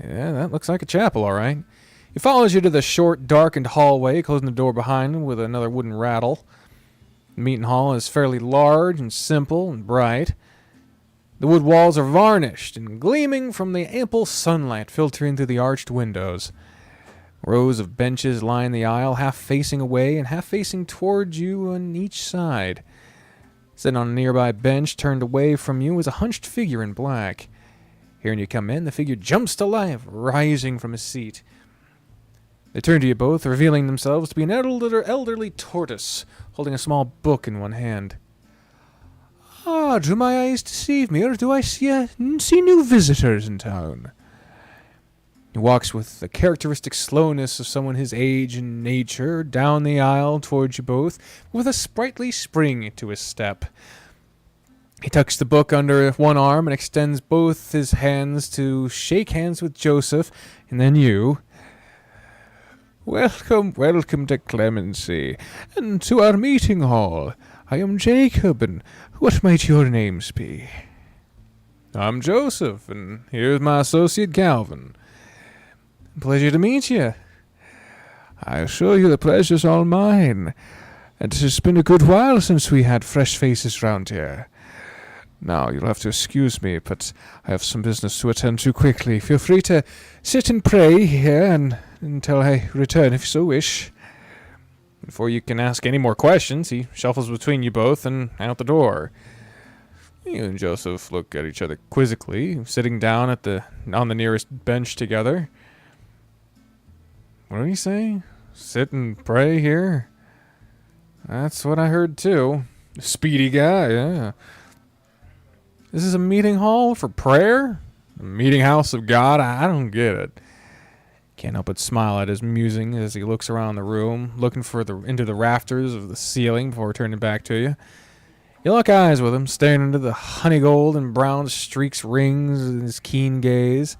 Yeah, that looks like a chapel, all right. He follows you to the short, darkened hallway, closing the door behind him with another wooden rattle. The meeting hall is fairly large and simple and bright. The wood walls are varnished and gleaming from the ample sunlight filtering through the arched windows. Rows of benches line the aisle, half facing away and half facing towards you on each side. Sitting on a nearby bench, turned away from you, is a hunched figure in black. Hearing you come in, the figure jumps to life, rising from his seat. They turn to you both, revealing themselves to be an elderly tortoise, holding a small book in one hand. Ah, do my eyes deceive me, or do I see new visitors in town? He walks with the characteristic slowness of someone his age and nature down the aisle towards you both, with a sprightly spring to his step. He tucks the book under one arm and extends both his hands to shake hands with Joseph, and then you. Welcome to Clemency, and to our meeting hall. I am Jacob, and what might your names be? I'm Joseph, and here's my associate Calvin. Pleasure to meet you. I assure you the pleasure's all mine. And it has been a good while since we had fresh faces round here. Now, you'll have to excuse me, but I have some business to attend to quickly. Feel free to sit and pray here until I return, if you so wish. Before you can ask any more questions, he shuffles between you both and out the door. You and Joseph look at each other quizzically, sitting down on the nearest bench together. What did he say? Sit and pray here? That's what I heard too. Speedy guy, yeah. This is a meeting hall for prayer? A meeting house of God? I don't get it. Can't help but smile at his musing as he looks around the room, looking into the rafters of the ceiling before turning back to you. You lock eyes with him, staring into the honey gold and brown streaks rings in his keen gaze.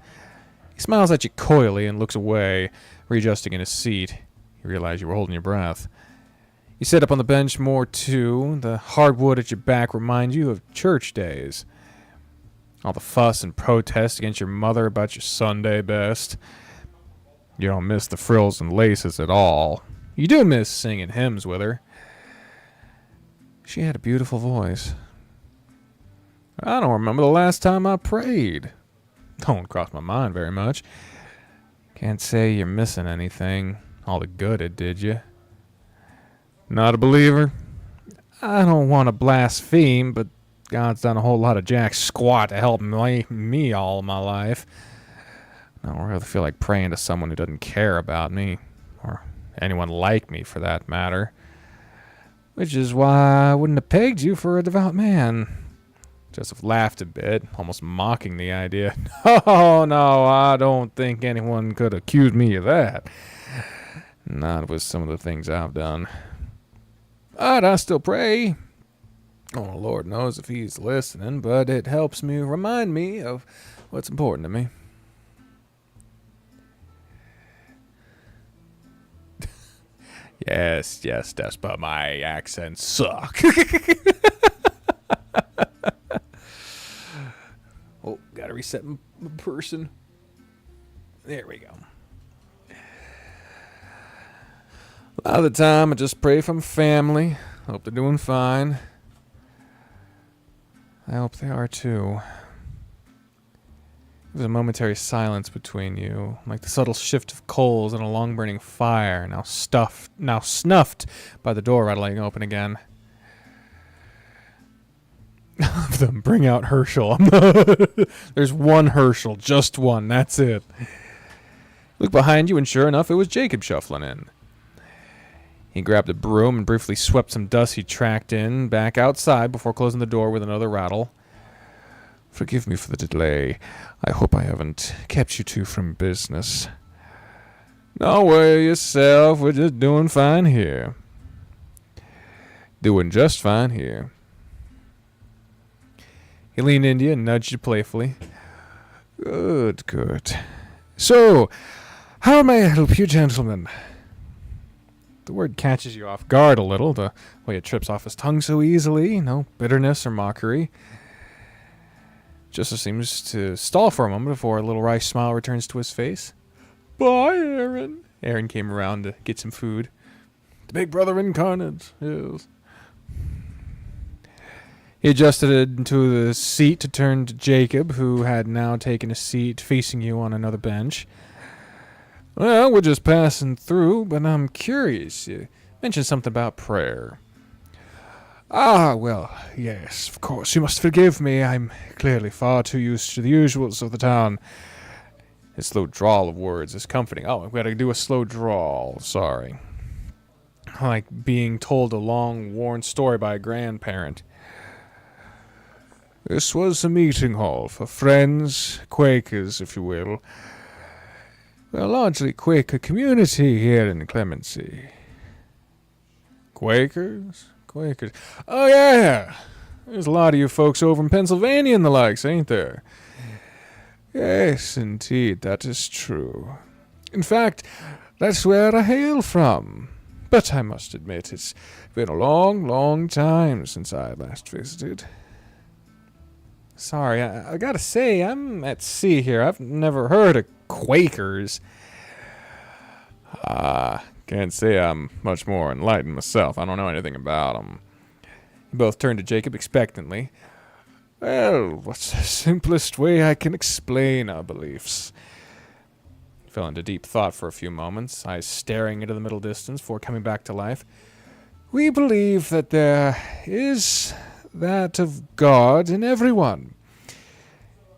He smiles at you coyly and looks away, readjusting in his seat. You realize you were holding your breath. You sit up on the bench more too. The hardwood at your back reminds you of church days. All the fuss and protest against your mother about your Sunday best. You don't miss the frills and laces at all. You do miss singing hymns with her. She had a beautiful voice. I don't remember the last time I prayed. Don't cross my mind very much. Can't say you're missing anything. All the good it did you. Not a believer? I don't want to blaspheme, but God's done a whole lot of jack squat to help me all my life. I don't really feel like praying to someone who doesn't care about me, or anyone like me for that matter. Which is why I wouldn't have pegged you for a devout man. Joseph laughed a bit, almost mocking the idea. Oh, no, I don't think anyone could accuse me of that. Not with some of the things I've done. But I still pray. Oh, Lord knows if he's listening, but it helps me remind me of what's important to me. Yes, Despa, my accents suck. Oh, gotta reset my person. There we go. A lot of the time, I just pray for my family. Hope they're doing fine. I hope they are too. There was a momentary silence between you, like the subtle shift of coals in a long-burning fire, now snuffed by the door rattling open again. Of them, bring out Herschel. There's one Herschel, just one, that's it. Look behind you, and sure enough, it was Jacob shuffling in. He grabbed a broom and briefly swept some dust he tracked in back outside before closing the door with another rattle. Forgive me for the delay. I hope I haven't kept you two from business. Don't worry yourself. We're just doing fine here. Doing just fine here. He leaned into you and nudged you playfully. Good. So, how may I help you, gentlemen? The word catches you off guard a little, the way it trips off his tongue so easily. No bitterness or mockery. Joseph seems to stall for a moment before a little wry smile returns to his face. Bye, Aaron. Aaron came around to get some food. The big brother incarnate, yes. He adjusted into the seat to turn to Jacob, who had now taken a seat facing you on another bench. Well, we're just passing through, but I'm curious. You mentioned something about prayer. Ah, well, yes, of course. You must forgive me. I'm clearly far too used to the usuals of the town. His slow drawl of words is comforting. Oh, I've got to do a slow drawl. Sorry. Like being told a long, worn story by a grandparent. This was a meeting hall for friends, Quakers, if you will. We're a largely Quaker community here in Clemency. Quakers? Oh, yeah. There's a lot of you folks over in Pennsylvania and the likes, ain't there? Yes, indeed, that is true. In fact, that's where I hail from. But I must admit, it's been a long, long time since I last visited. Sorry, I gotta say, I'm at sea here. I've never heard of Quakers. Can't say I'm much more enlightened myself. I don't know anything about them. You both turned to Jacob expectantly. Well, what's the simplest way I can explain our beliefs? He fell into deep thought for a few moments, eyes staring into the middle distance before coming back to life. We believe that there is that of God in everyone.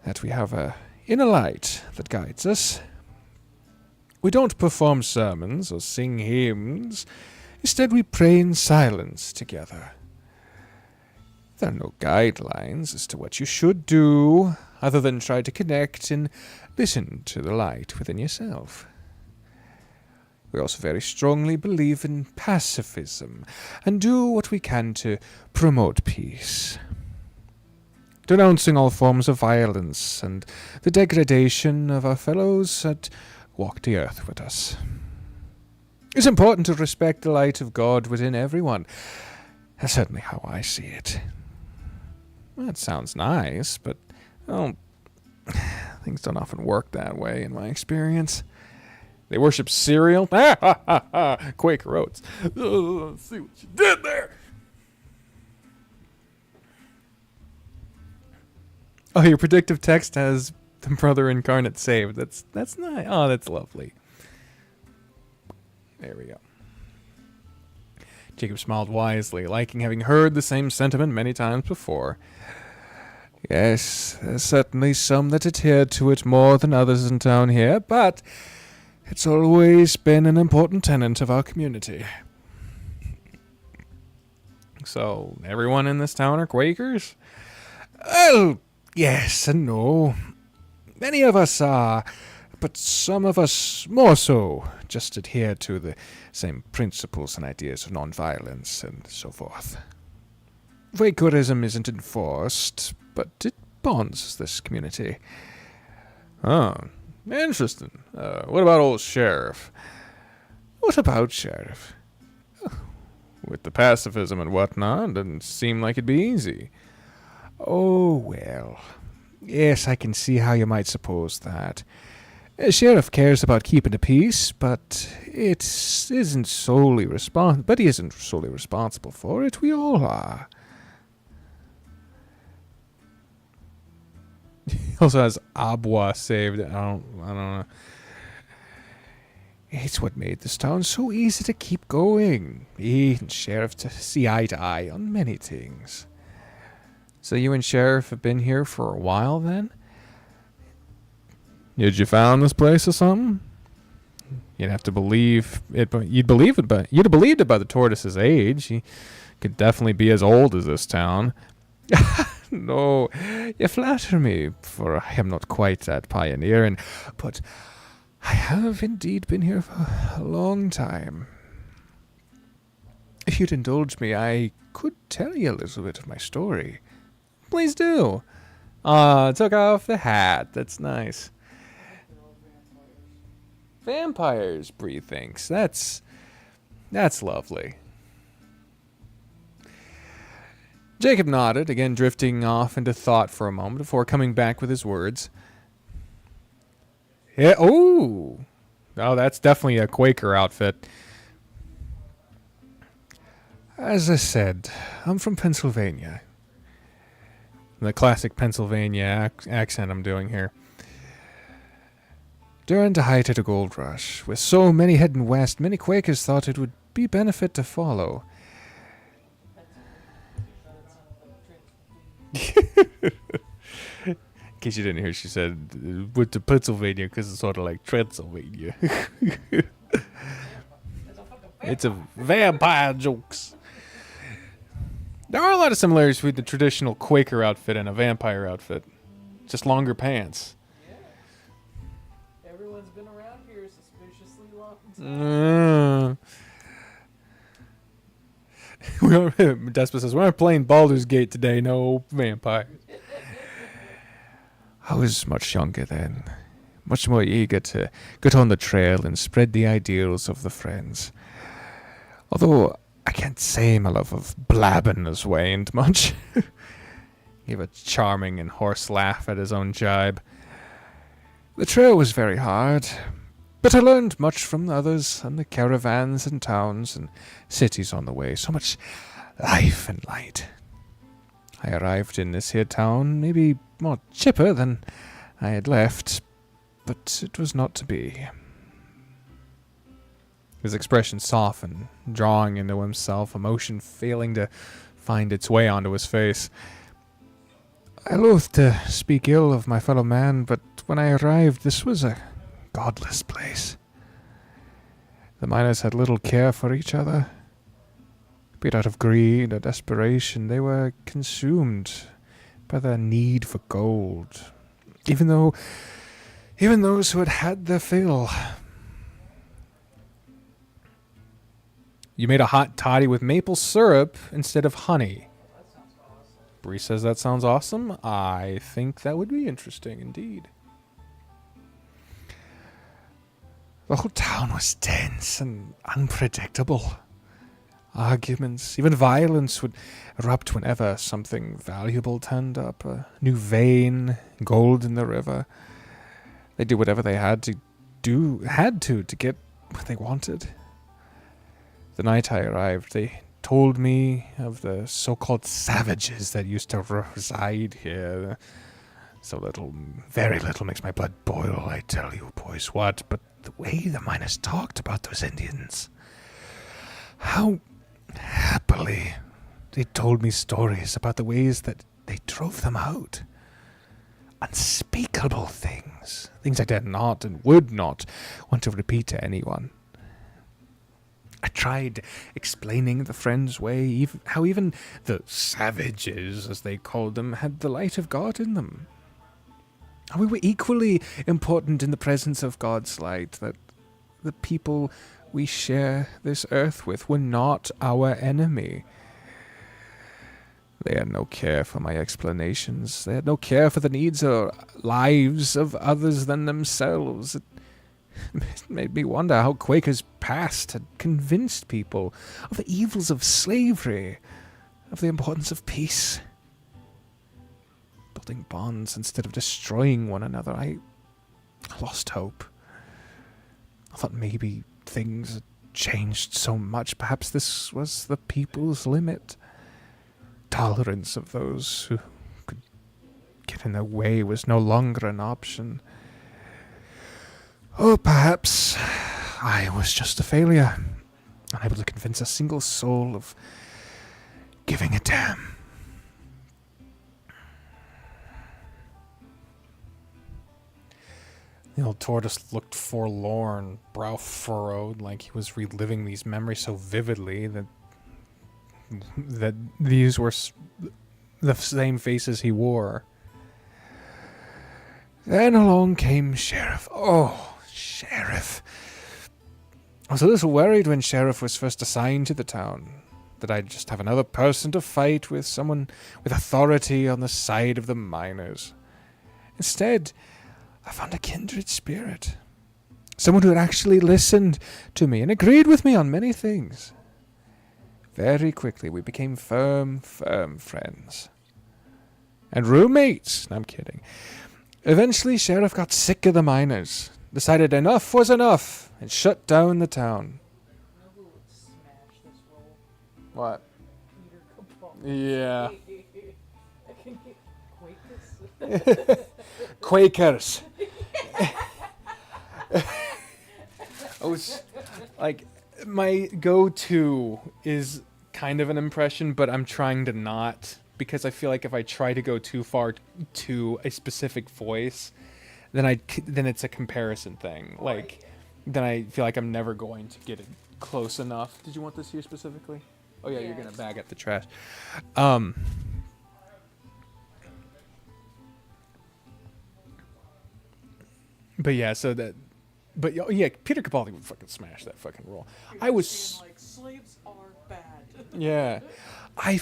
That we have a inner light that guides us. We don't perform sermons or sing hymns. Instead, we pray in silence together. There are no guidelines as to what you should do, other than try to connect and listen to the light within yourself. We also very strongly believe in pacifism and do what we can to promote peace, denouncing all forms of violence and the degradation of our fellows that walk the earth with us. It's important to respect the light of God within everyone. That's certainly how I see it. That sounds nice, but, well, things don't often work that way in my experience. They worship cereal. Quaker Oats. See what you did there. Oh, your predictive text has the brother incarnate saved. That's nice. Oh, that's lovely. There we go. Jacob smiled wisely, liking having heard the same sentiment many times before. Yes, there's certainly some that adhere to it more than others in town here, but it's always been an important tenet of our community. So, everyone in this town are Quakers? Well, yes and no. Many of us are, but some of us more so just adhere to the same principles and ideas of nonviolence and so forth. Quakerism isn't enforced, but it bonds this community. Oh, interesting. What about old Sheriff? What about Sheriff? With the pacifism and whatnot, doesn't seem like it'd be easy. Oh, well. Yes, I can see how you might suppose that. Sheriff cares about keeping the peace, but he isn't solely responsible for it. We all are. He also has Abwa saved. I don't know. It's what made this town so easy to keep going. He and Sheriff to see eye to eye on many things. So you and Sheriff have been here for a while then? Did you found this place or something? You'd have to believe it, but you'd have believed it by the tortoise's age. He could definitely be as old as this town. No, you flatter me, for I am not quite that pioneer, but I have indeed been here for a long time. If you'd indulge me, I could tell you a little bit of my story. Please do. Took off the hat. That's nice. Vampires, Bree thinks. That's lovely. Jacob nodded, again drifting off into thought for a moment before coming back with his words. Yeah, oh, that's definitely a Quaker outfit. As I said, I'm from Pennsylvania. The classic Pennsylvania accent I'm doing here. During the height of the gold rush, with so many heading west, many Quakers thought it would be benefit to follow. In case you didn't hear, she said, went to Pennsylvania because it's sort of like Transylvania. It's a vampire jokes. There are a lot of similarities between the traditional Quaker outfit and a vampire outfit. Just longer pants. Yeah. Everyone's been around here suspiciously long time. Despa says, we're not playing Baldur's Gate today, no vampires. I was much younger then, much more eager to get on the trail and spread the ideals of the friends. Although I can't say my love of blabbing has waned much. He gave a charming and hoarse laugh at his own jibe. The trail was very hard, but I learned much from others and the caravans and towns and cities on the way. So much life and light. I arrived in this here town maybe more chipper than I had left, but it was not to be. His expression softened, drawing into himself, emotion failing to find its way onto his face. I loathe to speak ill of my fellow man, but when I arrived, this was a godless place. The miners had little care for each other. Be it out of greed or desperation, they were consumed by their need for gold. Even those who had had their fill. You made a hot toddy with maple syrup instead of honey. Bree says that sounds awesome. I think that would be interesting indeed. The whole town was tense and unpredictable. Arguments, even violence would erupt whenever something valuable turned up. A new vein, gold in the river. They did whatever they had to get what they wanted. The night I arrived, they told me of the so-called savages that used to reside here. So little, very little makes my blood boil, I tell you, boys, what? But the way the miners talked about those Indians, how happily they told me stories about the ways that they drove them out. Unspeakable things I dared not and would not want to repeat to anyone. I tried explaining the Friends' way, how even the savages, as they called them, had the light of God in them. How we were equally important in the presence of God's light, that the people we share this earth with were not our enemy. They had no care for my explanations. They had no care for the needs or lives of others than themselves. It made me wonder how Quakers' past had convinced people of the evils of slavery, of the importance of peace. Building bonds instead of destroying one another, I lost hope. I thought maybe things had changed so much. Perhaps this was the people's limit. Tolerance of those who could get in their way was no longer an option. Or perhaps I was just a failure, unable to convince a single soul of giving a damn. The old tortoise looked forlorn, brow furrowed, like he was reliving these memories so vividly that these were the same faces he wore. Then along came Sheriff. Oh, Sheriff. I was a little worried when Sheriff was first assigned to the town, that I'd just have another person to fight with, someone with authority on the side of the miners. Instead, I found a kindred spirit. Someone who had actually listened to me and agreed with me on many things. Very quickly, we became firm friends. And roommates. No, I'm kidding. Eventually, Sheriff got sick of the miners, decided enough was enough, and shut down the town. You know who would smash this role? What? Peter Capaldi. Yeah. I can get Quakers. Quakers. I was like, my go-to is kind of an impression, but I'm trying to not, because I feel like if I try to go too far to a specific voice, then it's a comparison thing. Like, then I feel like I'm never going to get it close enough. Did you want this here specifically? Oh yeah, you're gonna bag at the trash. But yeah, but yeah, Peter Capaldi would fucking smash that fucking role. I was like, slaves are bad. Yeah. I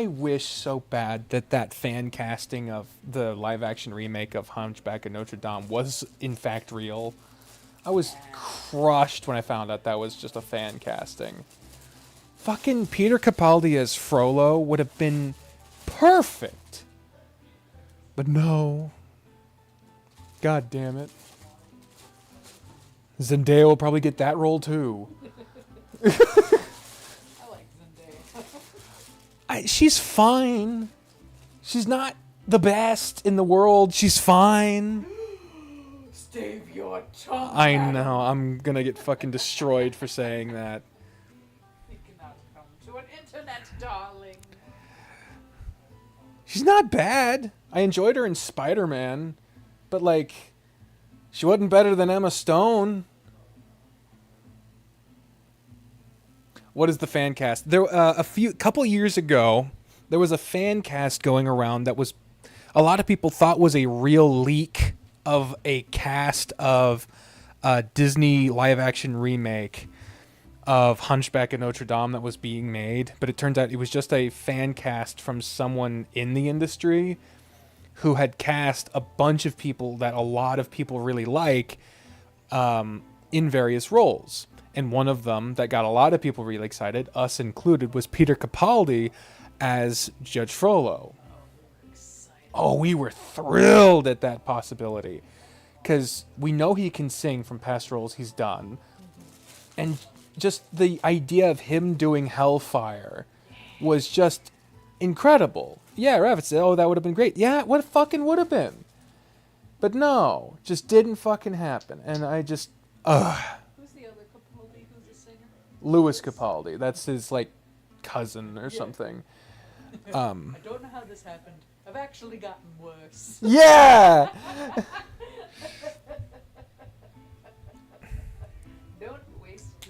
wish so bad that fan casting of the live action remake of Hunchback of Notre Dame was in fact real. I was crushed when I found out that was just a fan casting. Fucking Peter Capaldi as Frollo would have been perfect. But no. God damn it. Zendaya will probably get that role too. I like Zendaya. She's fine. She's not the best in the world. She's fine. Stave your tongue. I know. I'm gonna get fucking destroyed for saying that. You cannot come to an internet, darling. She's not bad. I enjoyed her in Spider-Man, but like, she wasn't better than Emma Stone. What is the fan cast? There couple years ago, there was a fan cast going around that was a lot of people thought was a real leak of a cast of a Disney live action remake of Hunchback of Notre Dame that was being made, but it turns out it was just a fan cast from someone in the industry who had cast a bunch of people that a lot of people really like in various roles. And one of them that got a lot of people really excited, us included, was Peter Capaldi as Judge Frollo. Oh, we were thrilled at that possibility because we know he can sing from past roles he's done. And just the idea of him doing Hellfire was just incredible. Yeah, Rabbit said, oh, that would have been great. Yeah, what fucking would have been? But no, just didn't fucking happen. And I just, Who's the other Capaldi who's a singer? Louis Capaldi. That's his, like, cousin or something. I don't know how this happened. I've actually gotten worse. Yeah! Don't waste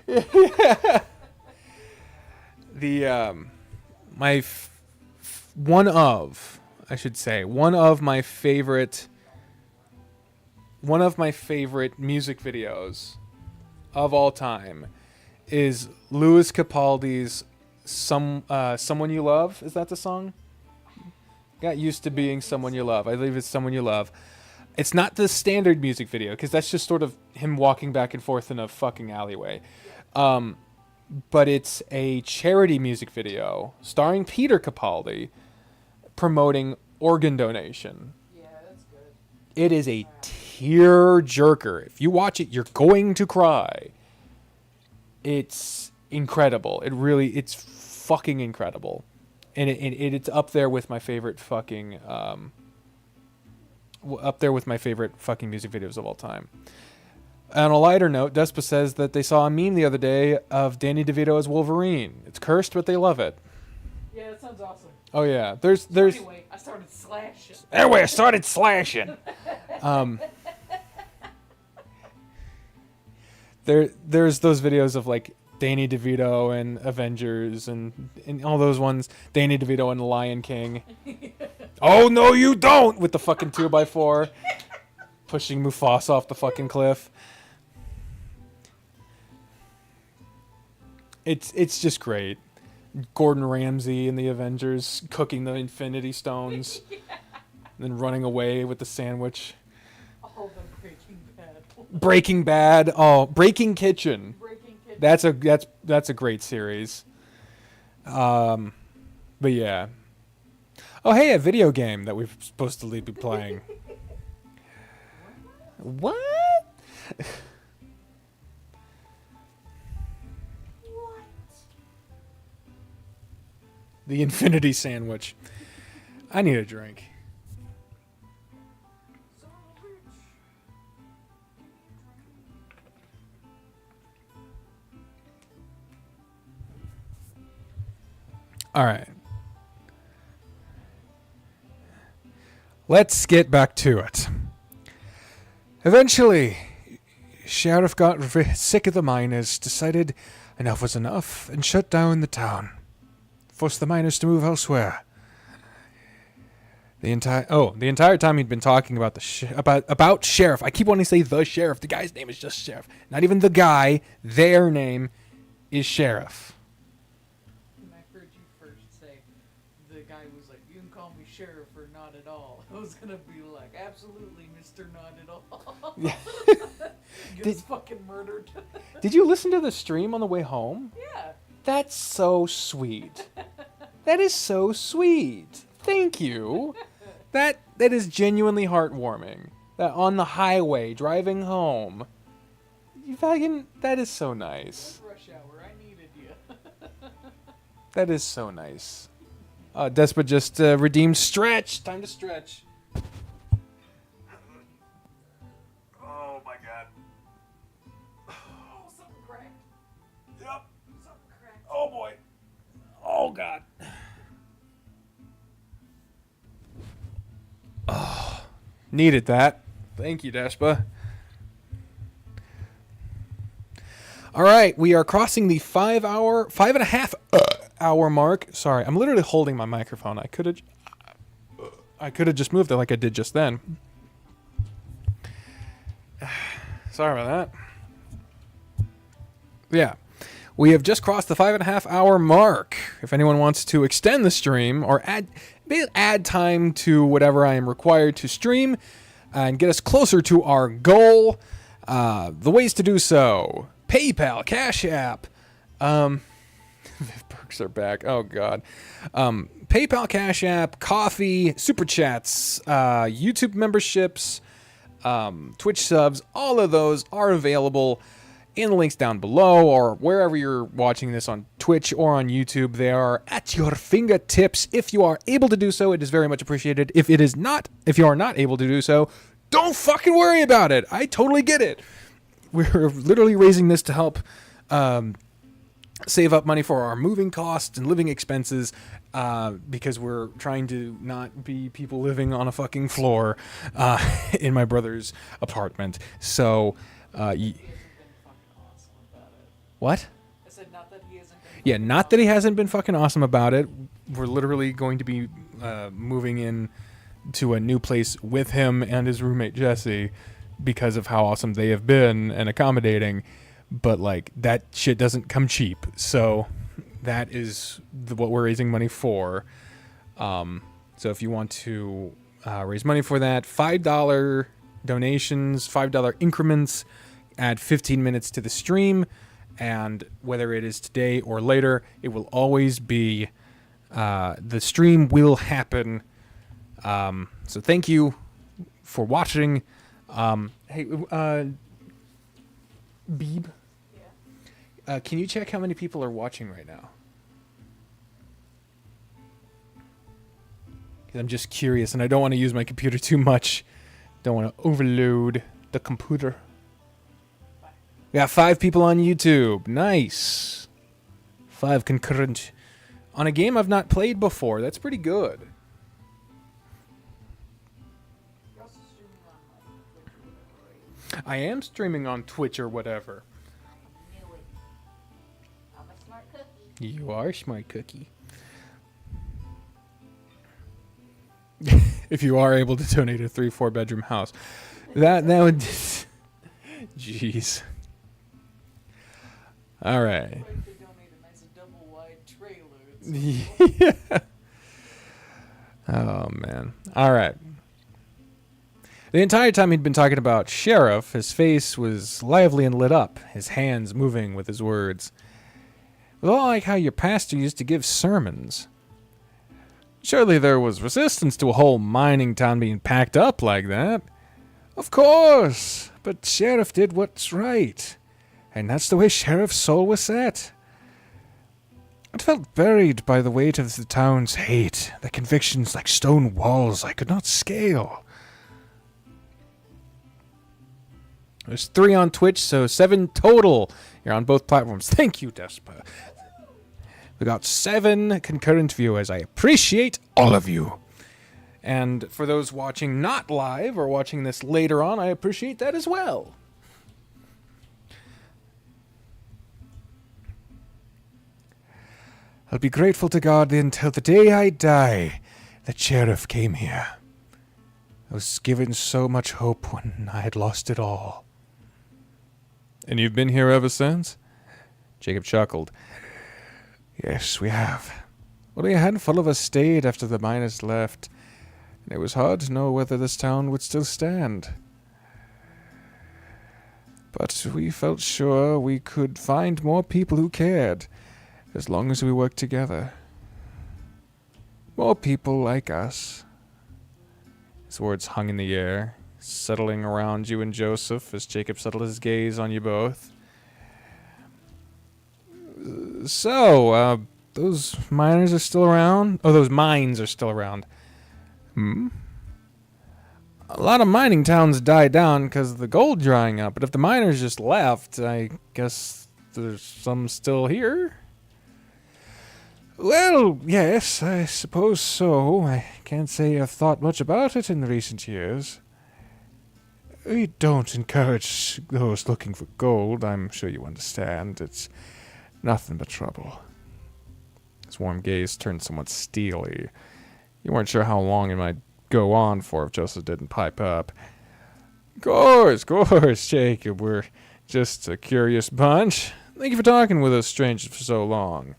your time. The one of my favorite music videos of all time is Louis Capaldi's Someone You Love. Is that the song? Got used to being someone you love. I believe it's Someone You Love. It's not the standard music video because that's just sort of him walking back and forth in a fucking alleyway. But it's a charity music video starring Peter Capaldi promoting organ donation. Yeah, that's good. It is a tear jerker. If you watch it, you're going to cry. It's incredible. It's fucking incredible. And it's up there with my favorite fucking music videos of all time. On a lighter note, Despa says that they saw a meme the other day of Danny DeVito as Wolverine. It's cursed, but they love it. Yeah, that sounds awesome. Oh yeah, Anyway, I started slashing. There's those videos of like Danny DeVito and Avengers and all those ones. Danny DeVito and The Lion King. Oh no, you don't! With the fucking 2x4 pushing Mufasa off the fucking cliff. It's just great. Gordon Ramsay and the Avengers cooking the Infinity Stones, and then running away with the sandwich. All the Breaking Bad. Breaking Bad. Oh, Breaking Kitchen. Breaking Kitchen. That's a great series. But yeah. Oh hey, a video game that we're supposed to be playing. What? The Infinity Sandwich. I need a drink. All right. Let's get back to it. Eventually, Sheriff got sick of the miners, decided enough was enough, and shut down the town. Forced the miners to move elsewhere. The entire time he'd been talking about about Sheriff. I keep wanting to say the Sheriff. The guy's name is just Sheriff. Not even the guy. Their name is Sheriff. When I heard you first say, the guy was like, you can call me Sheriff or not at all. I was gonna be like, absolutely, Mr. Not at all. Gets fucking murdered. Did you listen to the stream on the way home? Yeah. That's so sweet. That is so sweet. Thank you. That is genuinely heartwarming. That on the highway driving home. That is so nice. Rush hour, I needed you. That is so nice. Despa just redeemed stretch. Time to stretch. Oh my god. Oh, something cracked. Yep. Something cracked. Oh boy. Oh god. Oh, needed that. Thank you, Despa. All right, we are crossing the 5.5 hour mark. Sorry, I'm literally holding my microphone. I could have just moved it like I did just then. Sorry about that. Yeah. We have just crossed the 5.5 hour mark. If anyone wants to extend the stream or add time to whatever I am required to stream and get us closer to our goal, the ways to do so: PayPal, Cash App. The perks are back. Oh God. PayPal, Cash App, Coffee, Super Chats, YouTube memberships, Twitch subs. All of those are available in the links down below, or wherever you're watching this on Twitch or on YouTube. They are at your fingertips. If you are able to do so, it is very much appreciated. If you are not able to do so, don't fucking worry about it. I totally get it. We're literally raising this to help save up money for our moving costs and living expenses, because we're trying to not be people living on a fucking floor in my brother's apartment. So, what? I said not that he hasn't been. Yeah, not that he hasn't been fucking awesome about it. We're literally going to be moving in to a new place with him and his roommate Jesse because of how awesome they have been and accommodating. But like, that shit doesn't come cheap. So that is what we're raising money for. So if you want to raise money for that, $5 donations, $5 increments, add 15 minutes to the stream. And whether it is today or later, it will always be, the stream will happen. So thank you for watching. Hey, Beeb, Yeah. can you check how many people are watching right now? 'Cause I'm just curious, and I don't want to use my computer too much. Don't want to overload the computer. We got 5 people on YouTube. Nice. 5 concurrent on a game I've not played before. That's pretty good. You're also streaming on like Twitch or whatever, right? I am streaming on Twitch or whatever. I knew it. I'm a smart cookie. You are a smart cookie. If you are able to donate a 3-4 bedroom house, that would. Jeez. All right. What if they donate a nice double wide trailer? Yeah. Oh man. All right. The entire time he'd been talking about Sheriff, his face was lively and lit up, his hands moving with his words. It was all like how your pastor used to give sermons. Surely there was resistance to a whole mining town being packed up like that. Of course, but Sheriff did what's right. And that's the way Sheriff's soul was set. It felt buried by the weight of the town's hate, the convictions like stone walls I could not scale. There's 3 on Twitch, so 7 total. You're on both platforms. Thank you, Despa. We got 7 concurrent viewers. I appreciate all of you. And for those watching not live or watching this later on, I appreciate that as well. I'll be grateful to God until the day I die that Sheriff came here. I was given so much hope when I had lost it all. And you've been here ever since? Jacob chuckled. Yes, we have. Only a handful of us stayed after the miners left, and it was hard to know whether this town would still stand. But we felt sure we could find more people who cared, as long as we worked together. More people like us. His words hung in the air, settling around you and Joseph as Jacob settled his gaze on you both. So, those miners are still around? Oh, those mines are still around. A lot of mining towns died down because of the gold drying up, but if the miners just left, I guess there's some still here? Well, yes, I suppose so. I can't say I've thought much about it in recent years. We don't encourage those looking for gold. I'm sure you understand. It's nothing but trouble. His warm gaze turned somewhat steely. You weren't sure how long it might go on for if Joseph didn't pipe up. Of course, Jacob. We're just a curious bunch. Thank you for talking with us strangers for so long.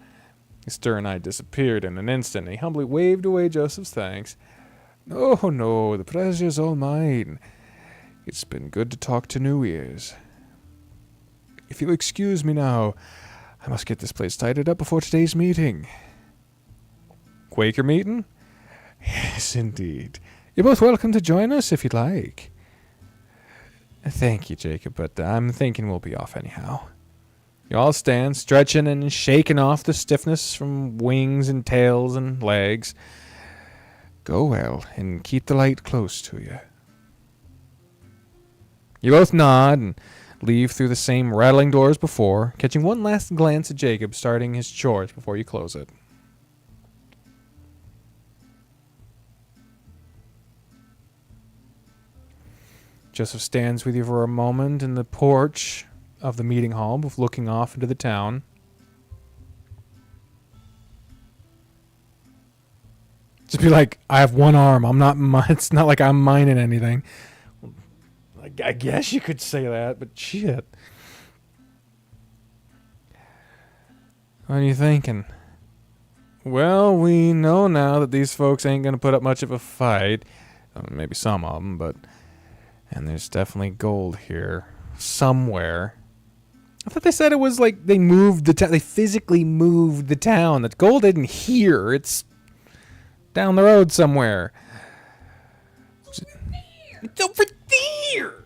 His stern eye disappeared in an instant, and he humbly waved away Joseph's thanks. No, the pleasure's all mine. It's been good to talk to new ears. If you'll excuse me now, I must get this place tidied up before today's meeting. Quaker meeting? Yes, indeed. You're both welcome to join us if you'd like. Thank you, Jacob, but I'm thinking we'll be off anyhow. You all stand, stretching and shaking off the stiffness from wings and tails and legs. Go well, and keep the light close to you. You both nod and leave through the same rattling door as before, catching one last glance at Jacob starting his chores before you close it. Joseph stands with you for a moment in the porch of the meeting hall, looking off into the town. Just be like, I have one arm. It's not like I'm mining anything. I guess you could say that, but shit. What are you thinking? Well, we know now that these folks ain't gonna put up much of a fight. Maybe some of them, but... And there's definitely gold here. Somewhere. I thought they said it was like they moved the town. They physically moved the town. That gold isn't here. It's down the road somewhere. It's over there.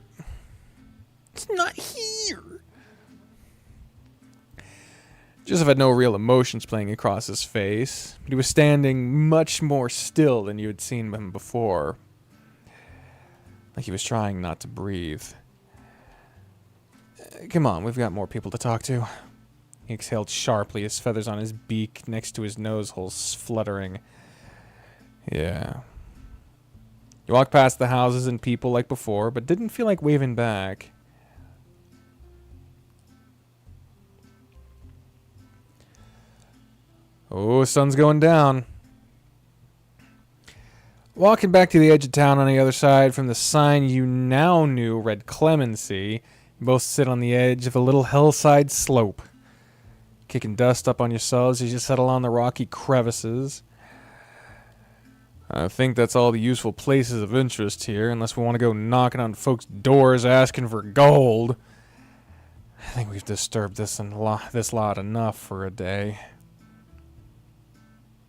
It's not here. Joseph had no real emotions playing across his face, but he was standing much more still than you had seen him before. Like he was trying not to breathe. Come on, we've got more people to talk to. He exhaled sharply, his feathers on his beak next to his nose holes fluttering. Yeah. You walked past the houses and people like before, but didn't feel like waving back. Oh, sun's going down. Walking back to the edge of town on the other side from the sign you now knew read Clemency, you both sit on the edge of a little hillside slope, kicking dust up on yourselves as you settle on the rocky crevices. I think that's all the useful places of interest here, unless we want to go knocking on folks' doors asking for gold. I think we've disturbed this lot enough for a day.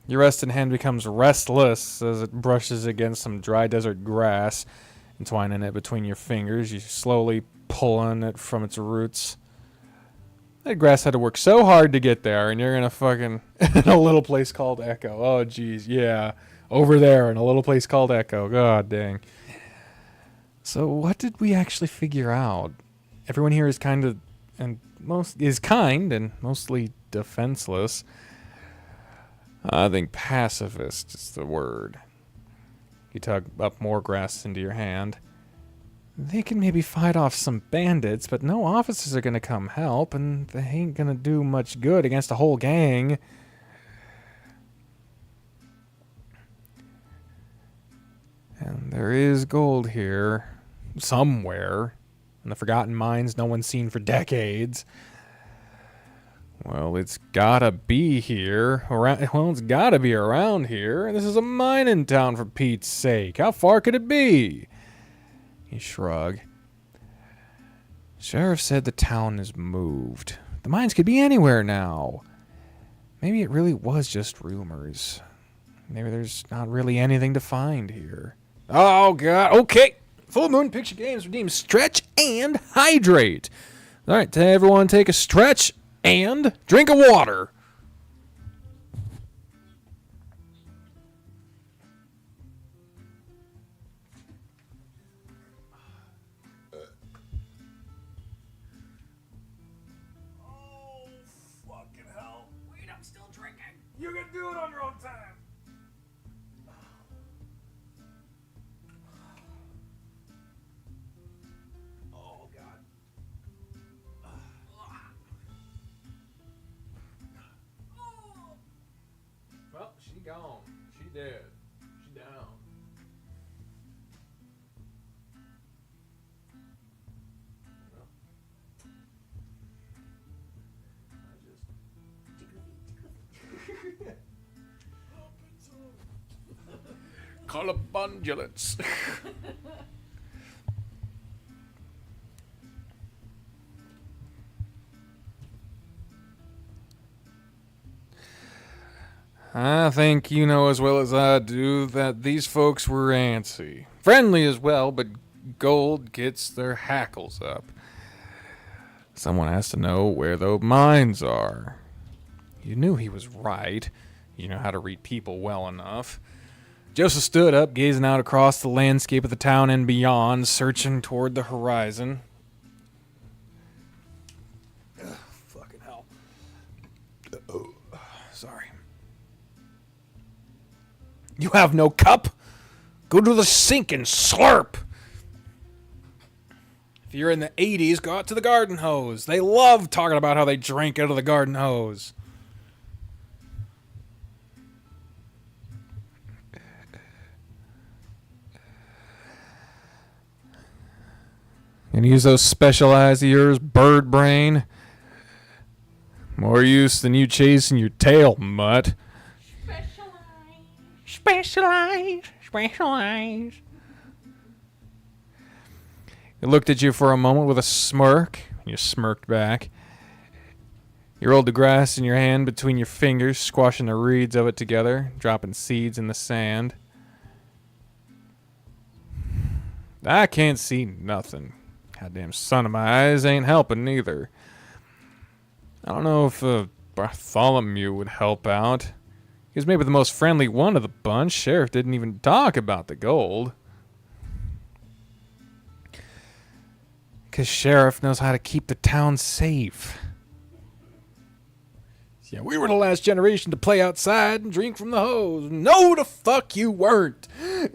Your resting hand becomes restless as it brushes against some dry desert grass, entwining it between your fingers. You slowly pulling it from its roots. That grass had to work so hard to get there, and you're in a fucking in a little place called Echo. Oh, jeez, yeah, over there in a little place called Echo. God dang. So, what did we actually figure out? Everyone here is kind and mostly defenseless. I think pacifist is the word. You tug up more grass into your hand. They can maybe fight off some bandits, but no officers are going to come help, and they ain't going to do much good against a whole gang. And there is gold here, somewhere, in the forgotten mines no one's seen for decades. Well, it's gotta be here. It's gotta be around here. This is a mining town, for Pete's sake. How far could it be? He shrugged. Sheriff said the town is moved. The mines could be anywhere now. Maybe it really was just rumors. Maybe there's not really anything to find here. Oh, God. Okay. Full Moon Picture Games redeems stretch and hydrate. All right, everyone take a stretch and drink of water. Oh, fucking hell. Wait, I'm still drinking. You can do it on your own time. gone. She dead. She down. Call a ambulance. I think you know as well as I do that these folks were antsy. Friendly as well, but gold gets their hackles up. Someone has to know where the mines are. You knew he was right. You know how to read people well enough. Joseph stood up, gazing out across the landscape of the town and beyond, searching toward the horizon. Ugh, fucking hell. Oh, sorry. You have no cup? Go to the sink and slurp. If you're in the 80s, go out to the garden hose. They love talking about how they drink out of the garden hose. And use those special eyes of yours, bird brain. More use than you chasing your tail, mutt. Specialize. He looked at you for a moment with a smirk. You smirked back. You rolled the grass in your hand between your fingers, squashing the reeds of it together, dropping seeds in the sand. I can't see nothing. Goddamn sun of my eyes ain't helping neither. I don't know if Bartholomew would help out. He was maybe the most friendly one of the bunch. Sheriff didn't even talk about the gold. Because Sheriff knows how to keep the town safe. Yeah, we were the last generation to play outside and drink from the hose. No, the fuck you weren't. I'm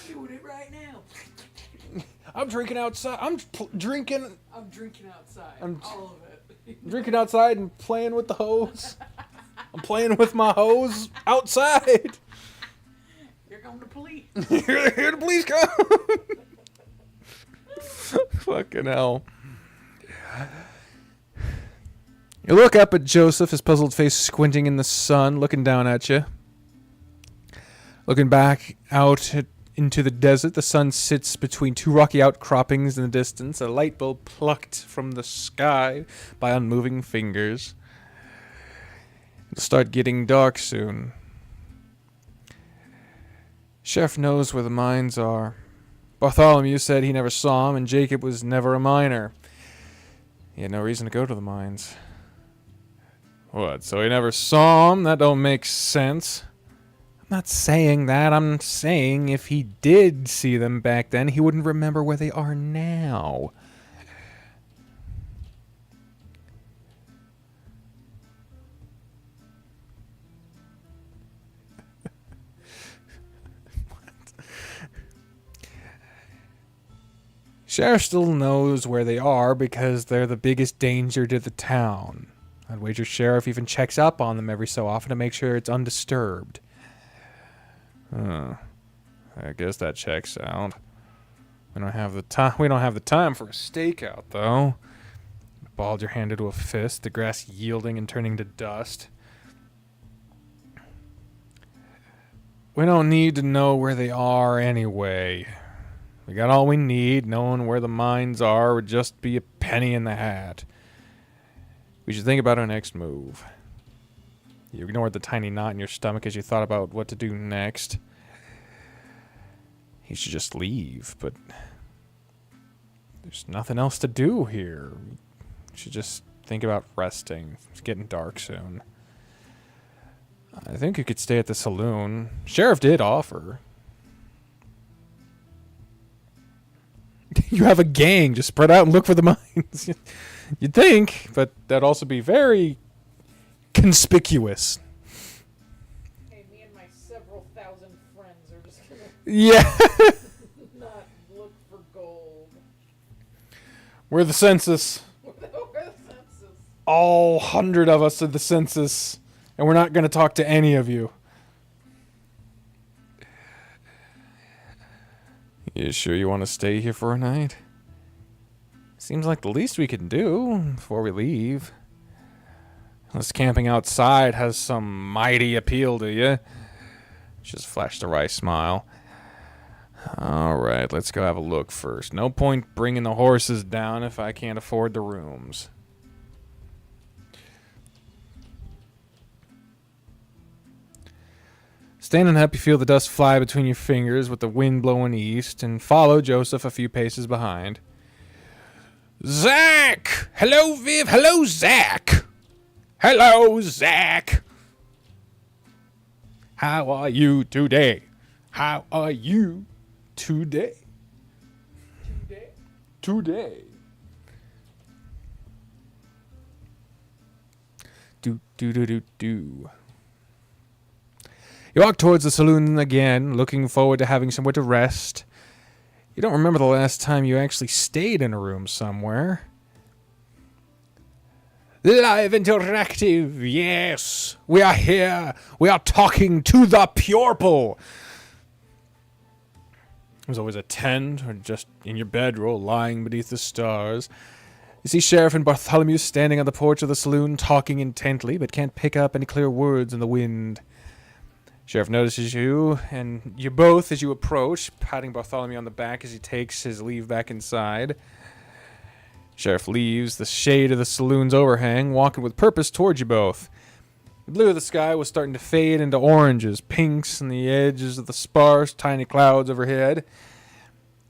doing it right now. I'm drinking outside. I'm drinking. I'm drinking outside. All of it. Drinking outside and playing with the hose. I'm playing with my hose outside. Here come the police. Here the police come. Fucking hell. You look up at Joseph, his puzzled face squinting in the sun, looking down at you. Looking back out into the desert, the sun sits between two rocky outcroppings in the distance, a light bulb plucked from the sky by unmoving fingers. It'll start getting dark soon. Sheriff knows where the mines are. Bartholomew said he never saw him, and Jacob was never a miner. He had no reason to go to the mines. What, so he never saw him? That don't make sense. I'm not saying that. I'm saying if he did see them back then, he wouldn't remember where they are now. Sheriff still knows where they are because they're the biggest danger to the town. I'd wager Sheriff even checks up on them every so often to make sure it's undisturbed. I guess that checks out. We don't have the time. We don't have the time for a stakeout, though. You balled your hand into a fist, the grass yielding and turning to dust. We don't need to know where they are anyway. We got all we need. Knowing where the mines are would just be a penny in the hat. We should think about our next move. You ignored the tiny knot in your stomach as you thought about what to do next. You should just leave, but there's nothing else to do here. You should just think about resting. It's getting dark soon. I think you could stay at the saloon. Sheriff did offer. You have a gang. Just spread out and look for the mines. You'd think, but that'd also be very conspicuous. Hey, me and my several thousand friends are just gonna Yeah. not look for gold. We're the census. We're the census. All 100 of us are the census. And we're not going to talk to any of you. You sure you want to stay here for a night? Seems like the least we can do before we leave. Unless camping outside has some mighty appeal to you. Just flashed a wry smile. Alright, let's go have a look first. No point bringing the horses down if I can't afford the rooms. Standing up, you feel the dust fly between your fingers with the wind blowing east, and follow Joseph a few paces behind. Zach! Hello, Viv! Hello, Zach! Hello, Zach! How are you today? How are you today? Today. Do. You walk towards the saloon again, looking forward to having somewhere to rest. You don't remember the last time you actually stayed in a room somewhere. Live interactive, yes. We are here. We are talking to the purple. There's always a tent, or just in your bedroll, lying beneath the stars. You see Sheriff and Bartholomew standing on the porch of the saloon, talking intently, but can't pick up any clear words in the wind. Sheriff notices you, and you both, as you approach, patting Bartholomew on the back as he takes his leave back inside. Sheriff leaves the shade of the saloon's overhang, walking with purpose towards you both. The blue of the sky was starting to fade into oranges, pinks, and the edges of the sparse, tiny clouds overhead.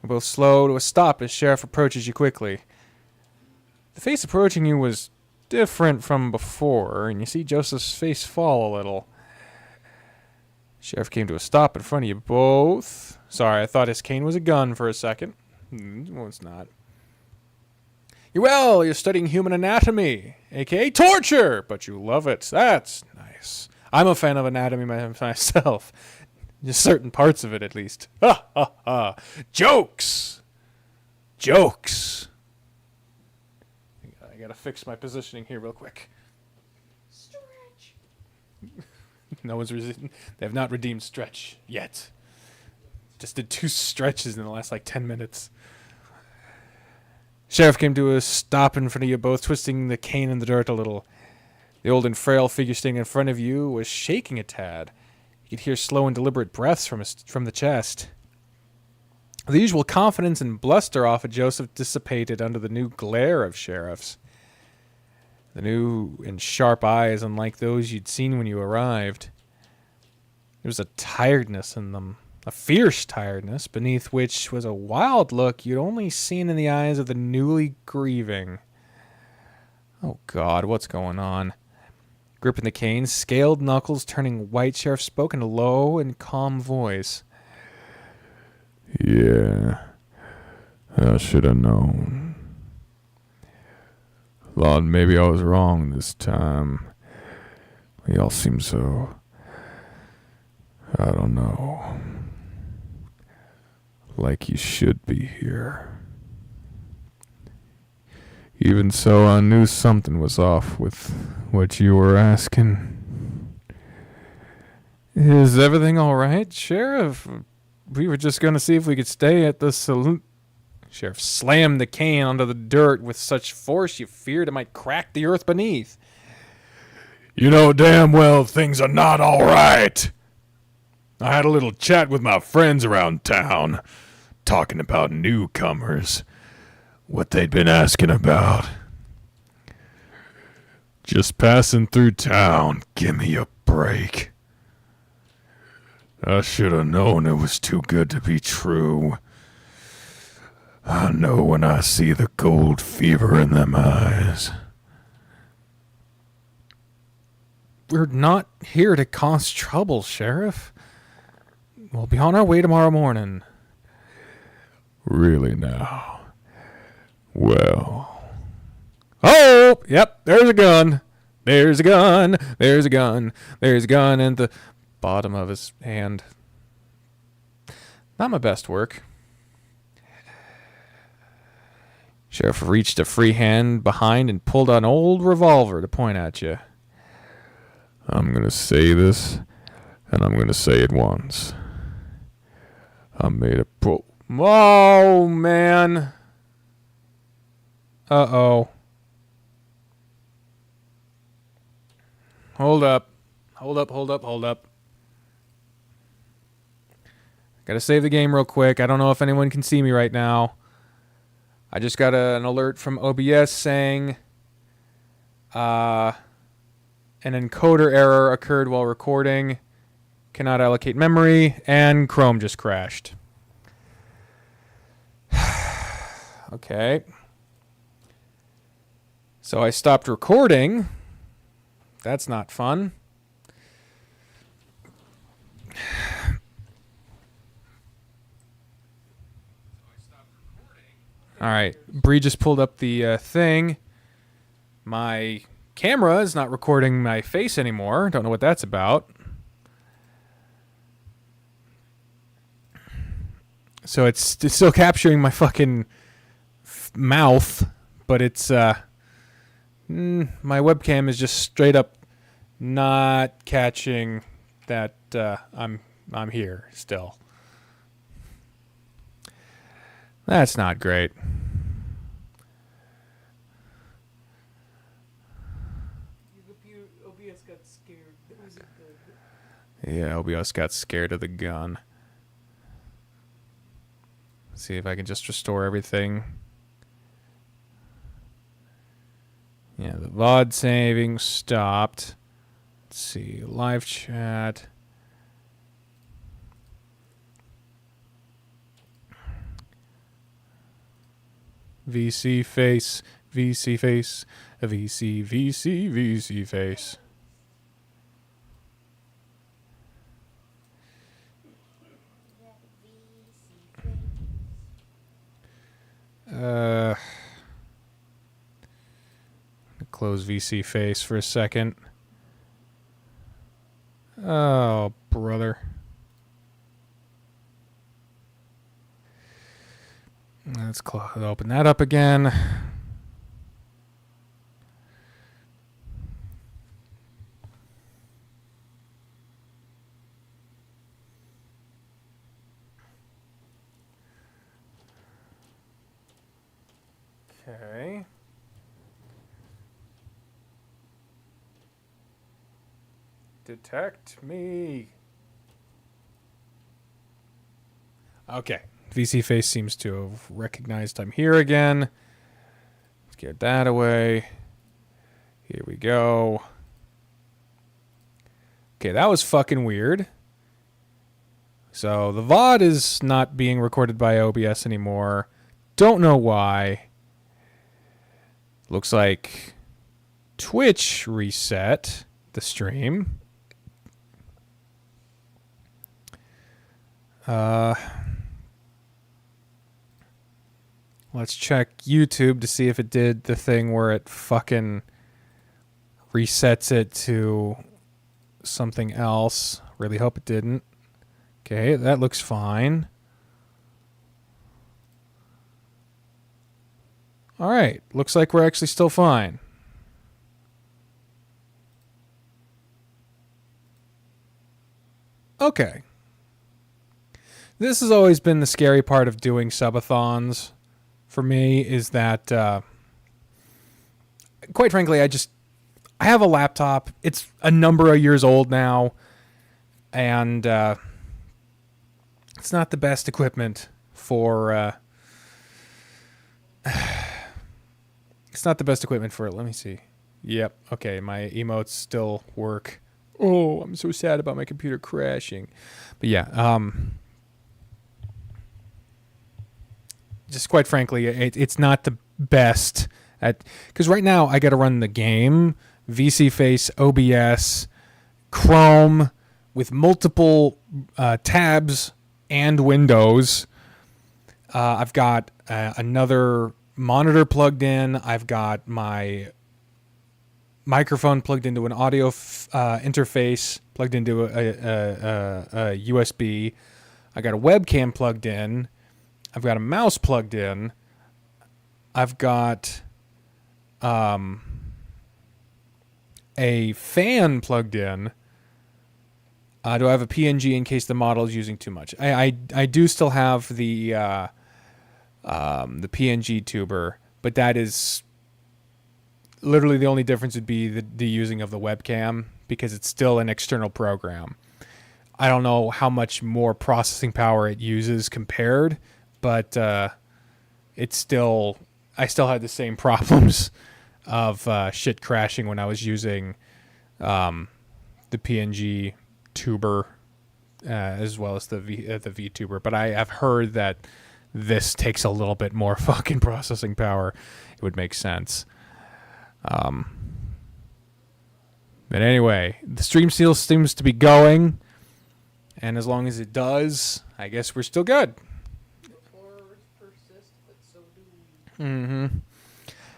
You're both slow to a stop as Sheriff approaches you quickly. The face approaching you was different from before, and you see Joseph's face fall a little. Sheriff came to a stop in front of you both. Sorry, I thought his cane was a gun for a second. Well, it's not. You're studying human anatomy, aka torture, but you love it. That's nice. I'm a fan of anatomy myself. Just certain parts of it, at least. Ha, ha, ha. Jokes! Jokes! I gotta fix my positioning here real quick. Stretch. No one's they have not redeemed stretch yet. Just did 2 stretches in the last 10 minutes. Sheriff came to a stop in front of you both, twisting the cane in the dirt a little. The old and frail figure standing in front of you was shaking a tad. You could hear slow and deliberate breaths from the chest. The usual confidence and bluster off of Joseph dissipated under the new glare of Sheriff's. The new and sharp eyes unlike those you'd seen when you arrived. There was a tiredness in them, a fierce tiredness, beneath which was a wild look you'd only seen in the eyes of the newly grieving. Oh God, what's going on? Gripping the cane, scaled knuckles turning white, Sheriff spoke in a low and calm voice. Yeah, I should have known. Thought maybe I was wrong this time. Y'all seem so... I don't know. Like you should be here. Even so, I knew something was off with what you were asking. Is everything all right, Sheriff? We were just going to see if we could stay at the saloon. Sheriff slammed the cane onto the dirt with such force you feared it might crack the earth beneath. You know damn well things are not all right. I had a little chat with my friends around town, talking about newcomers, what they'd been asking about. Just passing through town, give me a break. I should have known it was too good to be true. I know when I see the gold fever in them eyes. We're not here to cause trouble, Sheriff. We'll be on our way tomorrow morning. Really now? Well. Oh, yep, there's a gun. There's a gun. There's a gun. There's a gun in the bottom of his hand. Not my best work. Sheriff reached a free hand behind and pulled an old revolver to point at you. I'm gonna say this, and I'm gonna say it once. I made a pro. Oh, man. Uh-oh. Hold up. Hold up. Gotta save the game real quick. I don't know if anyone can see me right now. I just got an alert from OBS saying an encoder error occurred while recording. Cannot allocate memory, and Chrome just crashed. Okay. So I stopped recording. That's not fun. All right. Bree just pulled up the thing. My camera is not recording my face anymore. Don't know what that's about. So it's still capturing my fucking mouth, but it's my webcam is just straight up not catching that I'm here still. That's not great. OBS got scared. That was good. Yeah, OBS got scared of the gun. See if I can just restore everything. Yeah, the VOD saving stopped. Let's see, live chat. VC face, VC face, VC face. Close VC face for a second. Oh, brother. Let's open that up again. Okay. Detect me. Okay. VC face seems to have recognized I'm here again. Let's get that away. Here we go. Okay, that was fucking weird. So the VOD is not being recorded by OBS anymore. Don't know why. Looks like Twitch reset the stream. Let's check YouTube to see if it did the thing where it fucking resets it to something else. Really hope it didn't. Okay, that looks fine. All right, looks like we're actually still fine. Okay. This has always been the scary part of doing subathons for me, is that, quite frankly, I have a laptop. It's a number of years old now, and it's not the best equipment for... it's not the best equipment for it. Let me see. Yep. Okay, my emotes still work. Oh, I'm so sad about my computer crashing. But yeah, just quite frankly, it's not the best at, because right now I got to run the game, VC Face, OBS, Chrome with multiple tabs and windows. I've got another monitor plugged in. I've got my microphone plugged into an audio interface, plugged into a USB. I got a webcam plugged in. I've got a mouse plugged in. I've got a fan plugged in? Do I have a PNG in case the model is using too much? I do still have the PNG tuber, but that is literally the only difference would be the using of the webcam, because it's still an external program. I don't know how much more processing power it uses compared, but it's still, I still had the same problems of shit crashing when I was using the PNG tuber as well as the VTuber. But I have heard that this takes a little bit more fucking processing power. It would make sense. But anyway, the stream still seems to be going, and as long as it does, I guess we're still good. Horrors persist, but so do we. Mm-hmm.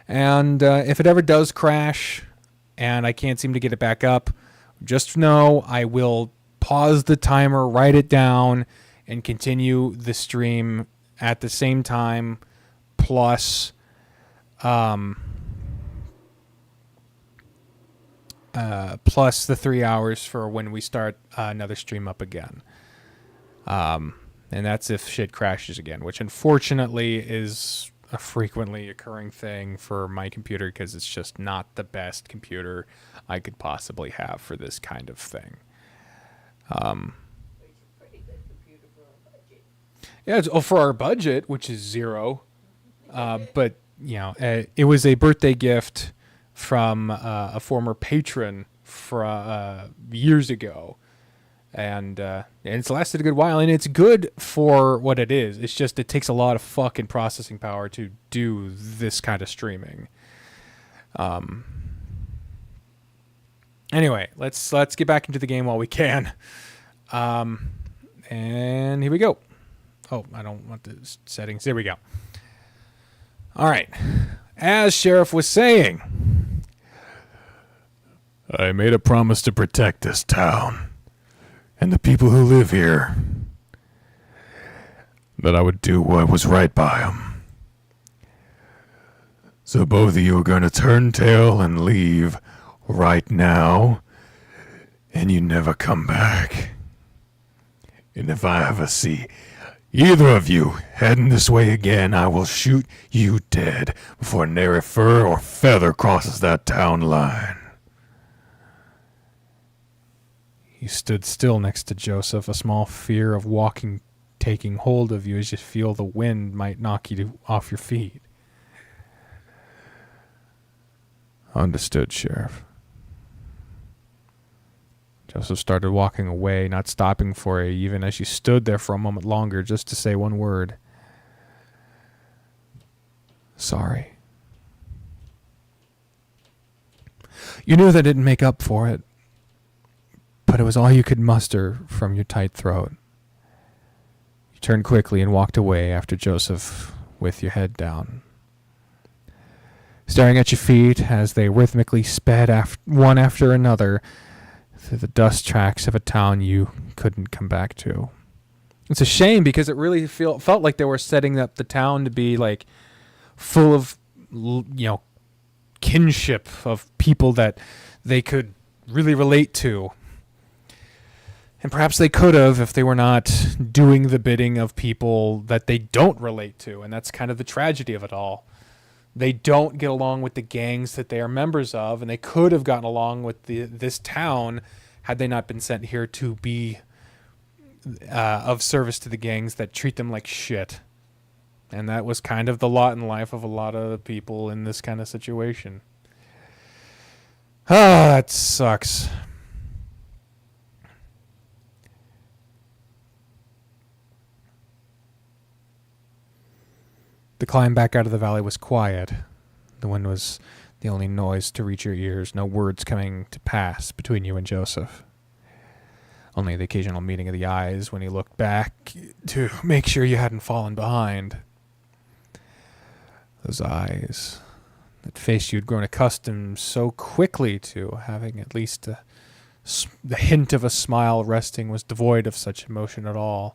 And if it ever does crash and I can't seem to get it back up, just know I will pause the timer, write it down, and continue the stream at the same time, plus plus the 3 hours for when we start another stream up again. And that's if shit crashes again, which unfortunately is a frequently occurring thing for my computer because it's just not the best computer I could possibly have for this kind of thing. It's a pretty good computer for our budget. Yeah, for our budget, which is zero. But, you know, it was a birthday gift from a former patron for years ago. And it's lasted a good while, and it's good for what it is. It's just it takes a lot of fucking processing power to do this kind of streaming. Anyway, let's get back into the game while we can. And here we go. Oh, I don't want the settings. There we go. All right. As Sheriff was saying, I made a promise to protect this town and the people who live here, that I would do what was right by them. So both of you are going to turn tail and leave right now, and you never come back. And if I ever see either of you heading this way again, I will shoot you dead before nary fur or feather crosses that town line. he stood still next to Joseph, a small fear of walking taking hold of you as you feel the wind might knock you off your feet. Understood, Sheriff. Joseph started walking away, not stopping for you, even as you stood there for a moment longer just to say one word. Sorry. You knew that didn't make up for it, but it was all you could muster from your tight throat. You turned quickly and walked away after Joseph with your head down, staring at your feet as they rhythmically sped one after another through the dust tracks of a town you couldn't come back to. It's a shame because it really felt like they were setting up the town to be like full of, kinship of people that they could really relate to. And perhaps they could have if they were not doing the bidding of people that they don't relate to. And that's kind of the tragedy of it all. They don't get along with the gangs that they are members of, and they could have gotten along with this town had they not been sent here to be of service to the gangs that treat them like shit. And that was kind of the lot in life of a lot of people in this kind of situation. Ah, that sucks. The climb back out of the valley was quiet. The wind was the only noise to reach your ears, no words coming to pass between you and Joseph. Only the occasional meeting of the eyes when he looked back to make sure you hadn't fallen behind. Those eyes, that face you'd grown accustomed so quickly to, having at least the hint of a smile resting, was devoid of such emotion at all.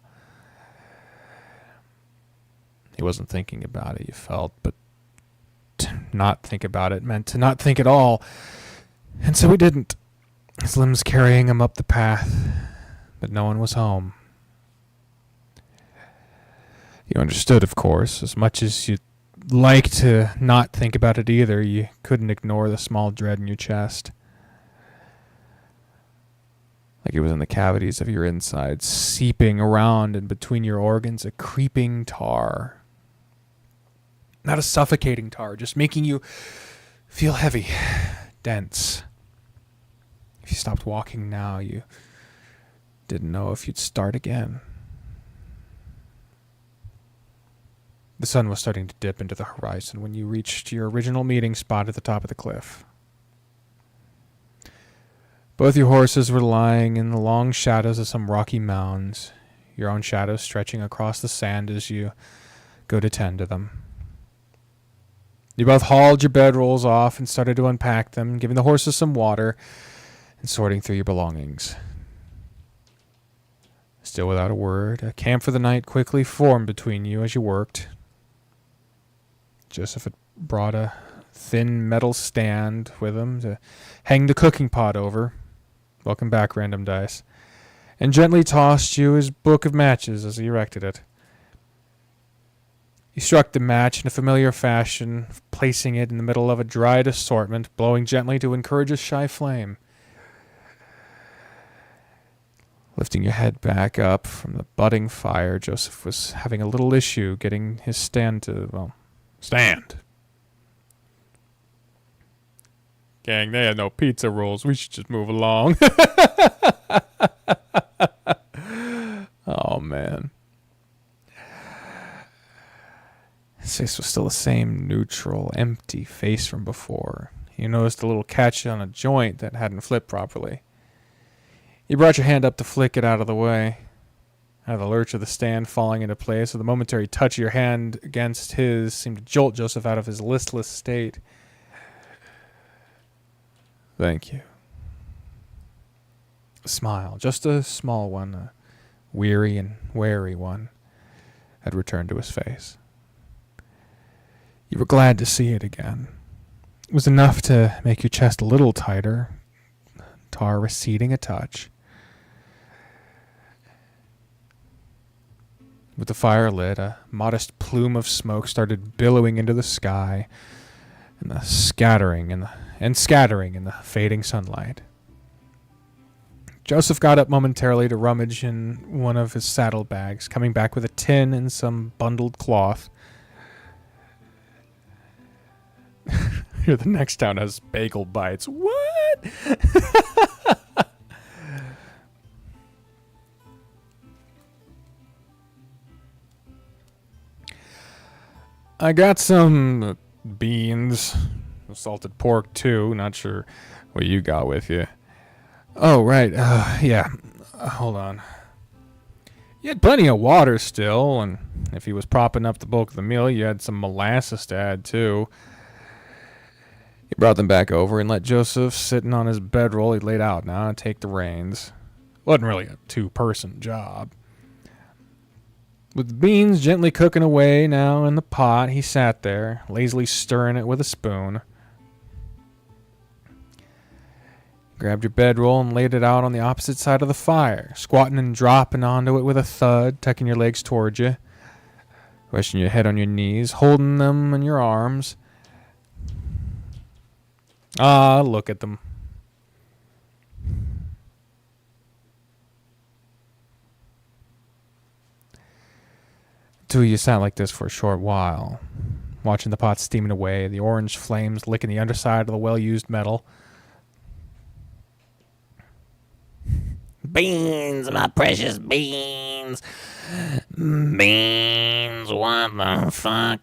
He wasn't thinking about it, you felt, but to not think about it meant to not think at all. And so we didn't. His limbs carrying him up the path, but no one was home. You understood, of course, as much as you'd like to not think about it either, you couldn't ignore the small dread in your chest. Like it was in the cavities of your insides, seeping around and between your organs, a creeping tar. Not a suffocating tar, just making you feel heavy, dense. If you stopped walking now, you didn't know if you'd start again. The sun was starting to dip into the horizon when you reached your original meeting spot at the top of the cliff. Both your horses were lying in the long shadows of some rocky mounds, your own shadow stretching across the sand as you go to tend to them. You both hauled your bedrolls off and started to unpack them, giving the horses some water and sorting through your belongings. Still without a word, a camp for the night quickly formed between you as you worked. Joseph had brought a thin metal stand with him to hang the cooking pot over. Welcome back, Random Dice. And gently tossed you his book of matches as he erected it. He struck the match in a familiar fashion, placing it in the middle of a dried assortment, blowing gently to encourage a shy flame. Lifting your head back up from the budding fire, Joseph was having a little issue getting his stand to, stand. Gang, they had no pizza rolls. We should just move along. Oh, man. His face was still the same neutral, empty face from before. You noticed a little catch on a joint that hadn't flipped properly. You brought your hand up to flick it out of the way. Out of the lurch of the stand falling into place, with a momentary touch of your hand against his seemed to jolt Joseph out of his listless state. Thank you. A smile, just a small one, a weary and wary one, had returned to his face. You were glad to see it again. It was enough to make your chest a little tighter, tar receding a touch. With the fire lit, a modest plume of smoke started billowing into the sky, and scattering in the fading sunlight. Joseph got up momentarily to rummage in one of his saddlebags, coming back with a tin and some bundled cloth. Here, the next town has bagel bites. What? I got some beans, salted pork too. Not sure what you got with you. Oh, right. Yeah. Hold on. You had plenty of water still, and if he was propping up the bulk of the meal, you had some molasses to add too. He brought them back over and let Joseph, sitting on his bedroll he laid out now, take the reins. Wasn't really a two-person job. With the beans gently cooking away now in the pot, he sat there, lazily stirring it with a spoon. Grabbed your bedroll and laid it out on the opposite side of the fire, squatting and dropping onto it with a thud, tucking your legs towards you, resting your head on your knees, holding them in your arms. Ah, look at them. Two of you sat like this for a short while, watching the pot steaming away, the orange flames licking the underside of the well-used metal. Beans, my precious beans. Beans, what the fuck?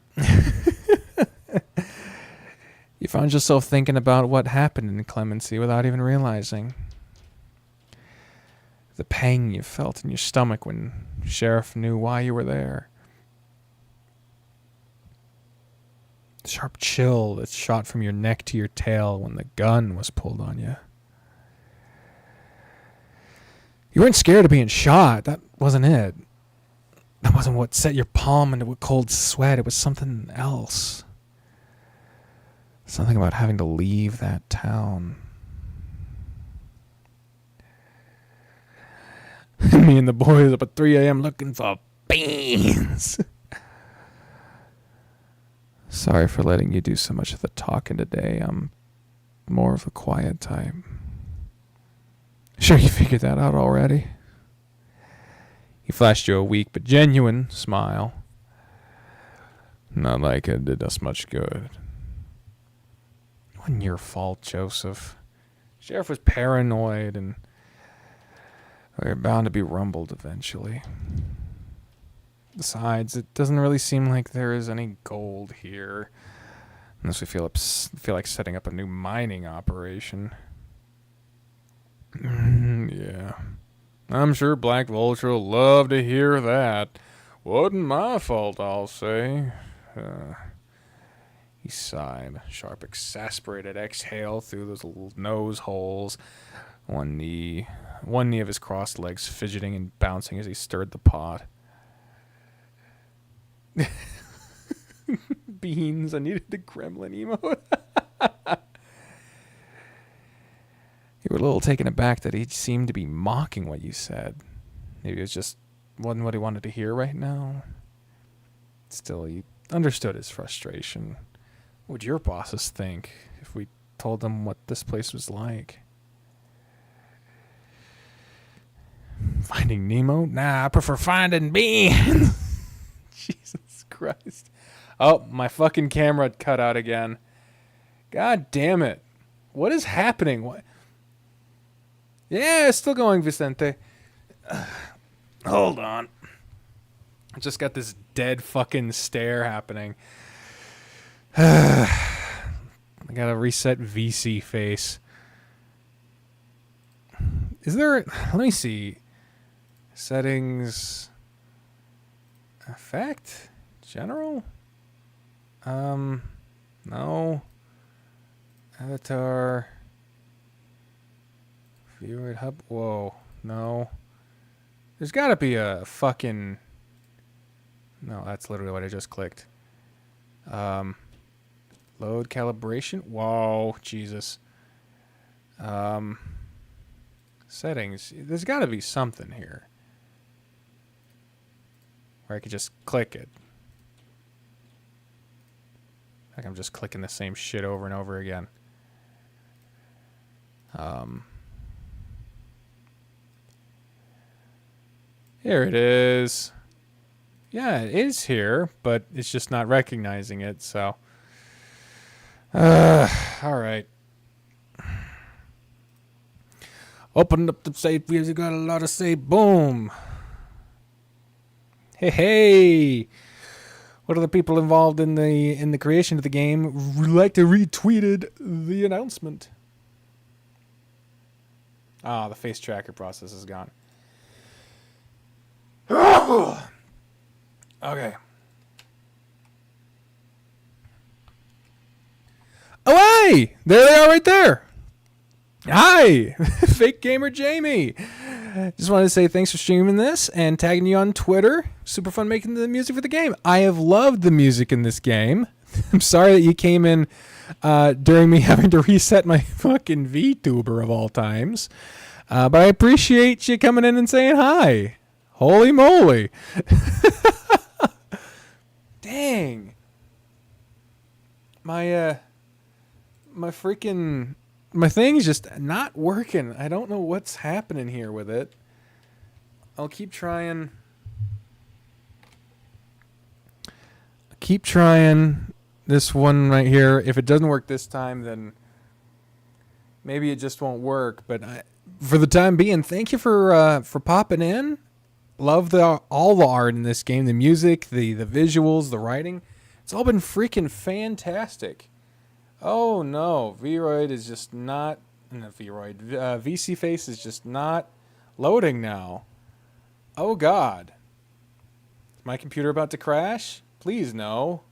You found yourself thinking about what happened in Clemency without even realizing. The pang you felt in your stomach when Sheriff knew why you were there. The sharp chill that shot from your neck to your tail when the gun was pulled on you. You weren't scared of being shot. That wasn't it. That wasn't what set your palm into a cold sweat. It was something else. Something about having to leave that town. Me and the boys up at 3 a.m. looking for beans. Sorry for letting you do so much of the talking today. I'm more of a quiet type. Sure you figured that out already? He flashed you a weak but genuine smile. Not like it did us much good. It wasn't your fault, Joseph. Sheriff was paranoid, and we were bound to be rumbled eventually. Besides, it doesn't really seem like there is any gold here, unless we feel like setting up a new mining operation. Yeah. I'm sure Black Vulture will love to hear that. Wasn't my fault, I'll say. He sighed, a sharp, exasperated exhale through those little nose holes. One knee of his crossed legs fidgeting and bouncing as he stirred the pot. Beans, I needed the gremlin emote. You were a little taken aback that he seemed to be mocking what you said. Maybe it was just wasn't what he wanted to hear right now. Still, you understood his frustration. What would your bosses think if we told them what this place was like? Finding Nemo? Nah, I prefer finding beans. Jesus Christ. Oh, my fucking camera cut out again. God damn it. What is happening? What? Yeah, it's still going, Vicente. Hold on. I just got this dead fucking stare happening. I gotta reset VC face. Is there... Let me see. Settings... Effect? General? No. Avatar... Viewer hub. Whoa. No. There's gotta be a fucking... No, that's literally what I just clicked. Load calibration. Whoa, Jesus. Settings. There's gotta be something here. Where I could just click it. Like I'm just clicking the same shit over and over again. Here it is. Yeah, it is here, but it's just not recognizing it, so. Alright. Open up the safe, we got a lot to say. Boom. Hey. What are the people involved in the creation of the game like to retweeted the announcement? Ah, the face tracker process is gone. Okay. Oh, hey! There they are right there. Hi! Fake Gamer Jamie. Just wanted to say thanks for streaming this and tagging you on Twitter. Super fun making the music for the game. I have loved the music in this game. I'm sorry that you came in during me having to reset my fucking VTuber of all times. But I appreciate you coming in and saying hi. Holy moly. Dang. My thing's just not working. I don't know what's happening here with it. I'll keep trying. This one right here. If it doesn't work this time, then maybe it just won't work. But for the time being, thank you for popping in. Love all the art in this game, the music, the visuals, the writing. It's all been freaking fantastic. Oh no, VC face is just not loading now. Oh God. Is my computer about to crash? Please no.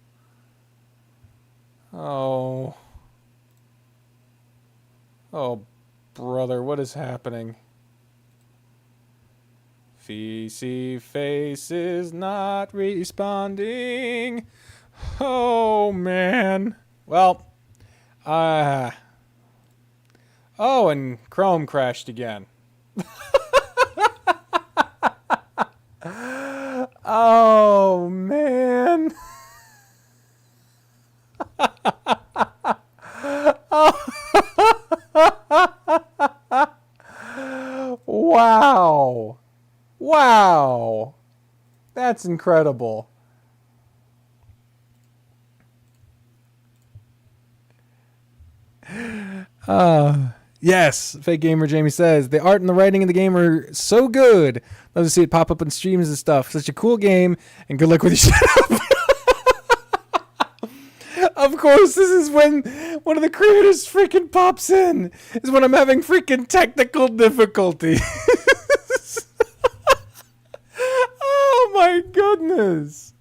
Oh. Oh brother, what is happening? VC face is not responding. Oh man. Well, oh, and Chrome crashed again. Oh, man. Wow. Wow. That's incredible. Yes, Fake Gamer Jamie says, the art and the writing in the game are so good. Love to see it pop up on streams and stuff. Such a cool game, and good luck with your setup. Of course, this is when one of the creators freaking pops in. Is when I'm having freaking technical difficulties. Oh my goodness.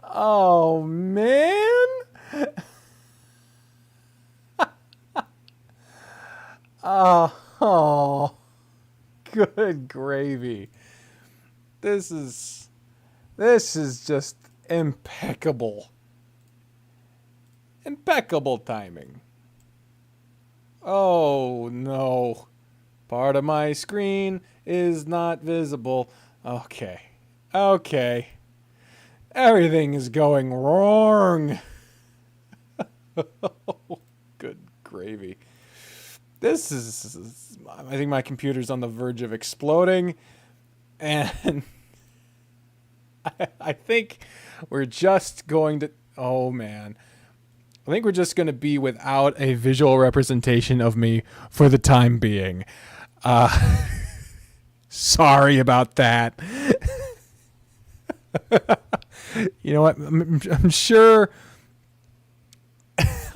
Oh man. Oh, good gravy. This is just impeccable. Impeccable timing. Oh no. Part of my screen is not visible. Okay. Okay. Everything is going wrong. Good gravy. This is... I think my computer's on the verge of exploding. And... I think we're just going to... Oh, man. I think we're just going to be without a visual representation of me for the time being. Sorry about that. You know what? I'm sure...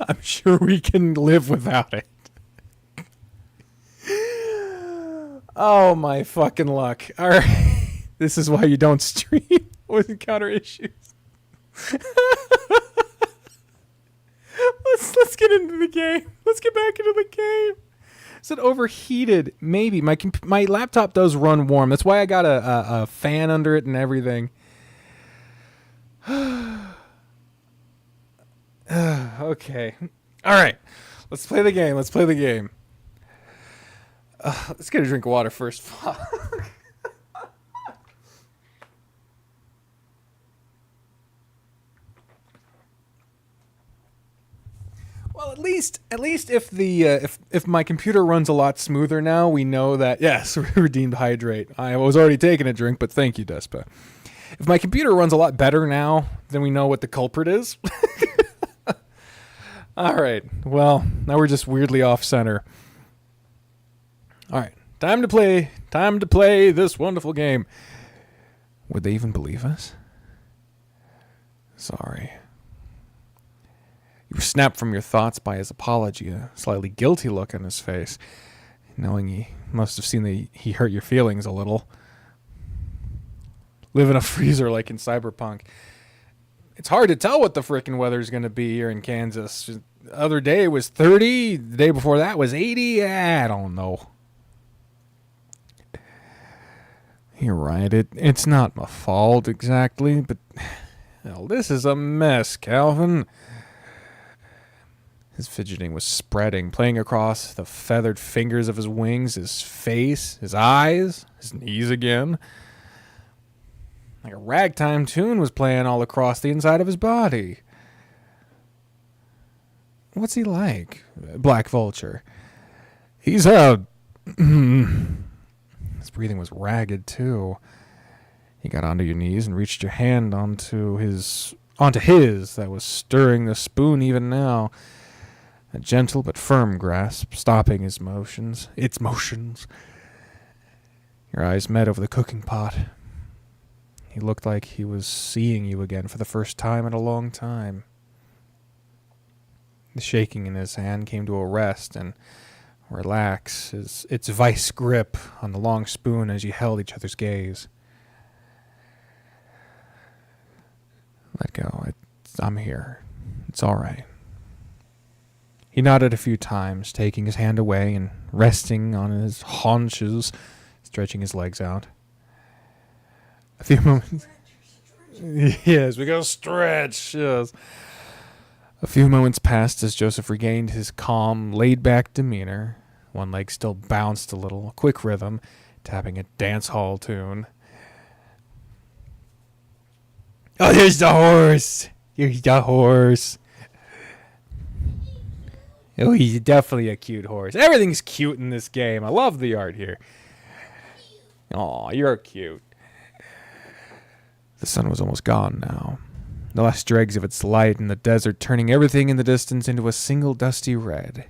I'm sure we can live without it. Oh, my fucking luck. All right. This is why you don't stream with encounter issues. Let's get into the game. Let's get back into the game. Is it overheated? Maybe. My laptop does run warm. That's why I got a fan under it and everything. Okay. All right. Let's play the game. Let's play the game. Let's get a drink of water first. Well, at least if the if my computer runs a lot smoother now, we know that yes, redeemed hydrate. I was already taking a drink, but thank you, Despa. If my computer runs a lot better now, then we know what the culprit is. All right. Well, now we're just weirdly off center. All right. Time to play this wonderful game. Would they even believe us? Sorry. You were snapped from your thoughts by his apology, a slightly guilty look on his face, knowing he must have seen that he hurt your feelings a little. Live in a freezer like in Cyberpunk. It's hard to tell what the frickin' weather's going to be here in Kansas. The other day was 30. The day before that was 80. I don't know. You're right. It's not my fault exactly, but hell, this is a mess, Calvin. His fidgeting was spreading, playing across the feathered fingers of his wings, his face, his eyes, his knees again. Like a ragtime tune was playing all across the inside of his body. What's he like? Black Vulture. He's a... His breathing was ragged, too. He got onto your knees and reached your hand onto his that was stirring the spoon even now. A gentle but firm grasp, stopping its motions. Your eyes met over the cooking pot. He looked like he was seeing you again for the first time in a long time. The shaking in his hand came to a rest and relax its vice grip on the long spoon as you held each other's gaze. Let go. I'm here. It's all right. He nodded a few times, taking his hand away and resting on his haunches, stretching his legs out. A few moments... Yes, we gotta stretch. Yes. A few moments passed as Joseph regained his calm, laid-back demeanor, One leg still bounced a little, a quick rhythm, tapping a dance hall tune. Oh, there's the horse! Here's the horse. Oh, he's definitely a cute horse. Everything's cute in this game. I love the art here. Aw, you're cute. The sun was almost gone now. The last dregs of its light in the desert, turning everything in the distance into a single dusty red.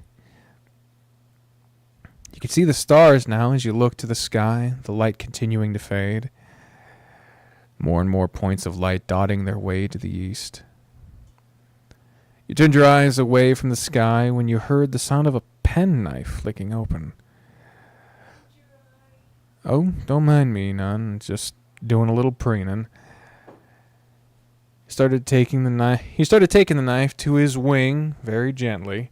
You can see the stars now as you look to the sky, the light continuing to fade. More and more points of light dotting their way to the east. You turned your eyes away from the sky when you heard the sound of a penknife flicking open. Oh, don't mind me, none. Just doing a little preening. He started taking the knife to his wing very gently.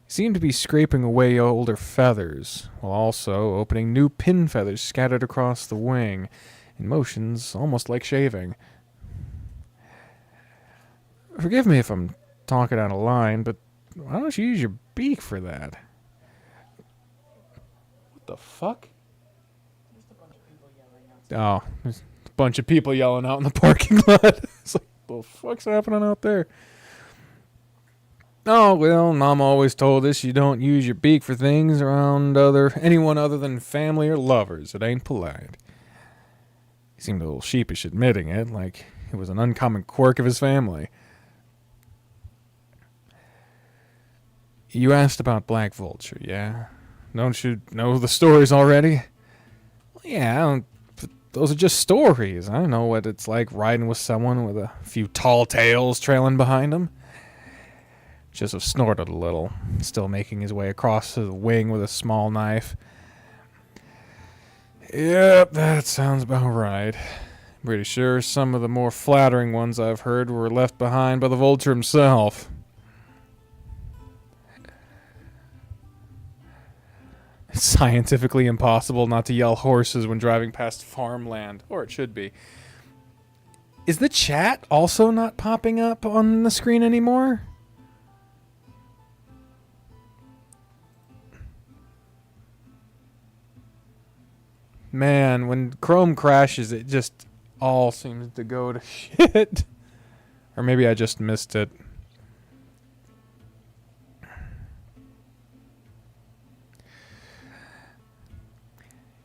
He seemed to be scraping away older feathers, while also opening new pin feathers scattered across the wing, in motions almost like shaving. Forgive me if I'm talking out of line, but why don't you use your beak for that? What the fuck? Just a bunch of people yelling outside. Oh, there's a bunch of people yelling out in the parking lot. It's like, what the fuck's happening out there? Oh, well, Mom always told us you don't use your beak for things around anyone other than family or lovers. It ain't polite. He seemed a little sheepish admitting it, like it was an uncommon quirk of his family. You asked about Black Vulture, yeah? Don't you know the stories already? Well, yeah, but those are just stories. I know what it's like riding with someone with a few tall tales trailing behind him. Joseph snorted a little, still making his way across the wing with a small knife. Yep, that sounds about right. Pretty sure some of the more flattering ones I've heard were left behind by the vulture himself. It's scientifically impossible not to yell horses when driving past farmland, or it should be. Is the chat also not popping up on the screen anymore? Man, when Chrome crashes, it just all seems to go to shit. Or maybe I just missed it.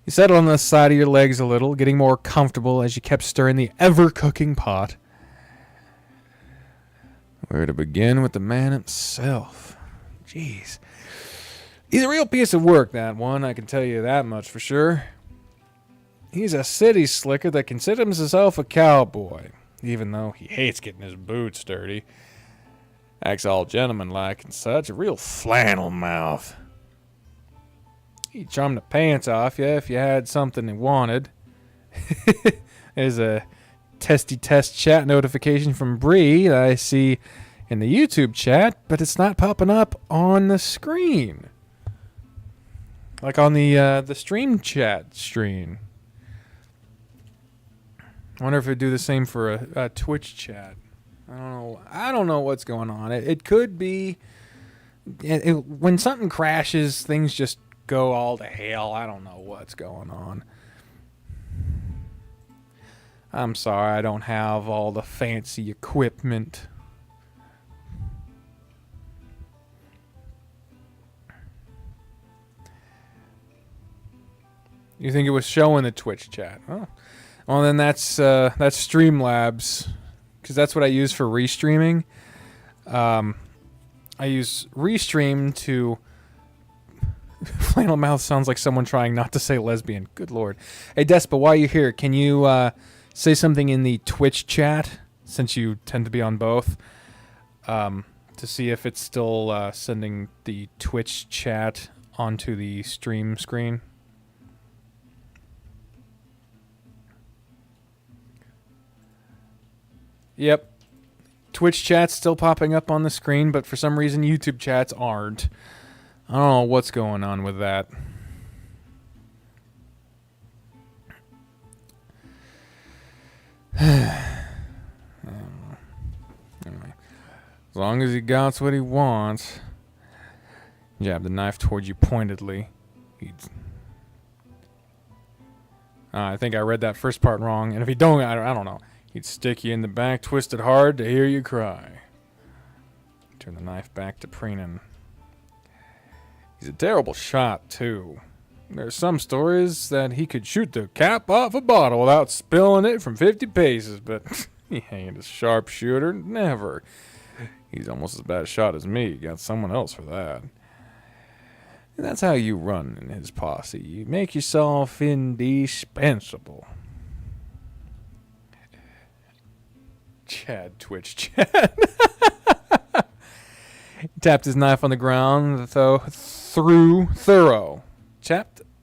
You settled on the side of your legs a little, getting more comfortable as you kept stirring the ever-cooking pot. Where to begin with the man himself? Jeez. He's a real piece of work, that one, I can tell you that much for sure. He's a city slicker that considers himself a cowboy, even though he hates getting his boots dirty. Acts all gentleman-like and such, a real flannel mouth. He'd charm the pants off you if you had something he wanted. There's a testy test chat notification from Bree that I see in the YouTube chat, but it's not popping up on the screen. Like on the stream chat screen. I wonder if it'd do the same for a Twitch chat. I don't know what's going on. It could be... when something crashes, things just go all to hell. I don't know what's going on. I'm sorry I don't have all the fancy equipment. You think it was showing the Twitch chat? Oh. Well, then that's Streamlabs, because that's what I use for restreaming. I use Restream to... Flannel mouth sounds like someone trying not to say lesbian. Good lord. Hey, Despa, while you're here, can you say something in the Twitch chat, since you tend to be on both, to see if it's still sending the Twitch chat onto the stream screen? Yep. Twitch chat's still popping up on the screen, but for some reason YouTube chats aren't. I don't know what's going on with that. Anyway, as long as he got what he wants. Jab the knife towards you pointedly. I think I read that first part wrong, and if he don't, I don't know. He'd stick you in the back, twist it hard to hear you cry. Turn the knife back to Preenan. He's a terrible shot, too. There's some stories that he could shoot the cap off a bottle without spilling it from 50 paces, but he ain't a sharpshooter, never. He's almost as bad a shot as me. Got someone else for that. And that's how you run in his posse. You make yourself indispensable. Chad twitched. Chad. He tapped his knife on the ground, thorough.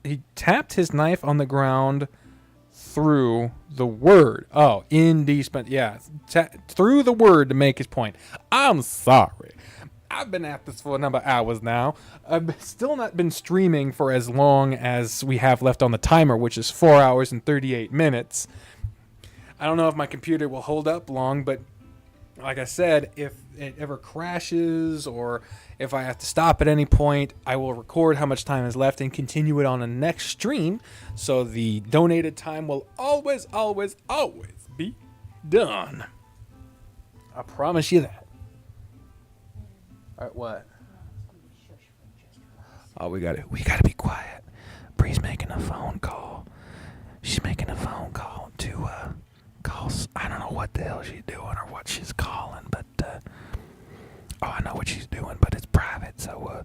He tapped his knife on the ground through the word. Oh, indispensable. Yeah, through the word to make his point. I'm sorry. I've been at this for a number of hours now. I've still not been streaming for as long as we have left on the timer, which is 4 hours and 38 minutes. I don't know if my computer will hold up long, but like I said, if it ever crashes or if I have to stop at any point, I will record how much time is left and continue it on the next stream. So the donated time will always, always, always be done. I promise you that. All right, what? Oh, we gotta be quiet. Bree's making a phone call. She's making a phone call to calls. I don't know what the hell she's doing or what she's calling, but I know what she's doing, but it's private, so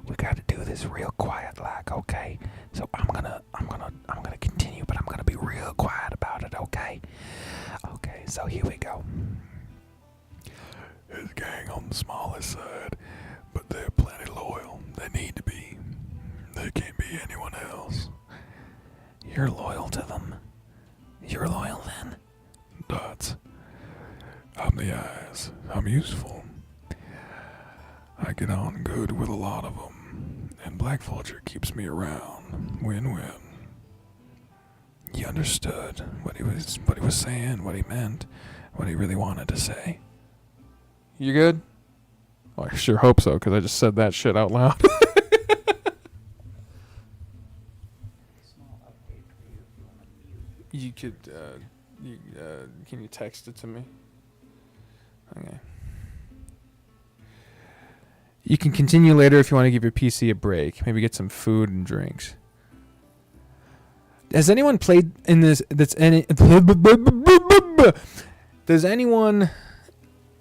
we got to do this real quiet, like, okay? So I'm gonna continue, but I'm gonna be real quiet about it, okay? Okay, so here we go. His gang on the smallest side, but they're plenty loyal. They need to be. They can't be anyone else. You're loyal to them. You're loyal then? Dots. I'm the eyes. I'm useful. I get on good with a lot of them, and Black Vulture keeps me around. Win-win. He understood what he was saying, what he meant, what he really wanted to say. You good? Well, I sure hope so, because I just said that shit out loud. You could, can you text it to me? Okay. You can continue later if you want to give your PC a break. Maybe get some food and drinks. Has anyone played in this? Does anyone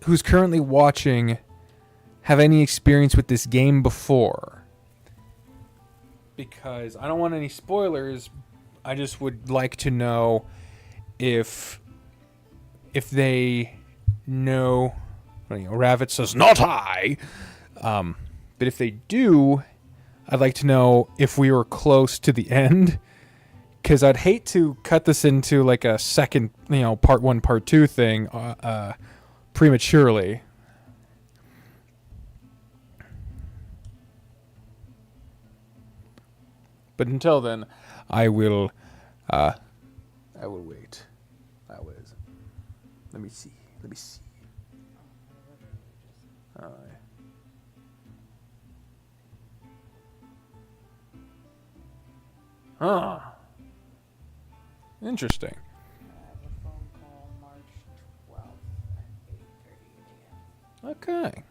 who's currently watching have any experience with this game before? Because I don't want any spoilers. I just would like to know if they know. Ravit says, "Not I." But if they do, I'd like to know if we were close to the end. Because I'd hate to cut this into like a second, part 1, part 2 thing prematurely. But until then, I will wait. Let me see. All right. Huh. Interesting. A phone call March 12th at 8:30 a.m. Okay.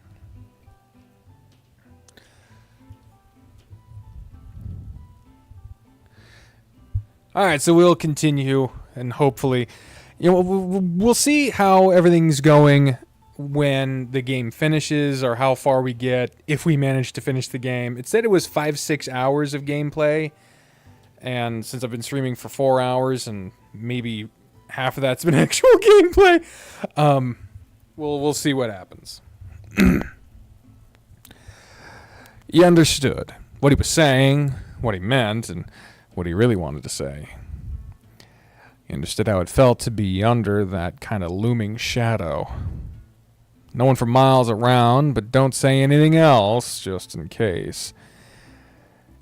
All right, so we'll continue, and hopefully, we'll see how everything's going when the game finishes, or how far we get if we manage to finish the game. It said it was 5-6 hours of gameplay, and since I've been streaming for 4 hours, and maybe half of that's been actual gameplay, we'll see what happens. He understood what he was saying, what he meant, and what he really wanted to say. He understood how it felt to be under that kind of looming shadow. No one for miles around, but don't say anything else, just in case.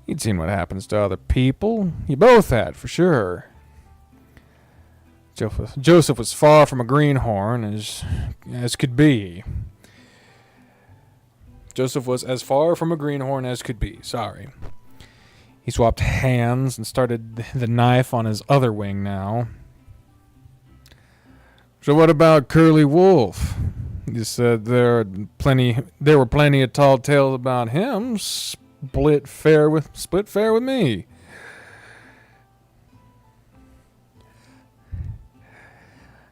He'd seen what happens to other people. You both had, for sure. Joseph was far from a greenhorn, as could be. Joseph was as far from a greenhorn as could be. Sorry. He swapped hands and started the knife on his other wing now. So what about Curly Wolf? You said there were plenty of tall tales about him. Split fair with me.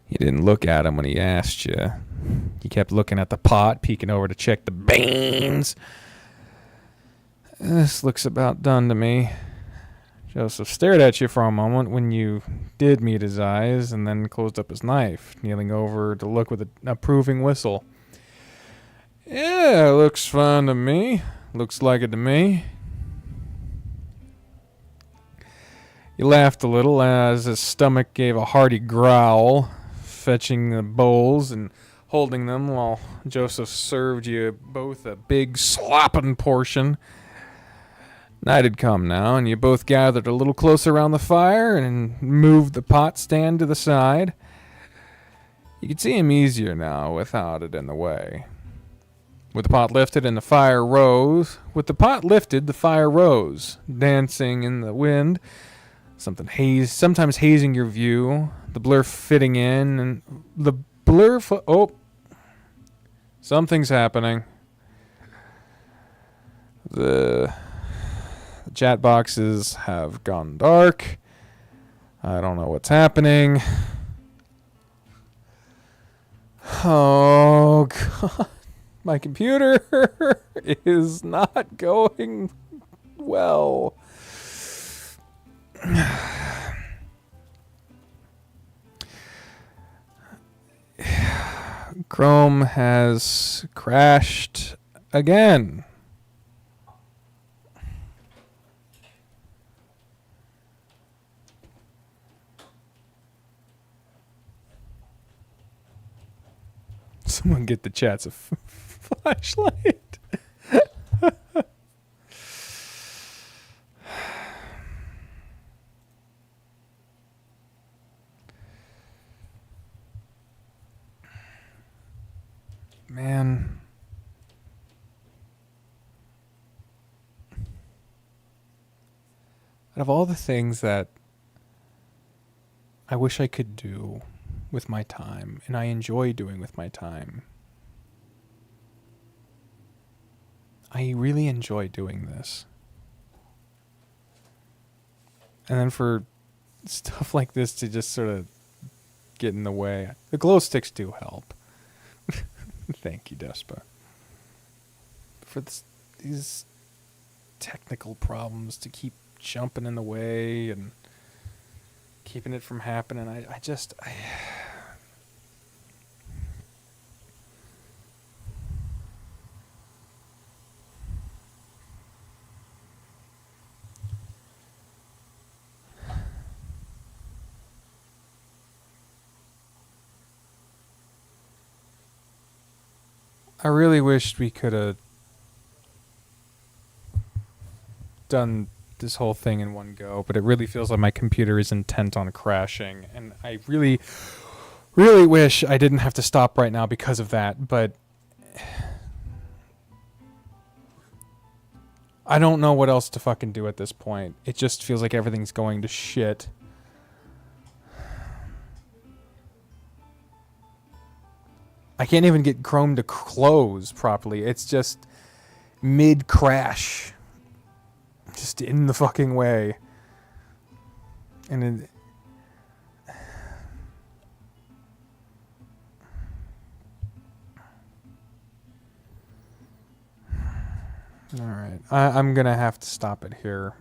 You didn't look at him when he asked you. He kept looking at the pot, peeking over to check the beans. This looks about done to me. Joseph stared at you for a moment when you did meet his eyes, and then closed up his knife, kneeling over to look with an approving whistle. Yeah, looks fine to me. Looks like it to me. He laughed a little as his stomach gave a hearty growl, fetching the bowls and holding them while Joseph served you both a big slopping portion. Night had come now, and you both gathered a little closer around the fire and moved the pot stand to the side. You could see him easier now without it in the way. With the pot lifted, the fire rose, dancing in the wind, sometimes hazing your view, the blur fitting in, and the blur something's happening. The chat boxes have gone dark. I don't know what's happening. Oh, God. My computer is not going well. Chrome has crashed again. Someone get the chats a flashlight. Man. Out of all the things that I wish I could do with my time, and I enjoy doing with my time, I really enjoy doing this. And then for stuff like this to just sort of get in the way. The glow sticks do help. Thank you, Despa. For these technical problems to keep jumping in the way and keeping it from happening, I really wished we could have done this whole thing in one go, but it really feels like my computer is intent on crashing, and I really, really wish I didn't have to stop right now because of that, but I don't know what else to fucking do at this point. It just feels like everything's going to shit. I can't even get Chrome to close properly. It's just mid-crash. Just in the fucking way. And alright. I'm going to have to stop it here.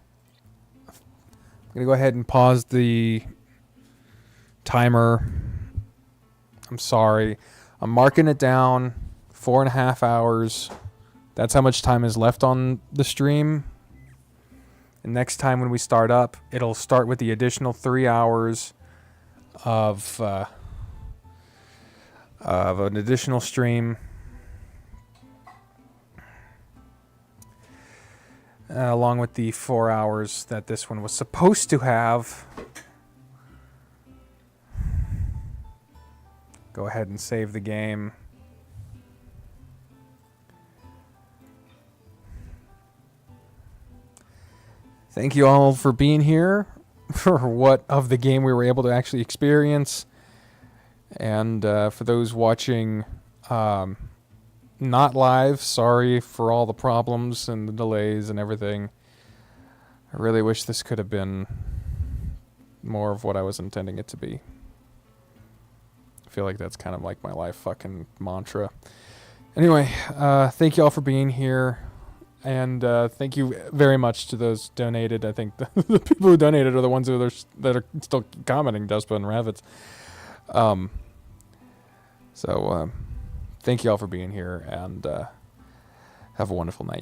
I'm going to go ahead and pause the timer. I'm sorry. I'm marking it down 4.5 hours. That's how much time is left on the stream. And next time when we start up, it'll start with the additional 3 hours of an additional stream. Along with the 4 hours that this one was supposed to have. Go ahead and save the game. thank you all for being here, for what of the game we were able to actually experience. And for those watching not live, sorry for all the problems and the delays and everything. I really wish this could have been more of what I was intending it to be. I feel like that's kind of like my life fucking mantra. Anyway, thank you all for being here. And thank you very much to those donated. I think the people who donated are the ones that are still commenting, Despa and Ravitz. So thank you all for being here, and have a wonderful night, y'all.